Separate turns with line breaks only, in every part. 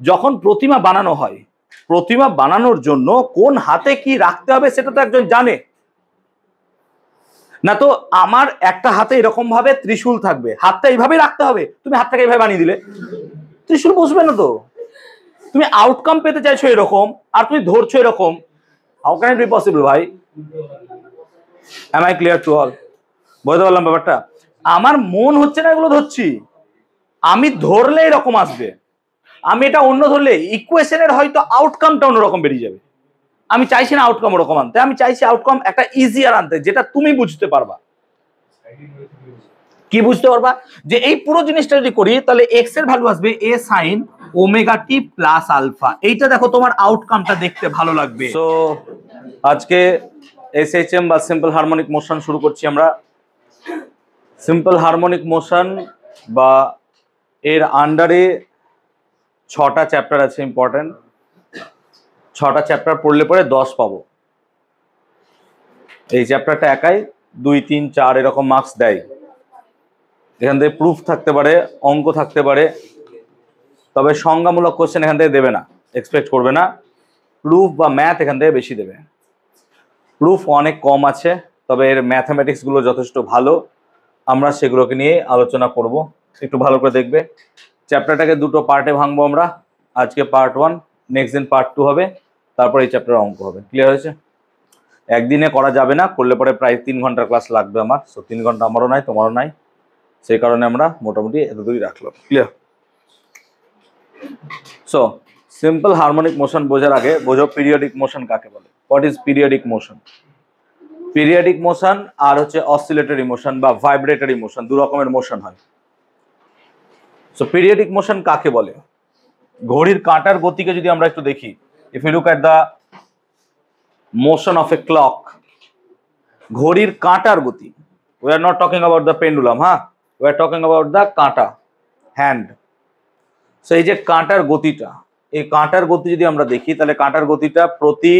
যখন প্রতিমা বানানো হয়, প্রতিমা বানানোর জন্য কোন হাতে কি রাখতে হবে সেটা তো একজন জানে না। তো আমার একটা হাতে এরকম ভাবে ত্রিশূল থাকবে, হাতটা এইভাবেই রাখতে হবে, তুমি হাতটাকে এইভাবে বানিয়ে দিলে ত্রিশূল বসবে না। তো তুমি আউটকাম পেতে চাইছো এরকম আর তুমি ধরছো এরকম, how can it be possible ভাই? Am I clear to all? বুঝতে পারলাম ব্যাপারটা? আমার মন হচ্ছে না এগুলো ধরছি, আমি ধরলে এরকম আসবে, আমি এটা অন্য ধরলে ইকুয়েশনের হয়তো আউটকামটা অন্যরকম বেরিয়ে যাবে। আমি চাইছি না আউটকাম ওরকম আনতে, আমি চাইছি আউটকাম একটা ইজিয়ার আনতে, যেটা তুমি বুঝতে পারবা। কি বুঝতে পারবা? যে এই পুরো জিনিসটা যদি করি তাহলে এক্স এর ভ্যালু আসবে এ sine omega t plus alpha. এইটা দেখো তোমার আউটকামটা দেখতে ভালো লাগবে। সো আজকে এসএইচএম বা সিম্পল হারমোনিক মোশন শুরু করছি আমরা। সিম্পল হারমোনিক মোশন বা এর আন্ডারে 6টা চ্যাপ্টার আছে ইম্পর্টেন্ট। 6টা চ্যাপ্টার পড়লে পরে 10 পাবো। এই চ্যাপ্টারটা একাই 2, 3, 4 এরকম মার্কস দেয়। এখান থেকে প্রুফ থাকতে পারে, অঙ্ক থাকতে পারে, তবে সংজ্ঞামূলক কোশ্চেন এখান থেকে দেবে না, এক্সপেক্ট করবে না। প্রুফ বা ম্যাথ এখান থেকে বেশি দেবে। প্রুফ অনেক কম আছে, তবে এর ম্যাথামেটিক্সগুলো যথেষ্ট ভালো। আমরা সেগুলোকে নিয়ে আলোচনা করব, একটু ভালো করে দেখবে। চ্যাপ্টারটাকে দুটো পার্টে ভাঙবো আমরা। আজকে পার্ট 1, নেক্সট দিন পার্ট 2 হবে, তারপর এই চ্যাপ্টারের অঙ্ক হবে। ক্লিয়ার হয়েছে? একদিনে করা যাবে না, করলে পরে প্রায় 3 ঘন্টার ক্লাস লাগবে আমার। সো 3 ঘন্টা আমারও নাই, তোমারও নাই, সেই কারণে আমরা মোটামুটি এতদূরই রাখলাম। Clear? So simple harmonic motion বোঝার আগে বোঝো পিরিয়ডিক মোশন কাকে বলে। What is periodic motion? Periodic motion আর হচ্ছে অসিলেটরি মোশন বা ভাইব্রেটরি মোশন, দু রকমের মোশন হয়। সো পিরিয়ডিক মোশন কাকে বলে? ঘড়ির কাঁটার গতিকে যদি আমরা একটু দেখি, if you look at the motion of a clock, ঘড়ির কাঁটার গতি, we are not talking about the pendulum, হ্যাঁ, we are talking about the কাঁটা, হ্যান্ড। সো এই যে কাঁটার গতিটা, এই কাঁটার গতি যদি আমরা দেখি, তাহলে কাঁটার গতিটা প্রতি,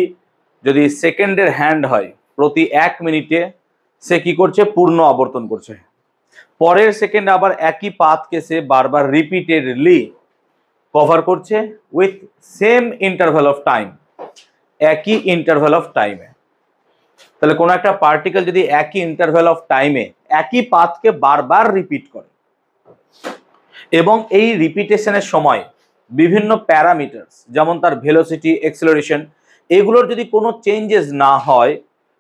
যদি সেকেন্ডের হ্যান্ড হয়, প্রতি 1 মিনিটে সে কি করছে? পূর্ণ আবর্তন করছে। পরের সেকেন্ডে আবার একই পাথকে সে বারবার রিপিটেডলি কভার করছে with same interval of time, একই ইন্টারভ্যাল অফ টাইমে। তাহলে কোনো একটা পার্টিকেল যদি একই ইন্টারভ্যাল অফ টাইমে একই পাথকে বারবার রিপিট করে এবং এই রিপিটেশনের সময় বিভিন্ন প্যারামিটারস, যেমন তার ভেলোসিটি, এক্সেলারেশন, এগুলোর যদি কোনো চেঞ্জেস না হয়,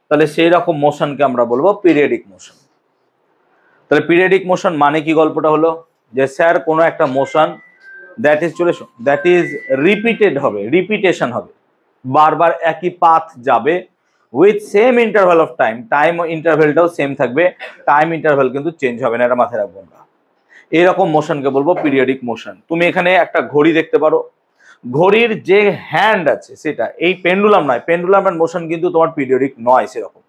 তাহলে সেই রকম মোশনকে আমরা বলবো পিরিয়ডিক মোশন। তাহলে পিরিয়ডিক মোশন মানে কি? গল্পটা হলো যে স্যার কোনো একটা মোশন দ্যাট ইজ, চলে দ্যাট ইজ রিপিটেড হবে, রিপিটেশন হবে, বারবার একই পাথ যাবে with same interval of time, time ইন্টারভ্যালটাও সেম থাকবে, টাইম ইন্টারভ্যাল কিন্তু চেঞ্জ হবে না, এটা মাথায় রাখবো আমরা। এরকম মোশনকে বলবো পিরিয়ডিক মোশন। তুমি এখানে একটা ঘড়ি দেখতে পারো, ঘড়ির যে হ্যান্ড আছে সেটা, এই পেন্ডুলাম নয়, পেন্ডুলাম এর মোশন কিন্তু তোমার পিরিয়ডিক নয় সেরকম।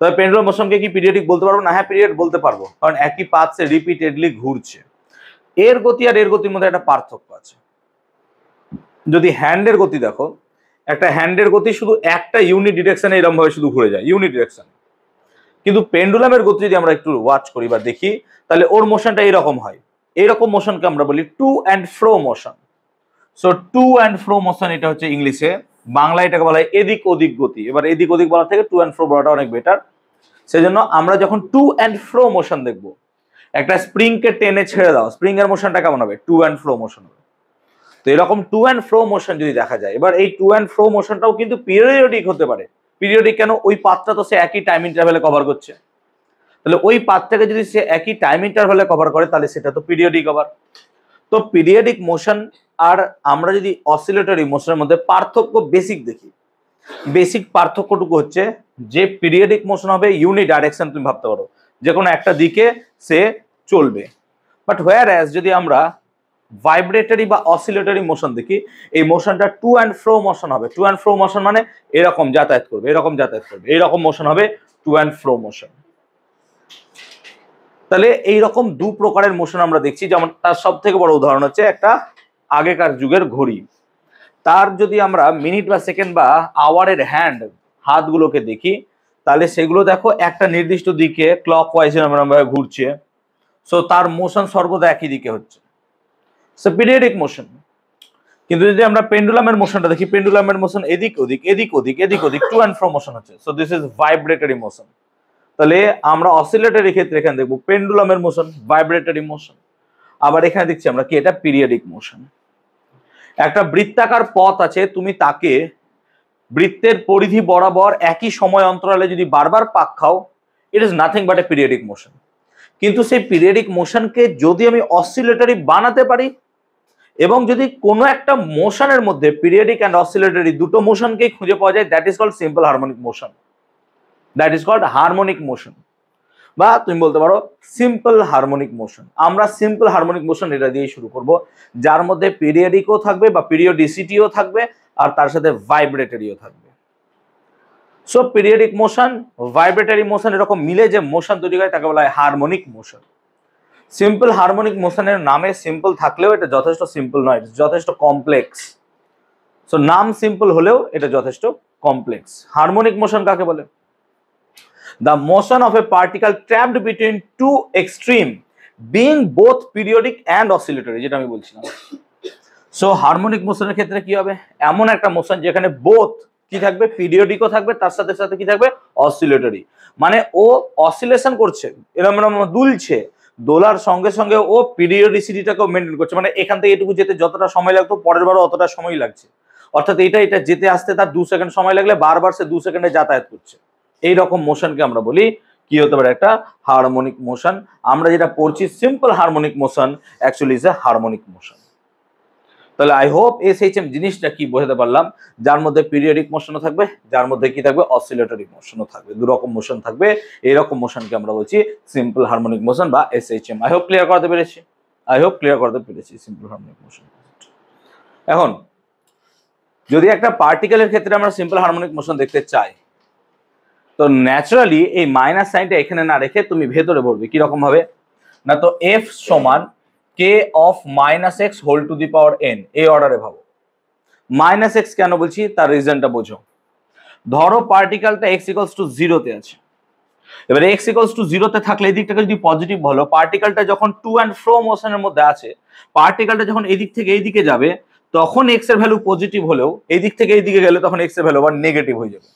তবে পেন্ডুলাম মোশনকে কি পিরিয়ডিক বলতে পারবো না? হ্যাঁ, পিরিয়ড বলতে পারবো, কারণ একই পাথে রিপিটেডলি ঘুরছে। এর গতি আর এর গতির মধ্যে একটা পার্থক্য আছে। যদি হ্যান্ডের গতি দেখো, একটা হ্যান্ডের গতি শুধু একটা ইউনিট ডিরেকশনে এরকম ভাবে শুধু ঘুরে যায়, ইউনিট ডিরেকশন। কিন্তু পেন্ডুলামের গতি যদি আমরা একটু ওয়াচ করি বা দেখি, তাহলে ওর মোশনটা এরকম হয়। এইরকম মোশনকে আমরা বলি to and fro motion. So to and fro motion, এটা হচ্ছে ইংলিশে, বাংলায় এটাকে বলা হয় এদিক ওদিক গতি। এবার এদিক ওদিক বলা থেকে টু অ্যান্ড ফ্রো বলাটা অনেক বেটার। সেজন্য আমরা যখন টু অ্যান্ড ফ্রো মোশন দেখবো, একটা স্প্রিংকে টেনে ছেড়ে দাও, স্প্রিং এর মোশনটা কেমন হবে? টু অ্যান্ড ফ্রো মোশন হবে। তো এরকম টু অ্যান্ড ফ্রো মোশন যদি দেখা যায়, এবার এই টু অ্যান্ড ফ্রো মোশনটাও কিন্তু পিরিয়ডিক হতে পারে। পিরিয়ডিক কেন? ওই পাথটা তো সে একই টাইম ইন্টারভ্যালে কভার করছে, তাহলে ওই পাথটাকে যদি সে একই টাইম ইন্টারভ্যালে কভার করে, তাহলে সেটা তো পিরিয়ডিক আবার। তো পিরিয়ডিক মোশন আর আমরা যদি অসিলেটরি মোশনের মধ্যে পার্থক্য বেসিক দেখি, বেসিক পার্থক্যটুকু হচ্ছে যে পিরিয়ডিক মোশন হবে ইউনি ডাইরেকশন, তুমি ভাবতে পারো যে কোনো একটা দিকে সে চলবে। বাট হোয়ার অ্যাজ যদি আমরা ভাইব্রেটরি বা অসিলেটরি মোশন দেখি, এই মোশনটা টু অ্যান্ড ফ্রো মোশন হবে। টু অ্যান্ড ফ্রো মোশন মানে এরকম যাতায়াত করবে, এরকম যাতায়াত করবে, এইরকম মোশন হবে টু অ্যান্ড ফ্রো মোশন। তাহলে এইরকম দু প্রকারের মোশন আমরা দেখছি। যেমন তার সব থেকে বড় উদাহরণ হচ্ছে একটা আগেকার যুগের ঘড়ি। তার যদি আমরা মিনিট বা সেকেন্ড বা আওয়ারের হ্যান্ড, হাতগুলোকে দেখি, তাহলে সেগুলো দেখো একটা নির্দিষ্ট দিকে ক্লক ওয়াইজ ভাবে ঘুরছে। সো তার মোশন সর্বদা একই দিকে হচ্ছে। So periodic motion. কিন্তু যদি আমরা পেন্ডুলামের মোশনটা দেখি, পেন্ডুলামের মোশন এদিক ওদিক এদিক ওদিক এদিক ওদিক টু অ্যান্ড ফ্রো মোশন হচ্ছে। So this is vibratory motion. তাহলে আমরা অসিলেটরি ক্ষেত্রে এখানে দেখবো পেন্ডুলামের মোশন, ভাইব্রেটরি মোশন। আবার এখানে দেখছি আমরা কি, এটা পিরিয়ডিক মোশন। একটা বৃত্তাকার পথ আছে, তুমি তাকে বৃত্তের পরিধি বরাবর একই সময় অন্তরালে যদি বারবার পাক খাও, it is nothing but A periodic motion. কিন্তু সেই পিরিয়ডিক মোশনকে যদি আমি অসিলেটরি বানাতে পারি, এবং যদি কোনো একটা মোশনের মধ্যে পিরিয়ডিক অ্যান্ড অসিলেটরি দুটো মোশনকেই খুঁজে পাওয়া যায়, that is called simple harmonic motion. That is called harmonic motion, বা তুমি বলতে পারো সিম্পল হারমোনিক মোশন। আমরা সিম্পল হারমোনিক মোশন এটা দিয়ে শুরু করব, যার মধ্যে পিরিয়ডিকও থাকবে বা পিরিয়ডিসিটিও থাকবে, আর তার সাথে ভাইব্রেটরিও থাকবে। So periodic motion, vibratory motion এরকম মিলে যে মোশন তৈরি হয় তাকে বলা হয় হারমোনিক মোশন। সিম্পল হারমোনিক মোশনের নামে সিম্পল থাকলেও এটা যথেষ্ট সিম্পল নয়, যথেষ্ট কমপ্লেক্স। সো নাম সিম্পল হলেও এটা যথেষ্ট কমপ্লেক্স। হারমোনিক মোশন কাকে বলে? The motion of a particle trapped between two extreme being both periodic and oscillatory, যেটা আমি বলছিলাম। সো হারমোনিক মোশনের ক্ষেত্রে কি হবে? এমন একটা মোশন যেখানে বোথ কি থাকবে, পিরিয়ডিকও থাকবে, তার সাথে সাথে কি থাকবে, অসিলেটরি। মানে ও অসিলেশন করছে, এরকম দুলছে, দোলার সঙ্গে সঙ্গে ও পিরিয়ডিসিটিটাকেও মেনটেন করছে। মানে এখান থেকে এটুকু যেতে যতটা সময় লাগতো পরের বারও অতটা সময় লাগছে, অর্থাৎ এটা যেতে আসতে তার 2 সেকেন্ড সময় লাগলে বারবার সে 2 সেকেন্ডে যাতায়াত করছে। এইরকম মোশনকে আমরা বলি কি হতে পারে, একটা হারমোনিক মোশন। আমরা যেটা পড়ছি simple harmonic motion, actually is a harmonic motion. তাহলে আই হোপ এসএইচএম জিনিসটা কি বোঝাতে পারলাম, যার মধ্যে পিরিয়ডিক মোশনও থাকবে, যার মধ্যে কি থাকবে, অসিলেটরি মোশনও থাকবে, দু রকম মোশন থাকবে। এইরকম মোশনকে আমরা বলছি সিম্পল হারমোনিক মোশন বা এসএইচএম। আই হোপ ক্লিয়ার করতে পেরেছি, সিম্পল হারমোনিক মোশন। এখন যদি একটা পার্টিকেলের ক্ষেত্রে আমরা সিম্পল হারমোনিক মোশন দেখতে চাই, তো ন্যাচারালি এই মাইনাস সাইনটা এখানে না রেখে তুমি ভেতরে ভরবে কি রকম ভাবে না, তো এফ সমান k of minus x whole to the power n, এই অর্ডারে ভাবো। মাইনাস এক্স কেন বলছি তার রিজনটা বোঝো। ধরো পার্টিকেলটা এক্স ইকুয়ালস টু 0-তে আছে। এবারে এক্স ইকুয়ালস টু 0-তে থাকলে এই দিকটাকে যদি পজিটিভ হলো, পার্টিকেলটা যখন টু অ্যান্ড ফ্রো মোশনের মধ্যে আছে, পার্টিকেলটা যখন এই দিক থেকে এই দিকে যাবে তখন এক্স এর ভ্যালু পজিটিভ হলেও এই দিক থেকে এই দিকে গেলে তখন এক্স এর ভ্যালু আবার নেগেটিভ হয়ে যাবে।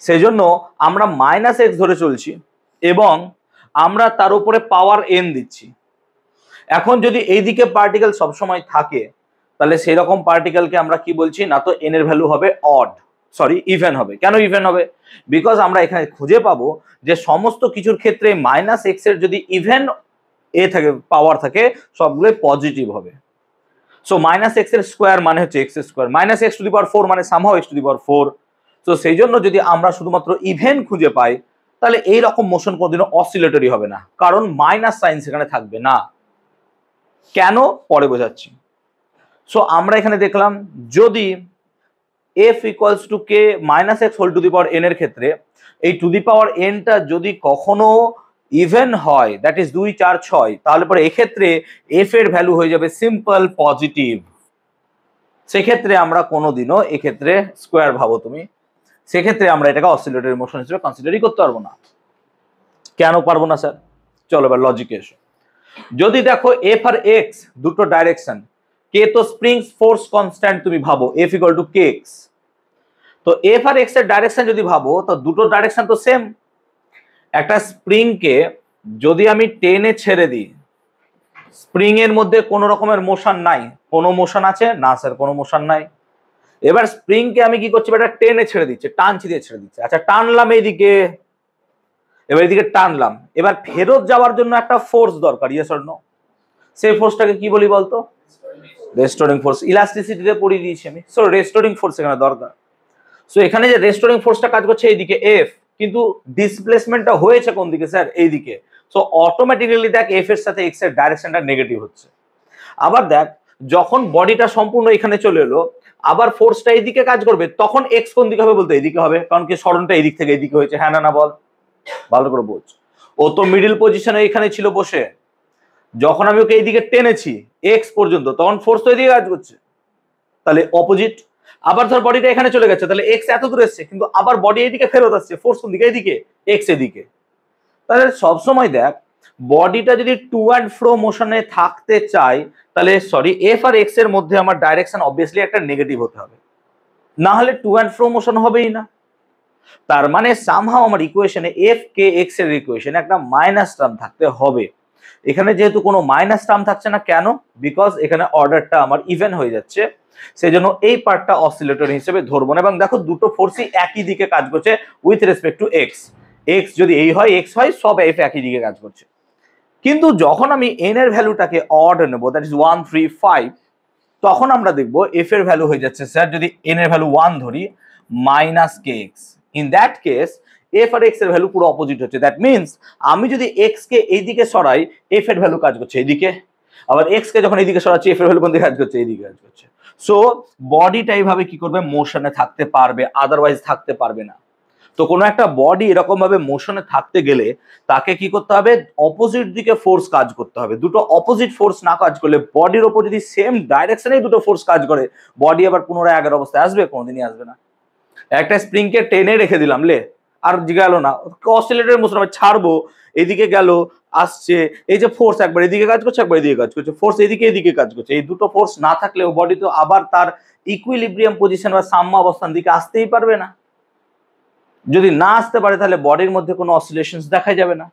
সেই জন্য আমরা মাইনাস এক্স ধরে চলছি এবং আমরা তার উপরে পাওয়ার এন দিচ্ছি। এখন যদি এইদিকে পার্টিকেল সবসময় থাকে তাহলে সেই রকম পার্টিকেলকে আমরা কি বলছি না, তো এন এর ভ্যালু হবে ইভেন হবে। কেন ইভেন হবে? বিকজ আমরা এখানে খুঁজে পাবো যে সমস্ত কিছুর ক্ষেত্রে মাইনাস এক্স এর যদি ইভেন এ থাকে, পাওয়ার থাকে, সবগুলো পজিটিভ হবে। সো মাইনাস এক্স এর স্কোয়ার মানে হচ্ছে x square, minus x to the power 4 মানে somehow x to the power 4। তো সেই জন্য যদি আমরা শুধুমাত্র ইভেন খুঁজে পাই তাহলে এই রকম মোশন কোনোদিনও অসিলেটরি হবে না, কারণ মাইনাস সাইন সেখানে থাকবে না। কেন পরে বোঝাচ্ছি। সো আমরা এখানে দেখলাম যদি F equals to K minus x whole to the power N এর ক্ষেত্রে এই টু দি পাওয়ার এনটা যদি কখনো ইভেন হয়, দ্যাট ইজ 2, 4, 6, তাহলে পরে এক্ষেত্রে এফ এর ভ্যালু হয়ে যাবে সিম্পল পজিটিভ। সেক্ষেত্রে আমরা কোনোদিনও এক্ষেত্রে স্কোয়ার ভাবো তুমি, সেক্ষেত্রে আমরা এটাকে অসিলেটরি মোশন হিসেবে কনসিডারই করতে পারবো না। কেন পারবো না স্যার? চলো এবার লজিকে এসো। যদি দেখো এফ আর এক্স দুটো ডাইরেকশন, কে তো স্প্রিং ফোর্স কনস্ট্যান্ট তুমি ভাবো, F equal to K x. তো এফ আর এক্স এর ডাইরেকশন যদি ভাবো তো দুটো ডাইরেকশন তো সেম। একটা স্প্রিং কে যদি আমি টেনে ছেড়ে দিই, স্প্রিং এর মধ্যে কোনো রকমের মোশন নাই, কোনো মোশন আছে না স্যার? কোনো মোশন নাই। এবার স্প্রিং কে আমি কি করছি, এটা টেনে ছেড়ে দিচ্ছে, টানছি দিয়ে ছেড়ে দিচ্ছে। আচ্ছা টানলাম এইদিকে, এবার এইদিকে টানলাম, এবার ফেরত যাওয়ার জন্য একটা ফোর্স দরকার, ইয়েস অর নো? সেই ফোর্সটাকে কি বলি বলতো? Restoring force. ইলাস্টিসিটিতে পড়িয়ে দিয়েছি আমি। সো রেস্টোরিং ফোর্স এখানে দরকার। সো এখানে যে রেস্টোরিং ফোর্সটা কাজ করছে এইদিকে এফ, কিন্তু ডিসপ্লেসমেন্টটা হয়েছে কোন দিকে স্যার? এইদিকে। সো অটোমেটিক্যালি দেখ এফ এর সাথে এক্স এর ডাইরেকশনটা নেগেটিভ হচ্ছে। আবার দেখ যখন বডিটা সম্পূর্ণ এখানে চলে এলো, আবার ফোর্সটা এইদিকে কাজ করবে, তখন এক্স কোন দিকে হবে বলতে এইদিকে হবে, কারণ কি সরণটা এইদিক থেকে এইদিকে হয়েছে। হ্যাঁ না বল, ভালো করে বোঝ। ও তো মিডিল পজিশনে এখানে ছিল বসে, যখন আমি ওকে এইদিকে টেনেছি এক্স পর্যন্ত তখন ফোর্স তো এইদিকে কাজ করছে, তাহলে অপোজিট। আবার ধর বডিটা এখানে চলে গেছে, তাহলে এক্স এত দূরে এসছে, কিন্তু আবার বডি এইদিকে ফেরত আসছে, ফোর্স কোন দিকে? এইদিকে, এক্স এদিকে। তাহলে সবসময় দেখ বডিটা যদি টু অ্যান্ড ফ্রো মোশনে থাকতে চাই, তাহলে সরি এফ আর এক্স এর মধ্যে আমার ডাইরেকশন অবভিয়াসলি একটা নেগেটিভ হতে হবে, না হলে টু অ্যান্ড ফ্রো মোশন হবেই না। তার মানে সামহাও আমার ইকুয়েশনে এফ কে এক্স এর ইকুয়েশনে একটা মাইনাস টার্ম থাকতে হবে। এখানে যেহেতু কোনো মাইনাস টার্ম থাকছে না, কেন? বিকজ এখানে অর্ডারটা আমার ইভেন হয়ে যাচ্ছে, সেই জন্য এই পার্টটা অসিলেটর হিসেবে ধরবো না। এবং দেখো দুটো ফোর্সই একই দিকে কাজ করছে with respect to x. X যদি এই হয় এক্স হয়, সব এফ একই দিকে কাজ করছে। কিন্তু যখন আমি এন এর ভ্যালুটাকে অড নেবো, দ্যাট ইজ 1 3 5, তখন আমরা দেখবো এফ এর ভ্যালু হয়ে যাচ্ছে স্যার, যদি এন এর ভ্যালু 1 ধরি, minus K X. In that case F আর এক্স এর ভ্যালু পুরো অপোজিট হচ্ছে। দ্যাট মিনস আমি যদি এক্স কে এইদিকে সরাই, এফ এর ভ্যালু কাজ করছে এইদিকে, আবার এক্স কে যখন এইদিকে সরাচ্ছি, এফ এর ভ্যালু কোন দিকে কাজ করছে? এইদিকে কাজ করছে। সো বডিটা এইভাবে কি করবে? মোশনে থাকতে পারবে, আদারওয়াইজ থাকতে পারবে না। তো কোনো একটা বডি এরকম ভাবে মোশনে থাকতে গেলে তাকে কি করতে হবে? অপোজিট দিকে ফোর্স কাজ করতে হবে। দুটো অপোজিট ফোর্স না কাজ করলে, বডির ওপর যদি সেম ডাইরেকশনে দুটো ফোর্স কাজ করে, বডি আবার পুনরায় আগের অবস্থায় আসবে? কোনোদিনই আসবে না। একটা স্প্রিংকে টেনে রেখে দিলাম, লে আর গেল না, অসিলেটরের মোশন আমি ছাড়বো, এদিকে গেল, আসছে, এই যে ফোর্স একবার এদিকে কাজ করছে, একবার এদিকে কাজ করছে, ফোর্স এদিকে এদিকে কাজ করছে, এই দুটো ফোর্স না থাকলেও বডি তো আবার তার ইকুইলিব্রিয়াম পজিশন বা সাম্য অবস্থান দিকে আসতেই পারবে না। যদি না আসতে পারে তাহলে বডির মধ্যে কোনো অসিলেশনস দেখা যাবে না।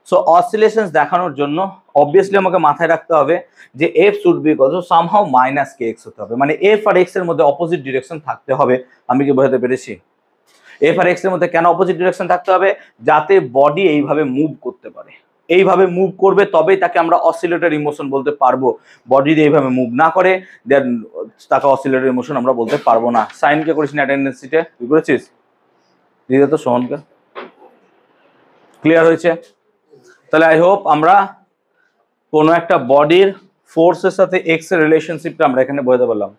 সো অসিলেশনস দেখানোর জন্য অবভিয়াসলি আমাকে মাথায় রাখতে হবে যে F should be equal two somehow minus K x হতে হবে, মানে এফ আর এক্স এর মধ্যে অপোজিট ডিরেকশন থাকতে হবে। আমি কি বোঝাতে পেরেছি? এফ আর এক্স এর মধ্যে কেন অপোজিট ডিরেকশন থাকতে হবে? যাতে বডি এইভাবে মুভ করতে পারে, এইভাবে মুভ করবে তবেই তাকে আমরা অসিলেটর ইমোশন বলতে পারবো। বডি যদি এইভাবে মুভ না করে, দেন তাকে অসিলেটর ইমোশন আমরা বলতে পারবো না। সাইনকে করিস না অ্যাটেন্ডেন্স শিটে, তুই করেছিস? দিদা তো সোহনকে ক্লিয়ার হয়েছে? তাহলে আই হোপ আমরা কোনো একটা বডির ফোর্সের সাথে এক্স এর রিলেশনশিপটা আমরা এখানে বোঝাতে পারলাম।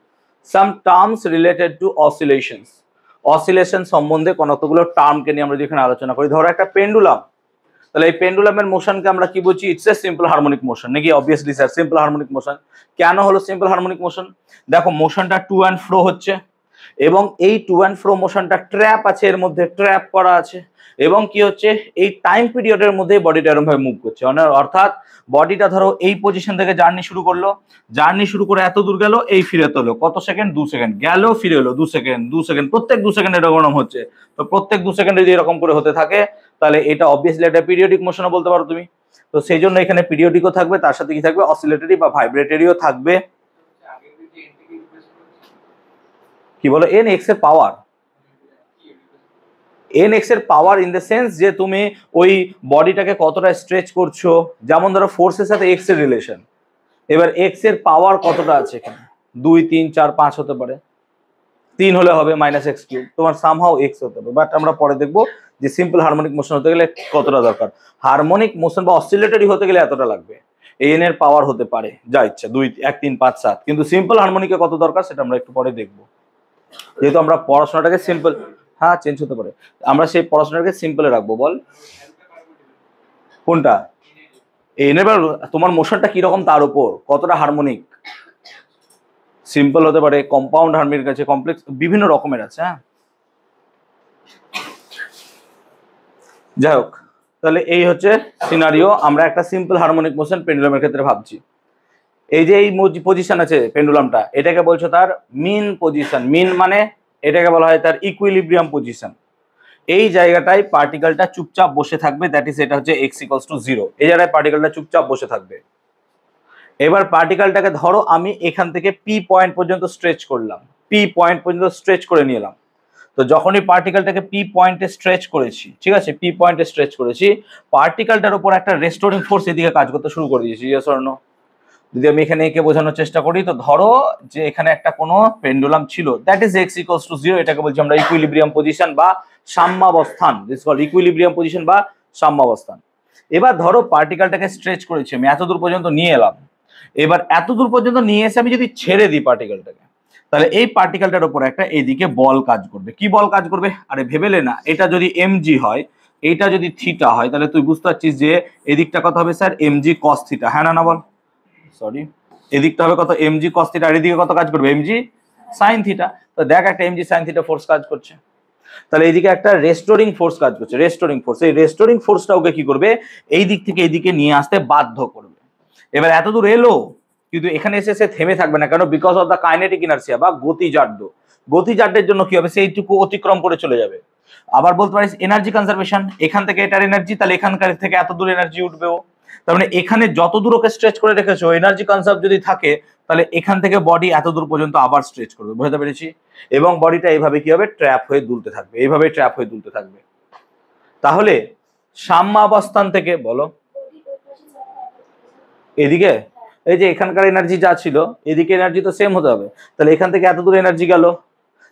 Some terms related to oscillations, oscillation সম্বন্ধে কতগুলো টার্মকে নিয়ে আমরা যদি এখানে আলোচনা করি। ধরো একটা পেন্ডুলাম, তাহলে এই পেন্ডুলামের মোশনকে আমরা কি বলছি? It's a simple harmonic motion, নাকি? Obviously sir simple harmonic motion. কেন হলো সিম্পল হারমোনিক মোশন? দেখো মোশনটা টু অ্যান্ড ফ্রো হচ্ছে, এবং এই টু অ্যান্ড ফ্রো মোশনটা ট্র্যাপ আছে, এর মধ্যে ট্র্যাপ করা আছে, এবং কি হচ্ছে এই টাইম পিরিয়ডের মধ্যে বডিটা এরকম ভাবে মুভ করছে। অর্থাৎ বডিটা ধরো এই পজিশন থেকে জার্নি শুরু করলো, জার্নি শুরু করে এত দূর গেল, এই ফিরে হলো কত সেকেন্ড? 2 সেকেন্ড গেল, ফিরে হলো 2 সেকেন্ড, 2 সেকেন্ড, প্রত্যেক 2 সেকেন্ড এরকম হচ্ছে। তো প্রত্যেক 2 সেকেন্ডে যদি এরকম করে হতে থাকে, তাহলে এটা অবভিয়াসলি একটা পিরিয়ডিক মোশনও বলতে পারো তুমি। তো সেই জন্য এখানে পিরিয়ডিকও থাকবে, তার সাথে কি থাকবে? অসিলেটরি বা ভাইব্রেটরিও থাকবে। কি বলো? এন এক্স এর পাওয়ার, এন এক্স এর পাওয়ার ইন দ্য সেন্স যে তুমি ওই বডিটাকে কতটা স্ট্রেচ করছো। যেমন ধরো ফোর্সের সাথে এক্স এর রিলেশন, এবার এক্স এর পাওয়ার কতটা আছে এখানে? 2 3 4 5 হতে পারে, 3 হলে হবে মাইনাস এক্স কিউব, তোমার সামহাউ এক্স হতে হবে। বাট আমরা পরে দেখবো যে সিম্পল হারমোনিক মোশন হতে গেলে কতটা দরকার। হারমোনিক মোশন বা অসিলেটরি হতে গেলে এতটা লাগবে। এন এর পাওয়ার হতে পারে যা ইচ্ছা 2 1 3 5 7, কিন্তু সিম্পল হারমোনিকে কত দরকার সেটা আমরা একটু পরে দেখবো। যেহেতু আমরা পড়াশোনাটাকে সিম্পল, হ্যাঁ চেঞ্জ হতে পারে, আমরা সেই পড়াশোনাটাকে সিম্পলে রাখবো। বল কোনটা? এবার তোমার মোশনটা কিরকম তার উপর, কতটা হারমোনিক। সিম্পল হতে পারে, কম্পাউন্ড হারমোনিক আছে, কমপ্লেক্স, বিভিন্ন রকমের আছে। হ্যাঁ যাই হোক, তাহলে এই হচ্ছে সিনারিও। আমরা একটা সিম্পল হারমোনিক মোশন পেন্ডুলামের ক্ষেত্রে ভাবছি। এই যে এই পজিশন আছে পেন্ডুলামটা, এটাকে বলছো তার মিন পজিশন। মিন মানে এটাকে বলা হয় তার ইকুইলিব্রিয়াম পজিশন। এই জায়গাটায় পার্টিকেলটা চুপচাপ বসে থাকবে, দ্যাট ইজ এটা হচ্ছে x = 0। এই জায়গায় পার্টিকেলটা চুপচাপ বসে থাকবে। এবার পার্টিকেলটাকে ধরো আমি এখান থেকে পি পয়েন্ট পর্যন্ত স্ট্রেচ করলাম, পি পয়েন্ট পর্যন্ত স্ট্রেচ করে নিয়ে এলাম। তো যখনই পার্টিকেলটাকে পি পয়েন্টে স্ট্রেচ করেছি, ঠিক আছে, পি পয়েন্টে স্ট্রেচ করেছি, পার্টিকেলটার উপর একটা রেস্টোরিং ফোর্স এদিকে কাজ করতে শুরু করে দিয়েছি। Yes or no? যদি আমি এখানে একে বোঝানোর চেষ্টা করি, তো ধরো যে এখানে একটা কোনো পেন্ডুলাম ছিল, দ্যাট ইজ x = 0, এটাকে বলছি আমরা ইকুইলিব্রিয়াম পজিশন বা সাম্যাবস্থান। দিস কল ইকুইলিব্রিয়াম পজিশন বা সাম্যাবস্থান। এবার ধরো পার্টিকেলটাকে স্ট্রেচ করেছি, আমি এত দূর পর্যন্ত নিয়ে এলাম। এবার এত দূর পর্যন্ত নিয়ে এসে আমি যদি ছেড়ে দিই পার্টিকেলটাকে, তাহলে এই পার্টিকেলটার উপর একটা এইদিকে বল কাজ করবে। কি বল কাজ করবে? আরে ভেবেলে না, এটা যদি mg হয়, এটা যদি থিটা হয়, তাহলে তুই বুঝতে পারছিস যে এদিকটা কত হবে স্যার? mg cos theta. হ্যাঁ না বল? সরি, এদিকটা হবে কত? mg cos theta. আর এদিকে কত কাজ করবে? mg sin theta. তো দেখ একটা mg sin থিটা ফোর্স কাজ করছে। তাহলে এইদিকে একটা রেস্টোরিং ফোর্স কাজ করছে, রেস্টোরিং ফোর্স। এই রেস্টোরিং ফোর্সটা ওকে কি করবে, এই দিক থেকে এইদিকে নিয়ে আসতে বাধ্য করবে। এবার এত দূর এলো, কিন্তু এখানে এসে সে থেমে থাকবে না, কেন? Because of the kinetic inertia বা গতিজাড্য। গতিজাড্যের জন্য কি হবে, সেইটুকু অতিক্রম করে চলে যাবে। আবার বলতে পারিস এনার্জি কনজারভেশন, এখান থেকে এটার এনার্জি, তাহলে এখানকার থেকে এত দূর এনার্জি উঠবেও। তার মানে এখানে যত দূর ওকে স্ট্রেচ করে রেখেছো, এনার্জি কনজার্ভ যদি থাকে, তাহলে এখান থেকে বডি এত দূর পর্যন্ত আবার স্ট্রেচ করবে, বুঝতে পেরেছি? এবং বডিটা এইভাবে কি হবে, ট্র্যাপ হয়ে দুলতে থাকবে, এইভাবে ট্র্যাপ হয়ে দুলতে থাকবে। তাহলে সাম্যাবস্থান থেকে বলো এদিকে, এই যে এখানকার এনার্জি যা ছিল, এদিকে এনার্জি তো সেম হতে হবে। তাহলে এখান থেকে এত দূর এনার্জি গেল,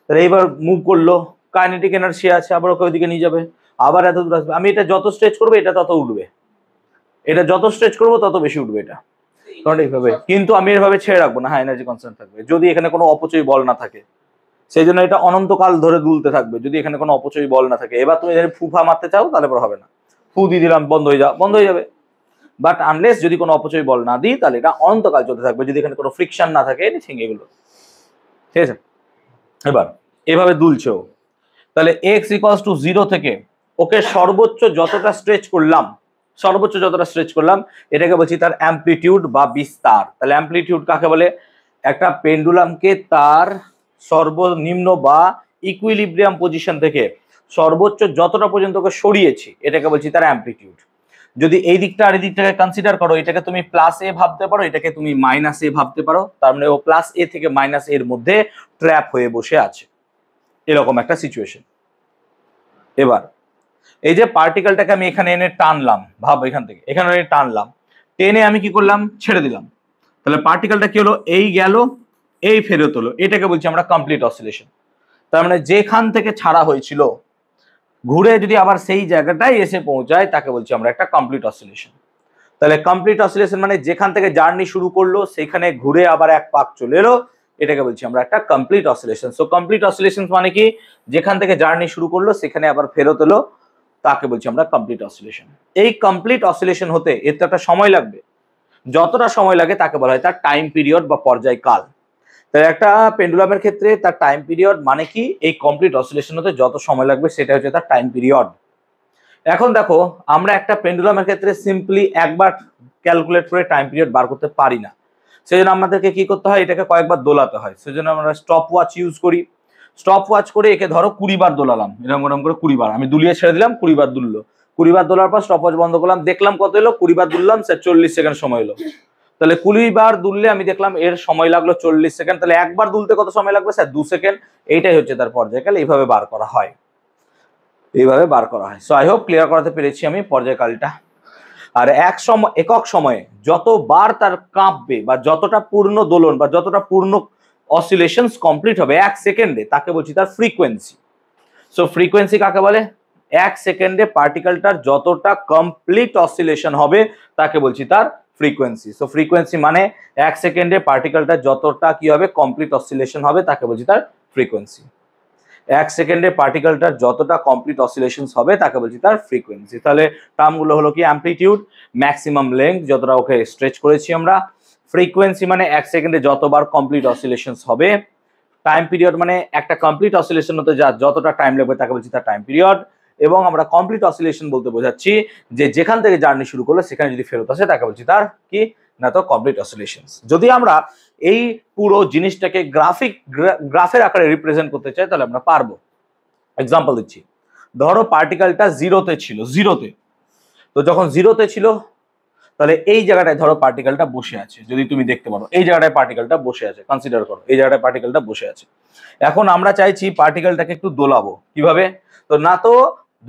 তাহলে এইবার মুভ করলো, কাইনেটিক এনার্জি আছে, আবার ওকে ওইদিকে নিয়ে যাবে, আবার এত দূর আসবে। আমি এটা যত স্ট্রেচ করবো এটা তত উঠবে, এটা যত স্ট্রেচ করবো তত বেশি উঠবে এটা, কারণ এইভাবে। কিন্তু আমি এভাবে ছেড়ে রাখবো না, হ্যাঁ এনার্জি কনস্ট্যান্ট থাকবে যদি এখানে কোনো অপচয় বল না থাকে। সেই জন্য এটা অনন্তকাল ধরে দুলতে থাকবে যদি এখানে কোনো অপচয় বল না থাকে। এবার তুমি যদি ফুফা মারতে চাও তাহলে পরে হবে না, ফু দিয়ে দিলাম বন্ধ হয়ে যাবে। বাট আনলেস যদি কোনো অপচয় বল না দিই, তাহলে এটা অনন্তকাল চলতে থাকবে যদি এখানে কোনো ফ্রিকশন না থাকে, এনিথিং এগুলো, ঠিক আছে? এবার এভাবে দুলছে ও। তাহলে এক্স ইকুয়ালস টু 0 থেকে ওকে সর্বোচ্চ যতটা স্ট্রেচ করলাম, এটাকে বলছি তার অ্যামপ্লিটিউড বা বিস্তার। তাহলে অ্যামপ্লিটিউড কাকে বলে? একটা পেন্ডুলামকে তার সর্বনিম্ন বা ইকুইলিব্রিয়াম পজিশন থেকে সর্বোচ্চ যতটা পর্যন্ত ওকে সরিয়েছি, এটাকে বলছি তার অ্যামপ্লিটিউড। যদি এই দিকটা আর এই দিকটাকে কনসিডার করো, এটাকে তুমি প্লাস এ ভাবতে পারো, এটাকে তুমি মাইনাস এ ভাবতে পারো। তার মানে ও প্লাস এ থেকে মাইনাস এর মধ্যে ট্র্যাপ হয়ে বসে আছে, এরকম একটা সিচুয়েশন। এবার এই যে পার্টিকেলটাকে আমি এখানে এনে টানলাম, ভাব এখান থেকে এখানে এনে টানলাম, টেনে আমি কি করলাম, ছেড়ে দিলাম। তাহলে পার্টিকেলটা কি হলো, এই গেল, এই ফেরত হলো, এটাকে বলছি আমরা কমপ্লিট অসিলেশন। তার মানে যেখান থেকে ছাড়া হয়েছিল ঘুরে যদি আবার সেই জায়গাটায় এসে পৌঁছায়, তাকে বলছি আমরা একটা কমপ্লিট অসিলেশন। তাহলে কমপ্লিট অসিলেশন মানে যেখান থেকে জার্নি শুরু করলো সেখানে ঘুরে আবার এক পাক চলে এলো, এটাকে বলছি আমরা একটা complete oscillation. So complete oscillation মানে কি, যেখান থেকে জার্নি শুরু করলো সেখানে আবার ফেরত এলো, তাকে বলছি আমরা কমপ্লিট অসিলেশন। এই কমপ্লিট অসিলেশন হতে এর তো একটা সময় লাগবে, যতটা সময় লাগে তাকে বলা হয় তার টাইম পিরিয়ড বা পর্যায়কাল। তাই একটা পেন্ডুলামের ক্ষেত্রে তার টাইম পিরিয়ড মানে কি, এই কমপ্লিট অসিলেশন হতে যত সময় লাগবে সেটা হচ্ছে তার টাইম পিরিয়ড। এখন দেখো আমরা একটা পেন্ডুলামের ক্ষেত্রে সিম্পলি একবার ক্যালকুলেট করে টাইম পিরিয়ড বার করতে পারি না, সেজন্য আমাদেরকে কি করতে হয়, এটাকে কয়েকবার দোলাতে হয়। সেজন্য আমরা স্টপ ওয়াচ ইউজ করি। স্টপ ওয়াচ করে একে ধরো 20 বার দোলালাম, এরকম করে 20 বার আমি দুলিয়ে ছেড়ে দিলাম, 20 বার দুললো। 20 বার দোলার পর স্টপ ওয়াচ বন্ধ করলাম, দেখলাম কত এলো, 20 বার দুললাম, স্যার 40 সেকেন্ড সময় এলো। তাহলে 20 বার দুললে আমি দেখলাম এর সময় লাগলো 40 সেকেন্ড। তাহলে একবার দুলতে কত সময় লাগবে, স্যার 2 সেকেন্ড। এইটাই হচ্ছে তার পর্যায়কাল, এইভাবে বার করা হয়, এইভাবে বার করা হয়। সো আই হোপ ক্লিয়ার করাতে পেরেছি আমি পর্যায়কালটা। আর একক সময়ে যতবার তার কাঁপবে বা যতটা পূর্ণ দোলন বা যতটা পূর্ণ অসিলেশনস কমপ্লিট হবে এক সেকেন্ডে, তাকে বলছি তার ফ্রিকোয়েন্সি। সো ফ্রিকোয়েন্সি কাকে বলে, এক সেকেন্ডে পার্টিকেলটার যতটা কমপ্লিট অসিলেশন হবে তাকে বলছি তার ফ্রিকোয়েন্সি। সো ফ্রিকোয়েন্সি মানে এক সেকেন্ডে পার্টিকেলটা যতটা কি হবে, কমপ্লিট অসিলেশন হবে, তাকে বলছি তার ফ্রিকোয়েন্সি। এক সেকেন্ডে পার্টিকেলটার যতটা কমপ্লিট অসিলেশনস হবে তাকে বলছি তার ফ্রিকোয়েন্সি। তাহলে টার্মগুলো হলো কি, অ্যামপ্লিটিউড, ম্যাক্সিমাম লেংথ যতটা ওকে স্ট্রেচ করেছি আমরা, ফ্রিকোয়েন্সি মানে এক সেকেন্ডে যতবার কমপ্লিট অসিলেশনস হবে, টাইম পিরিয়ড মানে একটা কমপ্লিট অসিলেশন হতে যতটা টাইম লাগবে তাকে বলছি তার টাইম পিরিয়ড। এবং আমরা কমপ্লিট অসিলেশন বলতে বোঝাচ্ছি যে যেখান থেকে জার্নি শুরু করলো সেখানে যদি ফেরত আসে তাকে বলছি তার কি না, তো কমপ্লিট অসিলেশনস। যদি আমরা এই পুরো জিনিসটাকে গ্রাফের আকারে রিপ্রেজেন্ট করতে চাই তাহলে আমরা পারবো। এক্সাম্পল দিচ্ছি, ধরো পার্টিকেলটা জিরোতে ছিল, জিরোতে, তো যখন জিরোতে ছিল তাহলে এই জায়গাটায় ধরো পার্টিকেলটা বসে আছে, যদি তুমি দেখতে পারো এই জায়গাটায় পার্টিকেলটা বসে আছে, কনসিডার করো এই জায়গাটায় পার্টিকেলটা বসে আছে। এখন আমরা চাইছি পার্টিকেলটাকে একটু দোলাবো, কিভাবে? তো না, তো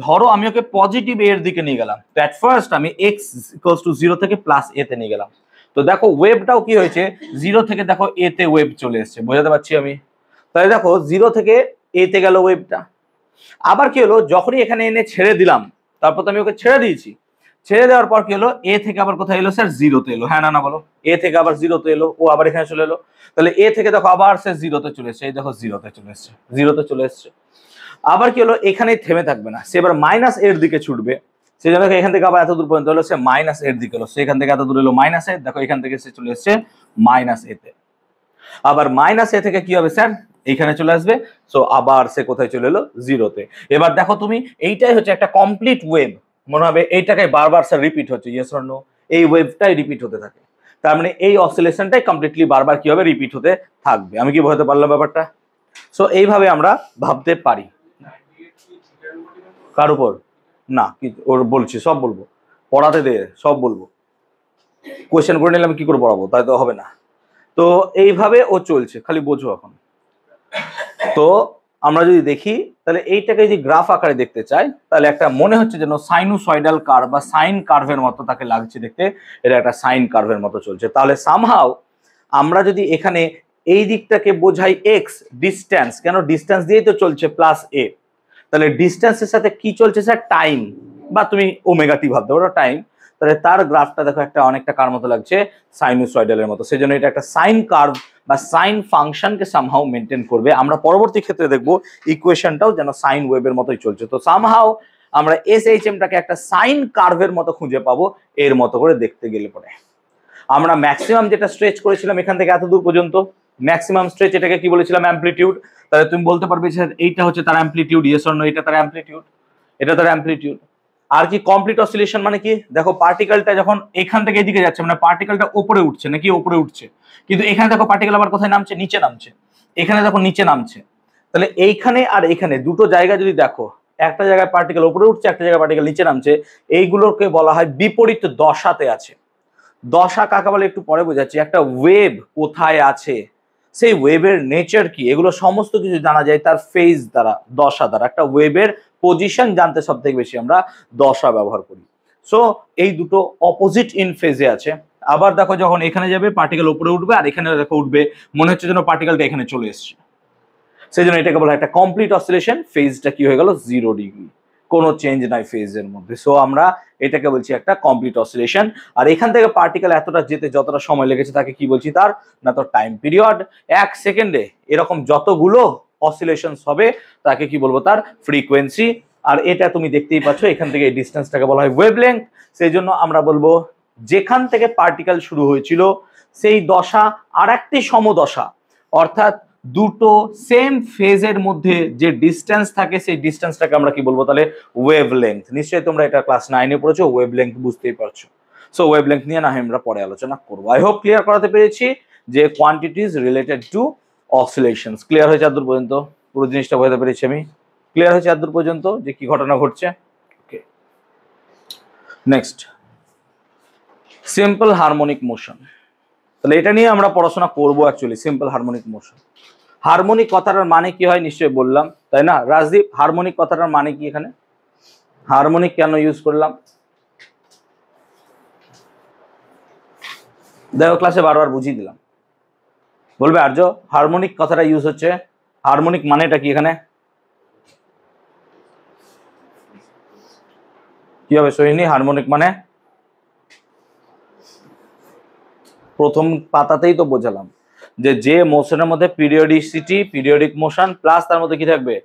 ধরো আমি ওকে পজিটিভ এর দিকে নিয়ে গেলাম, তো এট ফার্স্ট আমি x ইকুয়ালস টু 0 থেকে প্লাস a তে নিয়ে গেলাম। তো দেখো ওয়েভটাও কি হয়েছে, 0 থেকে দেখো a তে ওয়েভ চলে এসেছে, বোঝাতে পারছি আমি? তাহলে দেখো 0 থেকে a তে গেল ওয়েভটা। আবার কি হলো, যখনই এখানে এনে ছেড়ে দিলাম, তারপর তো আমি ওকে ছেড়ে দিয়েছি, ছেড়ে দেওয়ার পর কি হলো, এ থেকে আবার কোথায় এলো, স্যার 0 তে এলো। হ্যাঁ না না বলো, এ থেকে আবার 0 তে এলো, ও আবার এখানে চলে এলো। তাহলে এ থেকে দেখো আবার সে 0 তে চলে এসছে, এই দেখো 0 তে চলে এসছে, 0 তে চলে এসছে। আবার কি হলো, এখানেই থেমে থাকবে না, সে এবার মাইনাস এর দিকে ছুটবে। সে জন্য এখান থেকে আবার এত দূর পর্যন্ত হলো, সে মাইনাস এর দিকে এলো, সে এখান থেকে এত দূর এলো মাইনাস এ, দেখো এখান থেকে সে চলে এসছে মাইনাস এ তে। আবার মাইনাস এ থেকে কি হবে স্যার, এইখানে চলে আসবে, সো আবার সে কোথায় চলে এলো, জিরোতে। এবার দেখো তুমি, এইটাই হচ্ছে একটা কমপ্লিট ওয়েভ, মনে হবে এইটাকে বারবার স্যার রিপিট হচ্ছে, ইয়েস অর নো, এই ওয়েভটাই রিপিট হতে থাকে, তার মানে এই অসিলেশনটাই কমপ্লিটলি বারবার কি হবে, রিপিট হতে থাকবে। আমি কি বোঝাতে পারলাম ব্যাপারটা? সো এইভাবে আমরা ভাবতে পারি। কার উপর না, কি ওর বলছি, সব বলবো, পড়াতে দে, সব বলবো। কোয়েশ্চেন করে নিলে আমি কি করে পড়াবো, তাই তো হবে না। তো এইভাবে ও চলছে, খালি বোঝো এখন। তো আমরা যদি দেখি, তাহলে এইটাকে যদি গ্রাফ আকারে দেখতে চাই, তাহলে একটা মনে হচ্ছে যেন সাইনোসয়েডাল কার্ভ বা সাইন কার্ভের মতো তাকে লাগছে দেখতে, এটা একটা সাইন কার্ভের মতো চলছে। তাহলে সামহাও আমরা যদি এখানে এই দিকটাকে বোঝাই এক্স ডিস্টেন্স, কেন ডিস্টেন্স দিয়েই তো চলছে প্লাস এ, তাহলে ডিস্টেন্সের সাথে কি চলছে স্যার, টাইম, বা তুমি ওমেগা টি ভাবতে পারো টাইম। তাহলে তার গ্রাফটা দেখো একটা অনেকটা কার মতো লাগছে, সাইনোসয়েডালের মতো, সেজন্য এটা একটা সাইন কার্ভ বা সাইন ফাংশনকে সামহাও মেনটেন করবে। আমরা পরবর্তী ক্ষেত্রে দেখবো ইকুয়েশনটাও যেন সাইন ওয়েভের মতোই চলছে। তো সামহাও আমরা এসএইচএমটাকে একটা সাইন কার্ভের মতো খুঁজে পাবো এর মতো করে দেখতে গেলে পরে। আমরা ম্যাক্সিমাম যেটা স্ট্রেচ করেছিলাম এখান থেকে এত দূর পর্যন্ত, ম্যাক্সিমাম স্ট্রেচ, এটাকে কি বলেছিলাম, অ্যামপ্লিটিউড। তাহলে তুমি বলতে পারবে যে এইটা হচ্ছে তার অ্যামপ্লিটিউড, ইয়েস অর নো, এটা তার অ্যামপ্লিটিউড, এটা তার অ্যামপ্লিটিউড। আর কি কমপ্লিট অসিলেশন মানে কি, দেখো পার্টিকেলটা যখন এখান থেকে এদিকে যাচ্ছে, মানে পার্টিকেলটা উপরে উঠছে নাকি, উপরে উঠছে, কিন্তু এখানে দেখো পার্টিকেল আবার কোথায় নামছে, নিচে নামছে, এখানে দেখো নিচে নামছে। তাহলে এইখানে আর এখানে দুটো জায়গা যদি দেখো, একটা জায়গায় পার্টিকেল উপরে উঠছে, একটা জায়গায় পার্টিকেল নিচে নামছে, এইগুলোকে বলা হয় বিপরীত দশাতে আছে। দশা কাকে বলে একটু পরে বোঝাচ্ছি। একটা ওয়েভ কোথায় আছে, সেই ওয়েভের নেচার কি, এগুলো সমস্ত কিছু জানা যায় তার ফেজ দ্বারা, দশা দ্বারা। একটা ওয়েভের পজিশন জানতে সব থেকে বেশি আমরা দশা ব্যবহার করি। সো এই দুটো অপোজিট ইন ফেজে আছে। আবার দেখো যখন এখানে যাবে পার্টিকেল উপরে উঠবে, আর এখানে দেখো উঠবে, মনে হচ্ছে যেন পার্টিকেলটা এখানে চলে এসছে, সেই জন্য এটাকে বলা হয় একটা কমপ্লিট অসিলেশন। ফেজটা কি হয়ে গেল, 0 ডিগ্রি, কোনো চেঞ্জ নাই ফেজের মধ্যে। সো আমরা এটাকে বলছি একটা কমপ্লিট অসিলেশন। আর এখান থেকে পার্টিকেল এতটা যেতে যতটা সময় লেগেছে তাকে কি বলছি, তার না তো টাইম পিরিয়ড, 1 সেকেন্ডে এরকম যতগুলো অসিলেশনস হবে তাকে কি বলবো, তার ফ্রিকোয়েন্সি। আর এটা তুমি দেখতেই পাচ্ছ, এখান থেকে এই ডিস্টেন্সটাকে বলা হয় ওয়েভলেংথ। সেই জন্য আমরা বলবো যেখান থেকে পার্টিকেল শুরু হয়েছিল সেই দশা আর একটি সমদশা, অর্থাৎ দুটো সেম ফেজের মধ্যে যে ডিস্টেন্স থাকে সেই ডিস্টেন্সটাকে আমরা কি বলবো তাহলে, ওয়েভলেংথ। নিশ্চয়ই তোমরা এটা ক্লাস 9-এ পড়েছো, ওয়েভলেংথ বুঝতেই পারছো। সো ওয়েভলেংথ নিয়ে না আমরা পরে আলোচনা করবো। আই হোপ ক্লিয়ার করাতে পেরেছি যে কোয়ান্টিটিজ রিলেটেড টু অসিলেশনস। ক্লিয়ার হয়েছে এতদূর পর্যন্ত? পুরো জিনিসটা বোঝাতে পেরেছি আমি? ক্লিয়ার হয়েছে এতদূর পর্যন্ত যে কি ঘটনা ঘটছে? ওকে, নেক্সট, সিম্পল হারমোনিক মোশন। তাহলে এটা নিয়ে আমরা পড়াশোনা করবো actually, simple harmonic motion. Harmonic কথাটার মানে কি হয় নিশ্চয়ই বললাম, তাই না রাজদীপ? হারমোনিক কথাটার মানে কি, এখানে হারমোনিক কেন ইউজ করলাম? দেখো ক্লাসে বারবার বুঝিয়ে দিলাম, বলবে আর্য হারমোনিক কথাটা ইউজ হচ্ছে, হারমোনিক মানেটা কি এখানে, কি হবে সোহিনী? হারমোনিক মানে প্রথম পাতাতেই তো বোঝালাম যে মোশনের মধ্যে পিরিয়ডিসিটি, পিরিয়ডিক মোশন প্লাস তার মধ্যে কি থাকবে,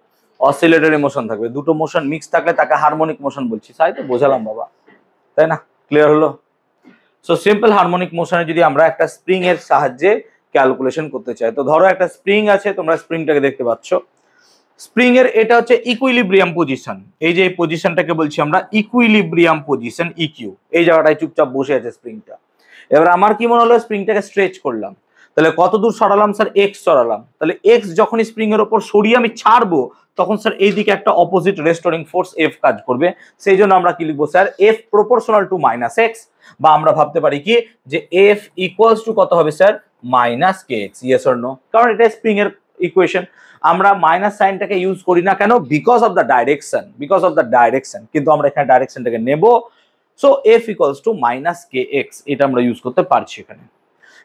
অসিলেটরি মোশন থাকবে। দুটো মোশন মিক্স থাকলে তাকে হারমোনিক মোশন বলছি, তাই তো বোঝালাম বাবা, তাই না? ক্লিয়ার হলো? সো সিম্পল হারমোনিক মোশনে যদি আমরা একটা স্প্রিং এর সাহায্যে ক্যালকুলেশন করতে চাই, তো ধরো একটা স্প্রিং আছে, তোমরা স্প্রিংটাকে দেখতে পাচ্ছ, স্প্রিং এর এটা হচ্ছে ইকুইলিব্রিয়াম পজিশন। এই যে এই পজিশনটাকে বলছি আমরা ইকুইলিব্রিয়াম পজিশন, ইকিউ। এই জায়গাটায় চুপচাপ বসে আছে স্প্রিংটা। এবার আমার কি মনে হলো, স্প্রিংটাকে স্ট্রেচ করলাম, তাহলে কত দূর সরালাম স্যার, এক্স সরালাম। তাহলে এক্স যখন স্প্রিং এর উপর সরিয়ে আমি ছাড়বো, তখন স্যার এইদিকে একটা অপোজিট রেস্টোরিং ফোর্স এফ কাজ করবে। সেই জন্য আমরা কি লিখবো sir, F proportional to minus x, বা আমরা ভাবতে পারি কি যে এফ ইকুয়ালস টু কত হবে sir, minus K X. Yes or no? কারণ এটা স্প্রিং এর ইকুয়েশন। আমরা মাইনাস সাইনটাকে ইউজ করি না কেন, because of the direction, because of the direction, কিন্তু আমরা এখানে ডাইরেকশনটাকে নেব। So F equals to minus K X, এটা আমরা ইউজ করতে পারছি এখানে।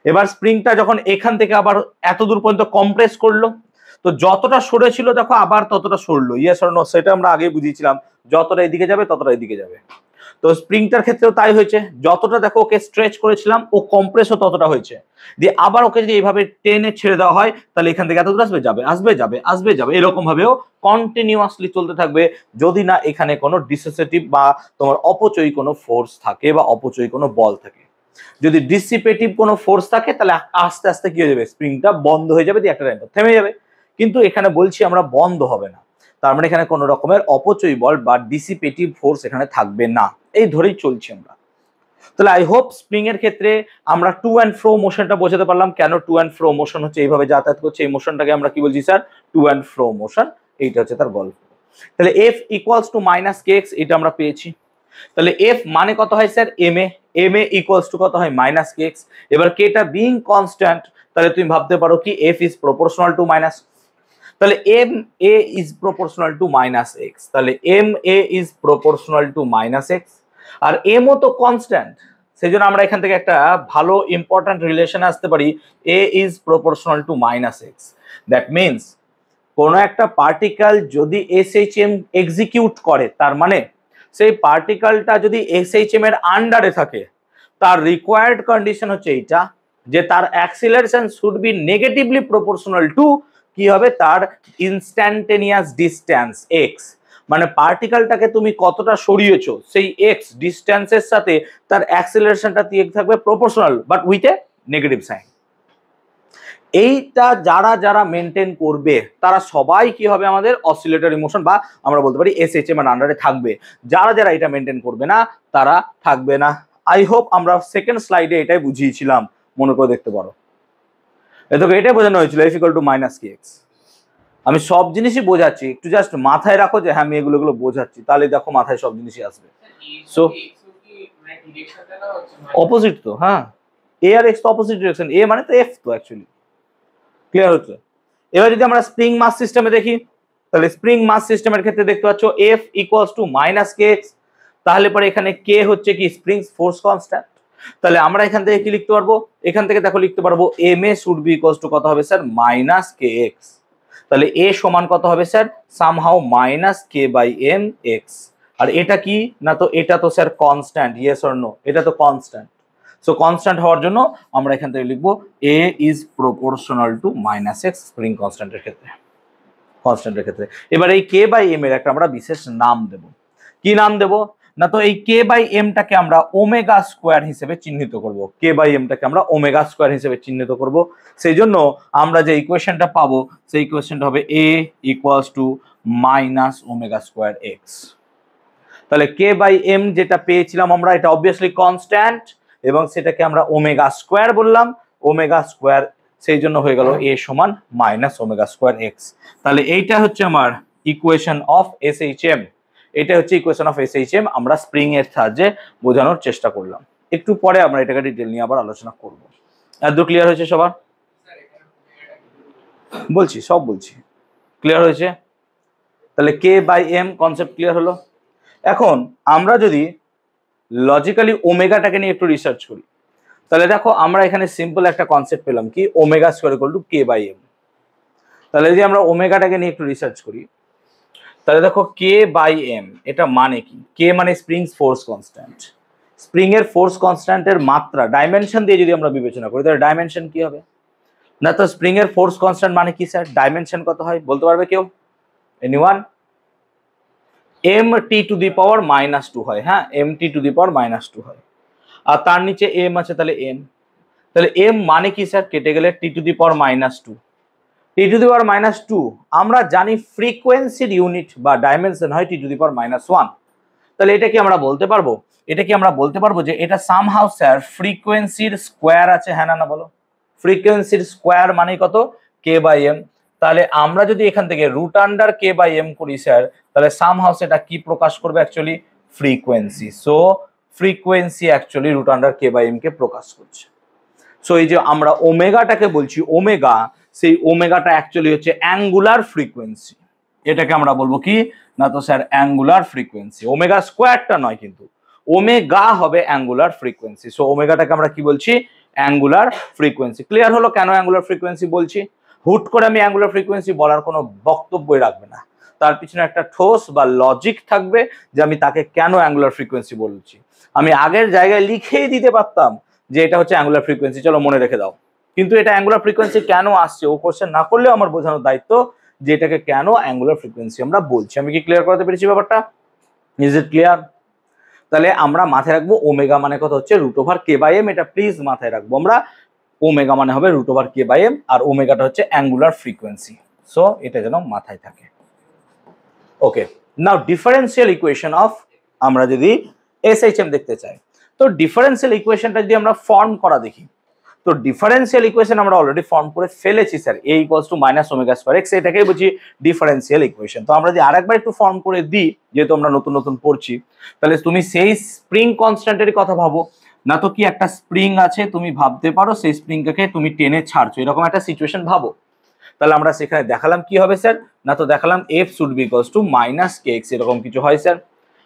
এবার স্প্রিংটা যখন এখান থেকে আবার এত দূর পর্যন্ত কম্প্রেস করলো, তো যতটা সরেছিল দেখো আবার ততটা সরলো। Yes or no? সেটা আমরা আগে বুঝিয়েছিলাম, যতটা এদিকে যাবে ততটা এদিকে যাবে। তো স্প্রিংটার ক্ষেত্রেও তাই হয়েছে, যতটা দেখো ওকে স্ট্রেচ করেছিলাম ও কম্প্রেসও ততটা হয়েছে। দিয়ে আবার ওকে যদি এইভাবে টেনে ছেড়ে দেওয়া হয়, তাহলে এখান থেকে এত দূর আসবে, যাবে, আসবে, যাবে, আসবে, যাবে, এরকম ভাবেও কন্টিনিউয়াসলি চলতে থাকবে, যদি না এখানে কোনো ডিসোসিয়েটিভ বা তোমার অপচয়ী কোনো ফোর্স থাকে বা অপচয়ী কোনো বল থাকে। যদি ডিসিপেটিভ কোনো ফোর্স থাকে তাহলে আস্তে আস্তে কি হয়ে যাবে, স্প্রিংটা বন্ধ হয়ে যাবে, দিয়ে একটা টাইম থেমে যাবে। কিন্তু এখানে বলছি আমরা বন্ধ হবে না, তার মানে এখানে কোনো রকমের অপচয় বল বা ডিসিপেটিভ ফোর্স এখানে থাকবে না, এই ধরেই চলছি আমরা। তাহলে আই হোপ স্প্রিং এর ক্ষেত্রে আমরা টু অ্যান্ড ফ্রো মোশনটা বোঝাতে পারলাম, কেন টু অ্যান্ড ফ্রো মোশন হচ্ছে এইভাবে যাতায়াত করছে, এই মোশনটাকে আমরা কি বলছি sir, to and fro motion, এইটা হচ্ছে তার গল্প। তাহলে F equals to minus K X, এটা আমরা পেয়েছি। তাহলে এফ মানে কত হয় sir, M A, M A equals to কত হয়, মাইনাস কে এক্স। এবার কেটা বিং কনস্ট্যান্ট, তাহলে তুমি ভাবতে পারো কি F is proportional to minus, তাহলে m a is proportional to minus x, তাহলে m a is proportional to minus x, আর এম ও তো কনস্ট্যান্ট, সেই জন্য আমরা এখান থেকে একটা ভালো ইম্পর্ট্যান্ট রিলেশন আসতে পারি, a is proportional to minus x. That means কোন একটা পার্টিকেল যদি এসএইচএম এক্সিকিউট করে, তার মানে সেই পার্টিকেলটা যদি এসএইচএম এর আন্ডারে থাকে, তার রিকোয়ার্ড কন্ডিশন হচ্ছে এইটা, যে তার acceleration should be negatively proportional to কি হবে, তার ইনস্ট্যান্টেনিয়াস ডিস্টেন্স এক্স, মানে পার্টিকেলটাকে তুমি কতটা সরিয়েছো সেই এক্স ডিস্টেন্সের সাথে তার অ্যাক্সিলারেশনটা থাকবে proportional but with a negative sign. এইটা যারা যারা মেনটেন করবে তারা সবাই কি হবে, আমাদের অসিলেটরি মোশন বা আমরা বলতে পারি এসএইচএম এর আন্ডারে থাকবে। যারা যারা এটা মেনটেন করবে না তারা থাকবে না। আই হোপ আমরা সেকেন্ড স্লাইডে এটাই বুঝিয়েছিলাম, মনে করে দেখতে পারো। এতকে এটাই বোঝানো হয়েছিল F equal to minus K x. আমি সব জিনিসই বোঝাচ্ছি, একটু জাস্ট মাথায় রাখো যে হ্যাঁ আমি এগুলো বোঝাচ্ছি, তাহলে দেখো মাথায় সব জিনিসই আসবে। সো অপোজিট তো, হ্যাঁ এ আর এক্স তো অপোজিট ডিরেকশন, এ মানে তো এফ তো অ্যাকচুয়ালি, ক্লিয়ার হচ্ছে। এবার যদি আমরা স্প্রিং মাস সিস্টেমে দেখি, তাহলে স্প্রিং মাস সিস্টেমের ক্ষেত্রে দেখতে পাচ্ছ F equals to minus K x, তাহলে পরে এখানে কে হচ্ছে কি স্প্রিং ফোর্স কনস্ট্যান্ট। তাহলে আমরা এখান থেকে কি লিখতে পারবো, এখান থেকে দেখো লিখতে পারবো M A should be equals to কত হবে স্যার, মাইনাস কে এক্স। তাহলে এ সমান কত হবে sir, somehow minus K by M x. আর এটা কি না, তো এটা তো sir constant, yes or no, এটা তো কনস্ট্যান্ট। সো কনস্ট্যান্ট হওয়ার জন্য আমরা এখান থেকে লিখবো a is proportional to minus x spring কনস্ট্যান্টের ক্ষেত্রে, কনস্ট্যান্টের ক্ষেত্রে। এবার এই কে বাই এম এর একটা আমরা বিশেষ নাম দেব, কি নাম দেব না, তো এই কে বাই এমটাকে আমরা ওমেগা স্কোয়ার হিসেবে চিহ্নিত করব, কে বাই এমটাকে আমরা ওমেগা স্কোয়ার হিসেবে চিহ্নিত করব। সেই জন্য আমরা যে ইকুয়েশনটা পাবো সেই ইকুয়েশনটা হবে a equals to minus omega square x. তাহলে কে বাই এম যেটা পেয়েছিলাম আমরা, এটা অবভিয়াসলি কনস্ট্যান্ট এবং সেটাকে আমরা ওমেগা স্কোয়ার বললাম, ওমেগা স্কোয়ার, সেই জন্য হয়ে গেল এ সমান মাইনাস ওমেগা স্কোয়ার এক্স। তাহলে এইটা হচ্ছে আমার ইকুয়েশন অফ এসএইচএম, এটা হচ্ছে ইকুয়েশন অফ এসএইচএম, আমরা স্প্রিং এর সাহায্যে বোঝানোর চেষ্টা করলাম। একটু পরে আমরা এটাকে ডিটেল নিয়ে আবার আলোচনা করব। এত ক্লিয়ার হয়েছে সবার? বলছি সব বলছি, ক্লিয়ার হয়েছে? তাহলে k by M concept clear হলো। এখন আমরা যদি লজিক্যালি ওমেগাটাকে নিয়ে একটু রিসার্চ করি, তাহলে দেখো আমরা এখানে সিম্পল একটা কনসেপ্ট পেলাম কি, omega square equal to K by M. তাহলে যদি আমরা ওমেগাটাকে নিয়ে একটু রিসার্চ করি, তাহলে দেখো কে বাই এম এটা মানে কি, কে মানে স্প্রিং ফোর্স কনস্ট্যান্ট, স্প্রিং এর ফোর্স কনস্ট্যান্টের মাত্রা ডাইমেনশন দিয়ে যদি আমরা বিবেচনা করি, তাহলে ডাইমেনশন কি হবে না, তো স্প্রিং এর ফোর্স কনস্ট্যান্ট মানে কি স্যার, ডাইমেনশন কত হয় বলতে পারবে কেউ, anyone? M T to the power minus two হয়, হ্যাঁ M T to the power minus two হয়, আর তার নিচে এম আছে, তাহলে এম, তাহলে এম মানে কি স্যার, কেটে গেলে t to the power minus two, t to the power minus two আমরা জানি ফ্রিকোয়েন্সির ইউনিট বা ডাইমেনশন হয় t to the power minus one. তাহলে এটা কি আমরা বলতে পারবো, এটা কি আমরা বলতে পারবো যে এটা সামহাউ স্যার ফ্রিকোয়েন্সির স্কোয়ার আছে, হ্যাঁ না বলো, ফ্রিকোয়েন্সির স্কোয়ার মানে কত, কে বাই এম। তাহলে আমরা যদি এখান থেকে root under k by m করি স্যার, তাহলে সামহাউ সেটা কি প্রকাশ করবে, actually frequency. So frequency actually root under k by m কে প্রকাশ করছে। সো এই যে আমরা ওমেগাটাকে বলছি ওমেগা, সেই ওমেগাটা অ্যাকচুয়ালি হচ্ছে অ্যাঙ্গুলার ফ্রিকোয়েন্সি, এটাকে আমরা বলবো কি না, তো স্যার অ্যাঙ্গুলার ফ্রিকোয়েন্সি, ওমেগা স্কোয়ারটা নয় কিন্তু, ওমেগা হবে অ্যাঙ্গুলার ফ্রিকোয়েন্সি। সো ওমেগাটাকে আমরা কি বলছি, অ্যাঙ্গুলার ফ্রিকোয়েন্সি। ক্লিয়ার হলো কেন অ্যাঙ্গুলার ফ্রিকোয়েন্সি বলছি? হুট করে আমি অ্যাঙ্গুলার ফ্রিকোয়েন্সি বলার কোনো বক্তব্যই রাখবে না, তার পিছনে একটা ঠোস বা লজিক থাকবে যে আমি তাকে কেন অ্যাঙ্গুলার ফ্রিকোয়েন্সি বলছি। আমি আগের জায়গায় লিখেই দিতে পারতাম যে এটা হচ্ছে অ্যাঙ্গুলার ফ্রিকোয়েন্সি, চলো মনে রেখে দাও, কিন্তু এটা অ্যাঙ্গুলার ফ্রিকোয়েন্সি কেন আসছে ও কোশ্চেন না করলেও আমার বোঝানোর দায়িত্ব যে এটাকে কেন অ্যাঙ্গুলার ফ্রিকোয়েন্সি আমরা বলছি। আমি কি ক্লিয়ার করাতে পেরেছি ব্যাপারটা? Is it clear? তাহলে আমরা মাথায় রাখবো ওমেগা মানে কত হচ্ছে root over k by m, এটা প্লিজ মাথায় রাখবো আমরা, ওমেগা মানে হবে root over k by m, আর ওমেগাটা হচ্ছে অ্যাঙ্গুলার ফ্রিকোয়েন্সি। সো এটা যেন মাথায় থাকে। Okay, now differential equation of, আমরা যদি এসএইচএম দেখতে চাই, তো ডিফারেন্সিয়াল ইকুয়েশনটা যদি আমরা ফর্ম করা দেখি, তো ডিফারেন্সিয়াল ইকুয়েশন আমরা অলরেডি ফর্ম করে ফেলেছি sir, a equals to minus omega square x, এটাকেই বুঝি ডিফারেন্সিয়াল ইকুয়েশন। তো আমরা যদি আরেকবার একটু ফর্ম করে দিই, যেহেতু আমরা নতুন নতুন পড়ছি, তাহলে তুমি সেই স্প্রিং কনস্ট্যান্টের কথা ভাবো না, তো কি একটা স্প্রিং আছে, তুমি ভাবতে পারো সেই স্প্রিংটাকে তুমি টেনে ছাড়ছো, এরকম একটা সিচুয়েশন ভাবো। তাহলে আমরা সেখানে দেখালাম কি হবে স্যার, না তো দেখালাম F should be equals to minus K x, এরকম কিছু হয় স্যার।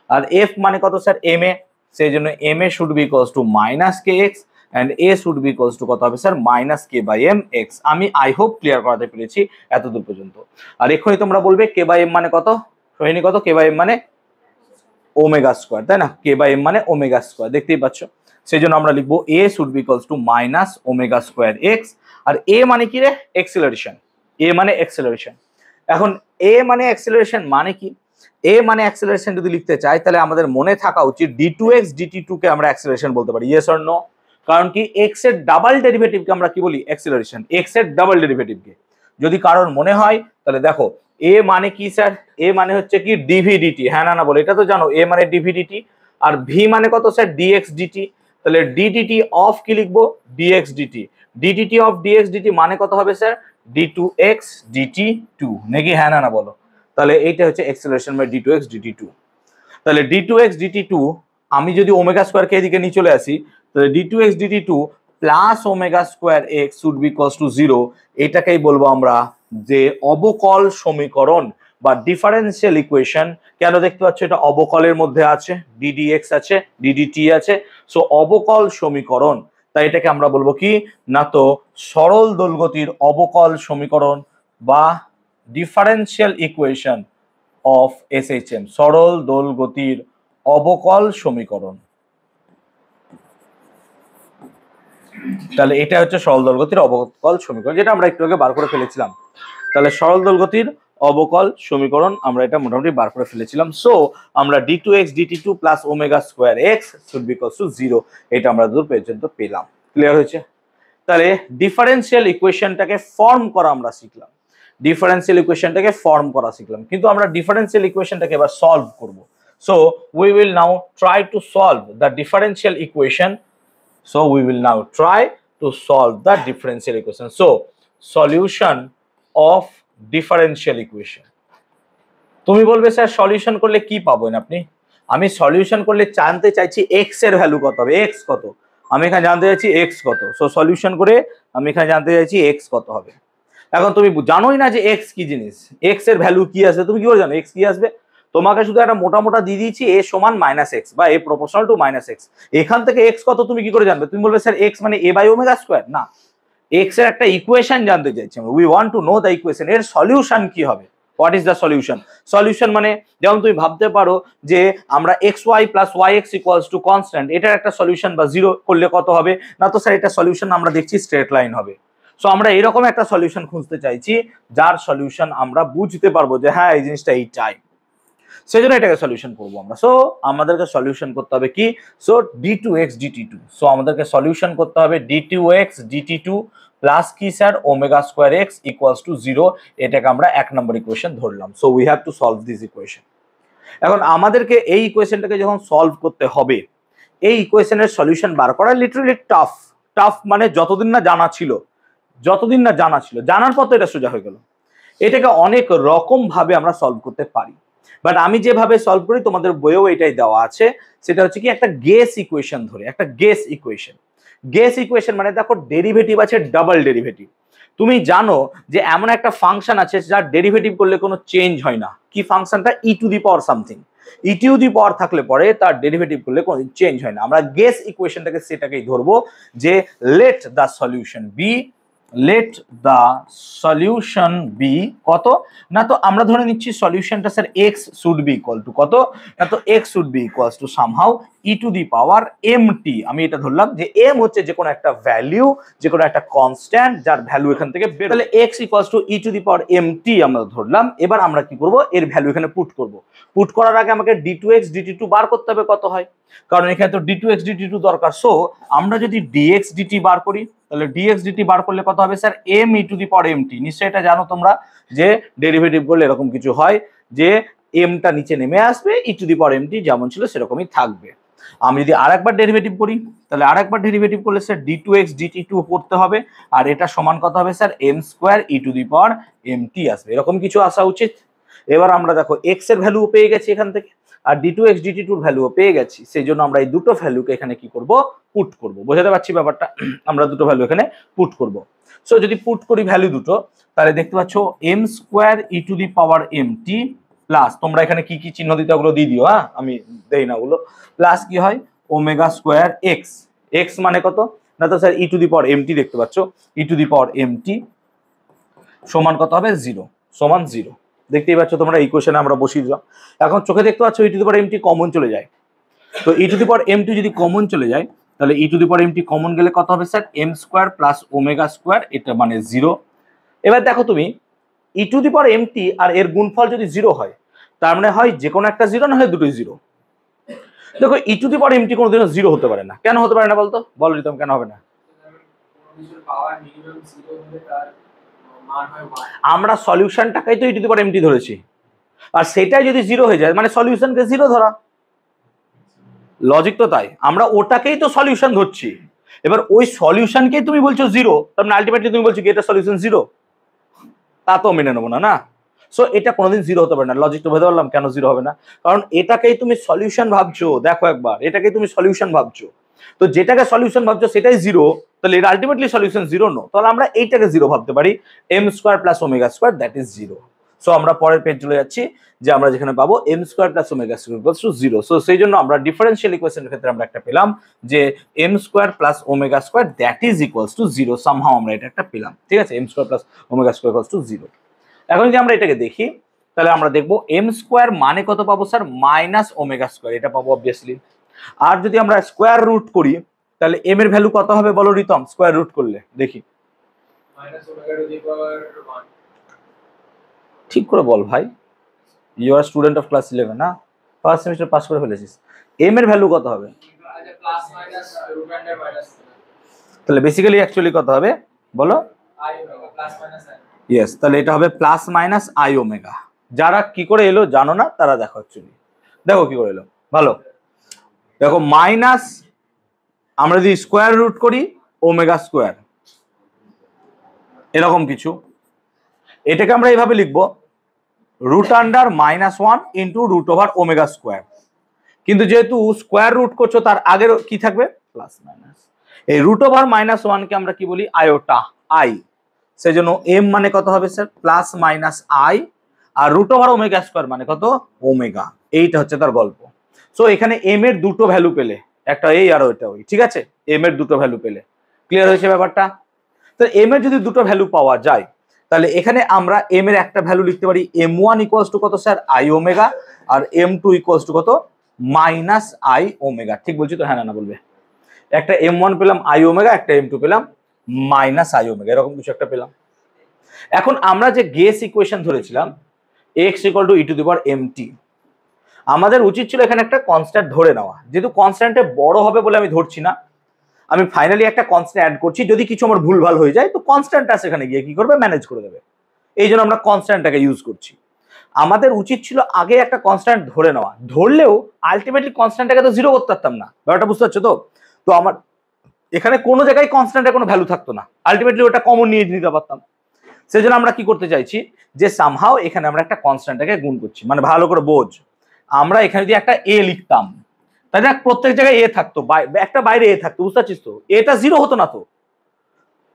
আর এফ মানে কত স্যার, এম এ, সেই জন্য M A should be equals to minus K X and a should be equals to কত হবে sir, minus K by M X. আমি আই হোপ ক্লিয়ার করাতে পেরেছি এতদূর পর্যন্ত। আর এক্ষুনি তোমরা বলবে কে বাই এম মানে কত, সোহিনী কত, কে বাই এম মানে ওমেগা স্কোয়ার, তাই না, কে বাই এম মানে ওমেগা স্কোয়ার, দেখতেই পাচ্ছ। সেই জন্য আমরা লিখবো a should be equals to minus omega square X. আর a মানে কি রে, এক্সেলারেশন, a মানে এক্সেলারেশন। এখন a মানে এক্সেলারেশন মানে কি, a মানে অ্যাক্সেলারেশন যদি লিখতে চাই, তাহলে আমাদের মনে থাকা উচিত d2x dt2 কে আমরা অ্যাক্সেলারেশন বলতে পারি, ইয়েস অর নো? কারণ কি x এর ডাবল ডেরিভেটিভকে আমরা কি বলি, অ্যাক্সেলারেশন, x এর ডাবল ডেরিভেটিভকে। যদি কারোর মনে হয় তাহলে দেখো a মানে কি স্যার, a মানে হচ্ছে কি ডিভি ডিটি, হ্যাঁ না না বলে, এটা তো জানো a মানে ডিভি ডিটি। আর v মানে কত স্যার, dx dt, তাহলে ddt অফ কি লিখবো, dx dt, ddt of dx dt মানে কত হবে স্যার, d2x dt2, নাকি হ্যাঁ না না বলো? তাহলে এইটা হচ্ছে অ্যাক্সেলারেশন বাই d2x dt2। তাহলে d2x dt2, আমি যদি ওমেগা স্কয়ার কে এদিকে নিয়ে চলে আসি, তাহলে d2x dt2 plus omega square x should be equals to 0, এটাকেই বলবো আমরা যে অবকল সমীকরণ বা ডিফারেন্সিয়াল ইকুয়েশন। কেন দেখতে পাচ্ছ, এটা অবকলের মধ্যে আছে, ddx আছে, ddt আছে, সো অবকল সমীকরণ। তাই এটাকে আমরা বলবো কি না, তো সরল দোলগতির অবকল সমীকরণ বা ডিফারেন্সিয়াল ইকুয়েশন অফ এসএইচএম, সরল দোলগতির অবকল সমীকরণ। তাহলে এটা হচ্ছে সরল দোলগতির অবকল সমীকরণ, যেটা আমরা একটু আগে বার করে ফেলেছিলাম। তাহলে সরল দোলগতির অবকল সমীকরণ আমরা এটা মোটামুটি বার করে ফেলেছিলাম। সো আমরা d2x dt2 plus omega square x should be equals to 0, এটা আমরা দূর পর্যন্ত পেলাম। ক্লিয়ার হয়েছে? তাহলে ডিফারেন্সিয়াল ইকুয়েশনটাকে ফর্ম করা আমরা শিখলাম, ডিফারেন্সিয়াল ইকুয়েশনটাকে ফর্ম করা শিখলাম, কিন্তু আমরা ডিফারেন্সিয়াল ইকুয়েশনটাকে এবার সলভ করব। So we will now try to solve the differential equation. So we will now try to solve the differential equation. So solution of differential equation. তুমি বলবে স্যার সলিউশন করলে কি পাবেন আপনি? আমি সলিউশন করলে জানতে চাইছি x এর ভ্যালু কত হবে, x কত, আমি এখানে জানতে চাইছি x কত। সো সলিউশন করে আমি এখানে জানতে চাইছি x কত হবে। এখন তুমি জানোই না যে x কি জিনিস, x এর ভ্যালু কি আসবে, তুমি কি করে জানো x কি আসবে? তোমাকে শুধু একটা মোটা মোটা দিয়ে দিয়েছি a সমান মাইনাস এক্স বা a proportional to minus x, এখান থেকে x কত তুমি কি করে জানবে? তুমি বলবে স্যার x মানে a বাই ওমেগা স্কয়ার, না, x এর একটা ইকুয়েশন জানতে চাইছি আমরা, we want to know the equation, এর সলিউশন কি হবে, what is the solution. Solution মানে যেমন তুমি ভাবতে পারো যে আমরা xy plus yx equals to constant, এটার একটা সলিউশন বা 0 করলে কত হবে, না তো স্যার এটা সলিউশন আমরা দেখছি স্ট্রেট লাইন হবে। সো আমরা এরকম একটা সলিউশন খুঁজতে চাইছি যার সলিউশন আমরা বুঝতে পারবো যে হ্যাঁ এই জিনিসটা এইটাই, সেই জন্য এটাকে সলিউশন করবো আমরা। সো আমাদেরকে সলিউশন করতে হবে কি, সো d2x dt2, সো আমাদেরকে সলিউশন করতে হবে d2x dt2 প্লাস কি sir omega square x equals to 0, এটাকে আমরা 1 নম্বর ইকুয়েশন ধরলাম। So we have to solve this equation. এখন আমাদেরকে এই ইকুয়েশনটাকে যখন সলভ করতে হবে, এই ইকুয়েশনের সলিউশন বার করা লিটারালি টাফ। টাফ মানে যতদিন না জানা ছিল, জানার পর তো এটা সোজা হয়ে গেল। এটাকে অনেক রকম ভাবে আমরা সলভ করতে পারি, বাট আমি যেভাবে সলভ করি তোমাদের বইয়েও এটাই দেওয়া আছে, সেটা হচ্ছে কি একটা গেস ইকুয়েশন ধরে, একটা গেস ইকুয়েশন। গেস ইকুয়েশন মানে দেখো ডেরিভেটিভ আছে ডাবল ডেরিভেটিভ, তুমি জানো যে এমন একটা ফাংশন আছে যার ডেরিভেটিভ করলে কোনো চেঞ্জ হয় না, কি ফাংশনটা, e to the power something, e to the power থাকলে পরে তার ডেরিভেটিভ করলে কোনো চেঞ্জ হয় না। আমরা গেস ইকুয়েশনটাকে সেটাকেই ধরবো যে let the solution be, let the solution be কত, না তো আমরা ধরে নিচ্ছি সলিউশনটা sir x should be equal to কত, না তো x should be equals to somehow e to the power mt। আমি এটা ধরলাম যে m হচ্ছে যে কোনো একটা ভ্যালু, যে কোনো একটা কনস্ট্যান্ট যার ভ্যালু এখান থেকে বের, তাহলে x equals two E to the power mt আমরা ধরলাম। এবার আমরা কি করব, এর ভ্যালু এখানে পুট করব। পুট করার আগে আমাকে d2x dt2 বার করতে হবে কত হয়, কারণ এখানে তো d2x dt2 দরকার। সো আমরা যদি dx dt বার করি, তাহলে ডিএক্স ডিটি বার করলে কত হবে sir M E to the power M T. নিশ্চয়ই এটা জানো তোমরা যে ডেরিভেটিভ করলে এরকম কিছু হয় যে এমটা নিচে নেমে আসবে, ই to the power M T যেমন ছিল সেরকমই থাকবে। আমি যদি আরেকবার ডেরিভেটিভ করি তাহলে আরেকবার ডেরিভেটিভ করলে sir D two X DT two করতে হবে, আর এটা সমান কত হবে sir M square E to the power M T আসবে, এরকম কিছু আসা উচিত। এবার আমরা দেখো এক্স এর ভ্যালুও পেয়ে গেছি এখান থেকে, আর ডি টু এক্স ডিটি টুর ভ্যালুও পেয়ে গেছি, সেই জন্য আমরা এই দুটো ভ্যালুকে এখানে কি করব পুট করব। বোঝাতে পারছি ব্যাপারটা? আমরা দুটো ভ্যালু এখানে পুট করব। সো যদি পুট করি ভ্যালু দুটো, তাহলে দেখতে পাচ্ছ M square E to the power M T plus, তোমরা এখানে কি কি চিহ্ন দিতে ওগুলো দিয়ে দিও, হ্যাঁ আমি দেই না ওগুলো, প্লাস কি হয় ওমেগা স্কোয়ার এক্স, এক্স মানে কত না তো sir E to the power M T, দেখতে পাচ্ছ e to the power M T সমান কত হবে 0, সমান 0। দেখতেই পাচ্ছ তোমরা ইকুয়েশনে আমরা বসিয়ে দিলাম। এখন চোখে দেখতে পাচ্ছ e to the power M t common চলে যায়, তো ই to the power M T যদি কমন চলে যায় তাহলে e to the power M t common গেলে কত হবে sir M square plus omega square, এটা মানে 0। এবার দেখো তুমি ই to the power M T আর এর গুণফল যদি 0 হয় তার মানে হয় যে কোনো একটা 0 না হয় দুটোই 0। দেখো e to the power M T কোনোদিনও 0 হতে পারে না, কেন হতে পারে না বলতো, বল রিতম কেন হবে না? আমরা সলিউশনটাকেই তো ই to the power M T ধরেছি, আর সেটাই যদি 0 হয়ে যায় মানে সলিউশনকে 0 ধরা, লজিক তো তাই, আমরা ওটাকেই তো সলিউশন ধরছি। এবার ওই সলিউশনকেই তুমি বলছো 0, তার মানে আলটিমেটলি তুমি বলছো কি এটা সলিউশন 0, তা তো মেনে নেবো না, না। সো এটা কোনোদিন 0 হতে পারে না, লজিকটা বুঝতে পারলাম কেন 0 হবে না, কারণ এটাকেই তুমি সলিউশন ভাবছো। দেখো একবার এটাকেই তুমি সলিউশন ভাবছো, তো যেটাকে সলিউশন ভাবছো সেটাই 0, তাহলে এটা আলটিমেটলি সলিউশন 0 নো, তাহলে আমরা এইটাকে 0 ভাবতে পারি, M square plus omega square that is 0। So আমরা পরের পেজ চলে যাচ্ছি, যে আমরা যেখানে পাবো M square plus omega square equals to 0। So সেই জন্য আমরা ডিফারেনশিয়াল ইকুয়েশনের ক্ষেত্রে আমরা একটা পেলাম যে M square plus omega square that is equals to 0, somehow আমরা এটা একটা পেলাম, ঠিক আছে, M square plus omega square equals to 0। এখন যদি আমরা এটাকে দেখি তাহলে আমরা দেখবো এম স্কোয়ার মানে কত পাবো স্যার মাইনাস ওমেগা স্কোয়ার, এটা পাবো অবভিয়াসলি। আর যদি আমরা স্কোয়ার রুট করি তাহলে এম এর ভ্যালু কত হবে বলো রিতম, স্কোয়ার রুট করলে দেখি, ঠিক করে বল ভাই, you are student of class 11 না, ফার্স্ট সেমিস্টার পাস করে ফেলেছিস, এম এর ভ্যালু কত হবে? তাহলে বেসিক্যালি অ্যাকচুয়ালি কত হবে বলো? ইয়েস, তাহলে এটা হবে প্লাস মাইনাস আই ওমেগা। যারা কি করে এলো জানো না তারা দেখো, অ্যাকচুয়ালি দেখো কি করে এলো, ভালো দেখো, মাইনাস আমরা যদি স্কোয়ার রুট করি ওমেগা স্কোয়ার এরকম কিছু, এটাকে আমরা এইভাবে লিখবো root under -1 into root over omega square, কিন্তু যেহেতু স্কোয়ার রুট করছো তার আগের কি থাকবে প্লাস মাইনাস, এই রুট ওভার -1 কে আমরা কি বলি আয়োটা আই, সেই জন্য এম মানে কত হবে স্যার প্লাস মাইনাস আই, আর রুট ওভার ওমেগা স্কোয়ার মানে কত ওমেগা, এইটা হচ্ছে তার গল্প। সো এখানে এম এর দুটো ভ্যালু পেলে, একটা এই আর ওইটা ওই, ঠিক আছে, এম এর দুটো ভ্যালু পেলে, ক্লিয়ার হয়েছে ব্যাপারটা? তো এম এর যদি দুটো ভ্যালু পাওয়া যায় তাহলে এখানে আমরা এম এর একটা ভ্যালু লিখতে পারি m1 ইকুয়ালস টু কত স্যার আই ওমেগা, আর m2 ইকুয়ালস টু কত মাইনাস আই ওমেগা, ঠিক বলছি তো? হ্যাঁ না বলবে, একটা m1 পেলাম আই ওমেগা, একটা m2 পেলাম মাইনাস আই ওমেগা, এরকম কিছু একটা পেলাম। এখন আমরা যে গেস ইকুয়েশন ধরেছিলাম x equal two E to the power mt, আমাদের উচিত ছিল এখানে একটা কনস্ট্যান্ট ধরে নেওয়া, যেহেতু কনস্ট্যান্টে বড় হবে বলে আমি ধরছি না, আমি ফাইনালি একটা কনস্ট্যান্ট অ্যাড করছি, যদি কিছু আমার ভুলভাল হয়ে যায় তো কনস্ট্যান্টটা সেখানে গিয়ে কি করবে ম্যানেজ করে দেবে, এই জন্য আমরা কনস্ট্যান্টটাকে ইউজ করছি। আমাদের উচিত ছিল আগে একটা কনস্ট্যান্ট ধরে নেওয়া, ধরলেও আলটিমেটলি কনস্ট্যান্টটাকে তো 0 করতে পারতাম না, ব্যাপারটা বুঝতে পারছো তো? তো আমার এখানে কোনো জায়গায় কনস্ট্যান্টের কোনো ভ্যালু থাকতো না, আলটিমেটলি ওটা কমন নিয়ে নিতে পারতাম। সেই জন্য আমরা কি করতে চাইছি যে সামহাও এখানে আমরা একটা কনস্ট্যান্টটাকে গুণ করছি, মানে ভালো করে বোঝ, আমরা এখানে যদি একটা এ লিখতাম তাহলে প্রত্যেক জায়গায় এ থাকতো, একটা বাইরে এ থাকতো, বুঝতে পারছিস তো? এটা 0 হতো না তো,